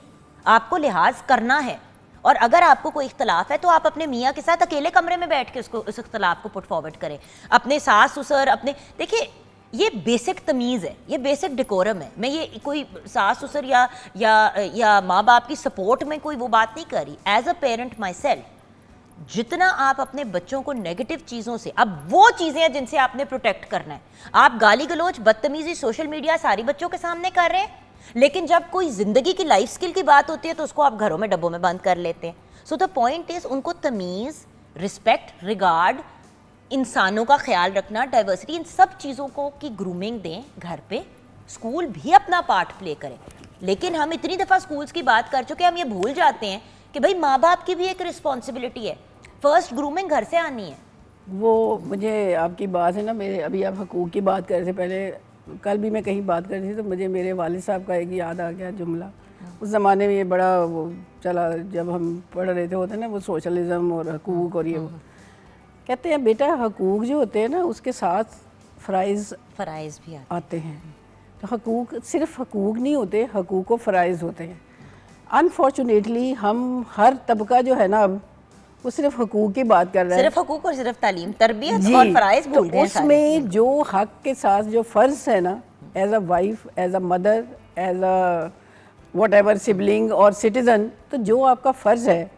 आपको लिहाज करना है। और अगर आपको कोई इख्तलाफ है तो आप अपने मियाँ के साथ अकेले कमरे में बैठ के उसको, उस इख्तलाफ को पुट फॉरवर्ड करें। अपने सास ससुर, अपने, देखिए ये बेसिक तमीज़ है, ये बेसिक डेकोरम है। मैं ये कोई सास ससुर या माँ बाप की सपोर्ट में कोई वो बात नहीं कर रही। As a parent myself, जितना आप अपने बच्चों को नेगेटिव चीज़ों से, अब वो चीज़ें हैं जिनसे आपने प्रोटेक्ट करना है। आप गाली गलोच, बदतमीजी, सोशल मीडिया सारी बच्चों के सामने कर रहे हैं, लेकिन जब कोई ज़िंदगी की लाइफ स्किल की बात होती है तो उसको आप घरों में डब्बों में बंद कर लेते हैं। सो द पॉइंट इज़, उनको तमीज़, रिस्पेक्ट, रिगार्ड, इंसानों का ख्याल रखना, डाइवर्सिटी, इन सब चीज़ों को की ग्रूमिंग दें घर पे। स्कूल भी अपना पार्ट प्ले करें, लेकिन हम इतनी दफ़ा स्कूल्स की बात कर चुके हैं, हम ये भूल जाते हैं कि भाई माँ बाप की भी एक रिस्पॉन्सिबिलिटी है। फर्स्ट ग्रूमिंग घर से आनी है। वो मुझे आपकी बात है ना, मेरे अभी आप हकूक़ की बात कर रहे थे, पहले कल भी मैं कहीं बात कर रही थी तो मुझे मेरे वालिद साहब का एक याद आ गया जुमला। उस ज़माने में ये बड़ा वो चला, जब हम पढ़ रहे थे होते ना वो सोशलिज़म और हकूक़, और ये कहते हैं बेटा हकूक़ जो होते हैं ना उसके साथ फ़राइज़ भी आते हैं। तो हकूक़ सिर्फ हकूक़ नहीं होते, हकूक़ व फ़राइज़ होते हैं। अनफॉर्चुनेटली हम हर तबका जो है ना अब वो सिर्फ हकूक़ की बात कर रहा है, सिर्फ हकूक और सिर्फ तालीम, तरबियत और फ़राइज़ भूल गए। उसमें जो हक के साथ जो फ़र्ज़ है ना, as a wife, as a mother, as a whatever sibling और सिटीज़न, तो जो आपका फ़र्ज़ है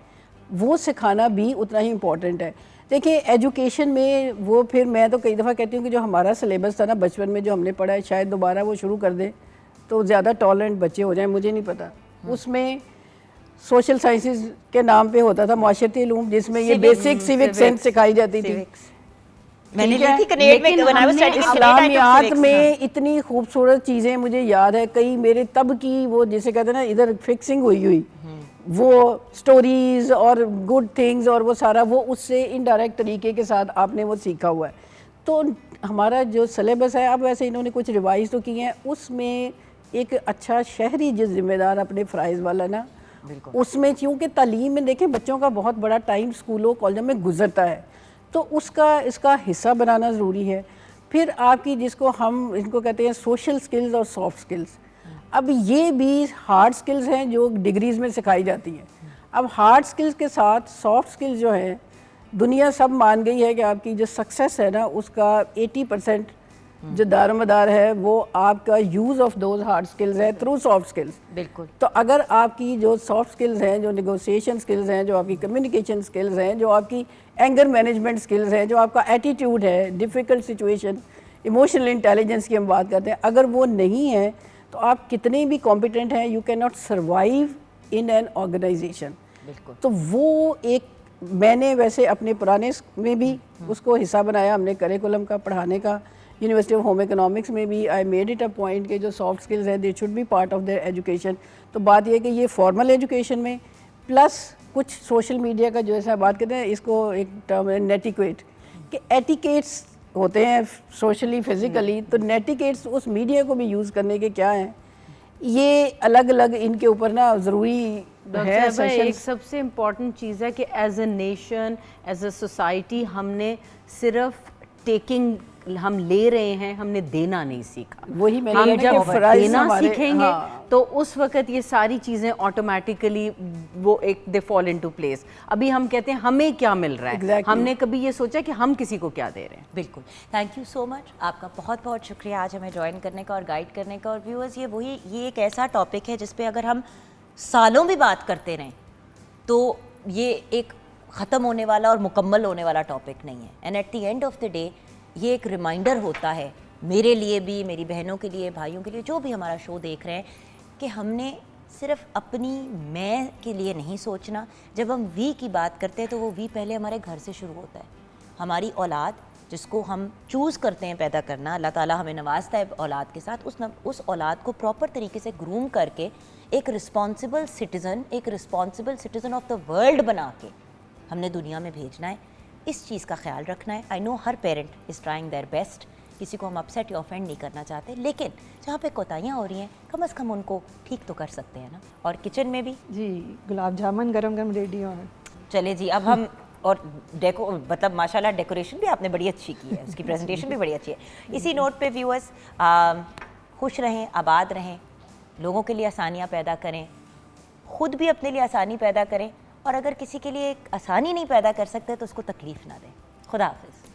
वो सिखाना भी उतना ही इम्पोर्टेंट है। देखिए एजुकेशन में वो, फिर मैं तो कई दफ़ा कहती हूँ कि जो हमारा सिलेबस था ना बचपन में जो हमने पढ़ा है, शायद दोबारा वो शुरू कर दें तो ज़्यादा टॉलरेंट बच्चे हो जाएं, मुझे नहीं पता। उसमें सोशल साइंसेज के नाम पे होता था माशरती इल्म, जिसमें ये बेसिक सिविक सेंस सिखाई जाती थी। मैंने ठीक है, ली थी कनेड में, when I was studying in Canada, I took इस्लामियात civics। में इतनी खूबसूरत चीज़ें मुझे याद है, कई मेरे तब की वो जिसे कहते हैं ना इधर फिक्सिंग हुई वो स्टोरीज़ और गुड थिंग्स और वो सारा, वो उससे इनडायरेक्ट तरीके के साथ आपने वो सीखा हुआ है। तो हमारा जो सिलेबस है, अब वैसे इन्होंने कुछ रिवाइज तो किए हैं, उसमें एक अच्छा शहरी जो ज़िम्मेदार अपने फ़राइज़ वाला ना, उसमें क्योंकि तालीम में देखें बच्चों का बहुत बड़ा टाइम स्कूलों कॉलेजों में गुजरता है, तो उसका इसका हिस्सा बनाना ज़रूरी है। फिर आपकी जिसको हम इनको कहते हैं सोशल स्किल्स और सॉफ्ट स्किल्स, अब ये भी हार्ड स्किल्स हैं जो डिग्रीज़ में सिखाई जाती हैं। अब हार्ड स्किल्स के साथ सॉफ्ट स्किल्स जो हैं, दुनिया सब मान गई है कि आपकी जो सक्सेस है ना उसका 80% जो दारोमदार है वो आपका use of those hard skills है थ्रू सॉफ्ट स्किल्स। बिल्कुल। तो अगर आपकी जो सॉफ्ट स्किल्स हैं, जो नेगोशिएशन स्किल्स हैं, जो आपकी कम्युनिकेशन स्किल्स हैं, जो आपकी एंगर मैनेजमेंट स्किल्स हैं, जो आपका एटीट्यूड है, डिफ़िकल्ट सिचुएशन, इमोशनल इंटेलिजेंस की हम बात करते हैं, अगर वो नहीं है तो आप कितने भी कॉम्पिटेंट हैं, you can not survive in an organisation. तो वो एक मैंने वैसे अपने पुराने में भी उसको हिस्सा बनाया, हमने करिकुलम का पढ़ाने का। यूनिवर्सिटी ऑफ होम इकोनॉमिक्स में भी I made it a point कि जो सॉफ्ट स्किल्स हैं they should be part of their education. तो बात यह है कि ये फॉर्मल एजुकेशन में प्लस कुछ सोशल मीडिया का जो ऐसा बात करते हैं, इसको एक टर्म है नेटिक्वेट, कि एटिकेट्स होते हैं सोशली फिज़िकली, तो नेटिकेट्स उस मीडिया को भी यूज़ करने के क्या हैं, ये अलग अलग इनके ऊपर ना ज़रूरी है। एक सबसे इम्पॉर्टेंट चीज़ है कि as a nation, as a society, हमने सिर्फ टेकिंग हम ले रहे हैं, हमने देना नहीं सीखा। वही मैंने हम कहा जब कि फ्राइज़ देना हमारे- सीखेंगे हाँ। तो उस वक्त ये सारी चीज़ें ऑटोमेटिकली वो एक दे फॉल इनटू प्लेस। अभी हम कहते हैं हमें क्या मिल रहा है, Exactly. हमने कभी ये सोचा कि हम किसी को क्या दे रहे हैं। बिल्कुल। थैंक यू सो मच, आपका बहुत बहुत शुक्रिया आज हमें ज्वाइन करने का और गाइड करने का। और व्यूअर्स, ये एक ऐसा टॉपिक है जिस पे अगर हम सालों भी बात करते रहें तो ये एक ख़त्म होने वाला और मुकम्मल होने वाला टॉपिक नहीं है। And eight the end of the day ये एक रिमाइंडर होता है मेरे लिए भी, मेरी बहनों के लिए, भाइयों के लिए, जो भी हमारा शो देख रहे हैं, कि हमने सिर्फ अपनी मैं के लिए नहीं सोचना। जब हम वी की बात करते हैं तो वो वी पहले हमारे घर से शुरू होता है। हमारी औलाद जिसको हम चूज़ करते हैं पैदा करना, अल्लाह ताला हमें नवाजता है औलाद के साथ, उस औलाद को प्रॉपर तरीके से ग्रूम करके एक responsible citizen of the world बना के हमने दुनिया में भेजना है। इस चीज़ का ख्याल रखना है। I know her parent is trying their best, किसी को हम अपसेट या ऑफेंड नहीं करना चाहते, लेकिन जहाँ पे कोताहियाँ हो रही हैं कम से कम उनको ठीक तो कर सकते हैं ना। और किचन में भी जी गुलाब जामुन गरम गरम रेडी और चले जी। अब हम और मतलब माशाल्लाह डेकोरेशन भी आपने बड़ी अच्छी की है, उसकी प्रेजेंटेशन भी बड़ी अच्छी है। इसी नोट पे व्यूअर्स, खुश रहें, आबाद रहें, लोगों के लिए आसानियाँ पैदा करें, ख़ुद भी अपने लिए आसानी पैदा करें, और अगर किसी के लिए एक आसानी नहीं पैदा कर सकते तो उसको तकलीफ़ ना दें। खुदा हाफिज़।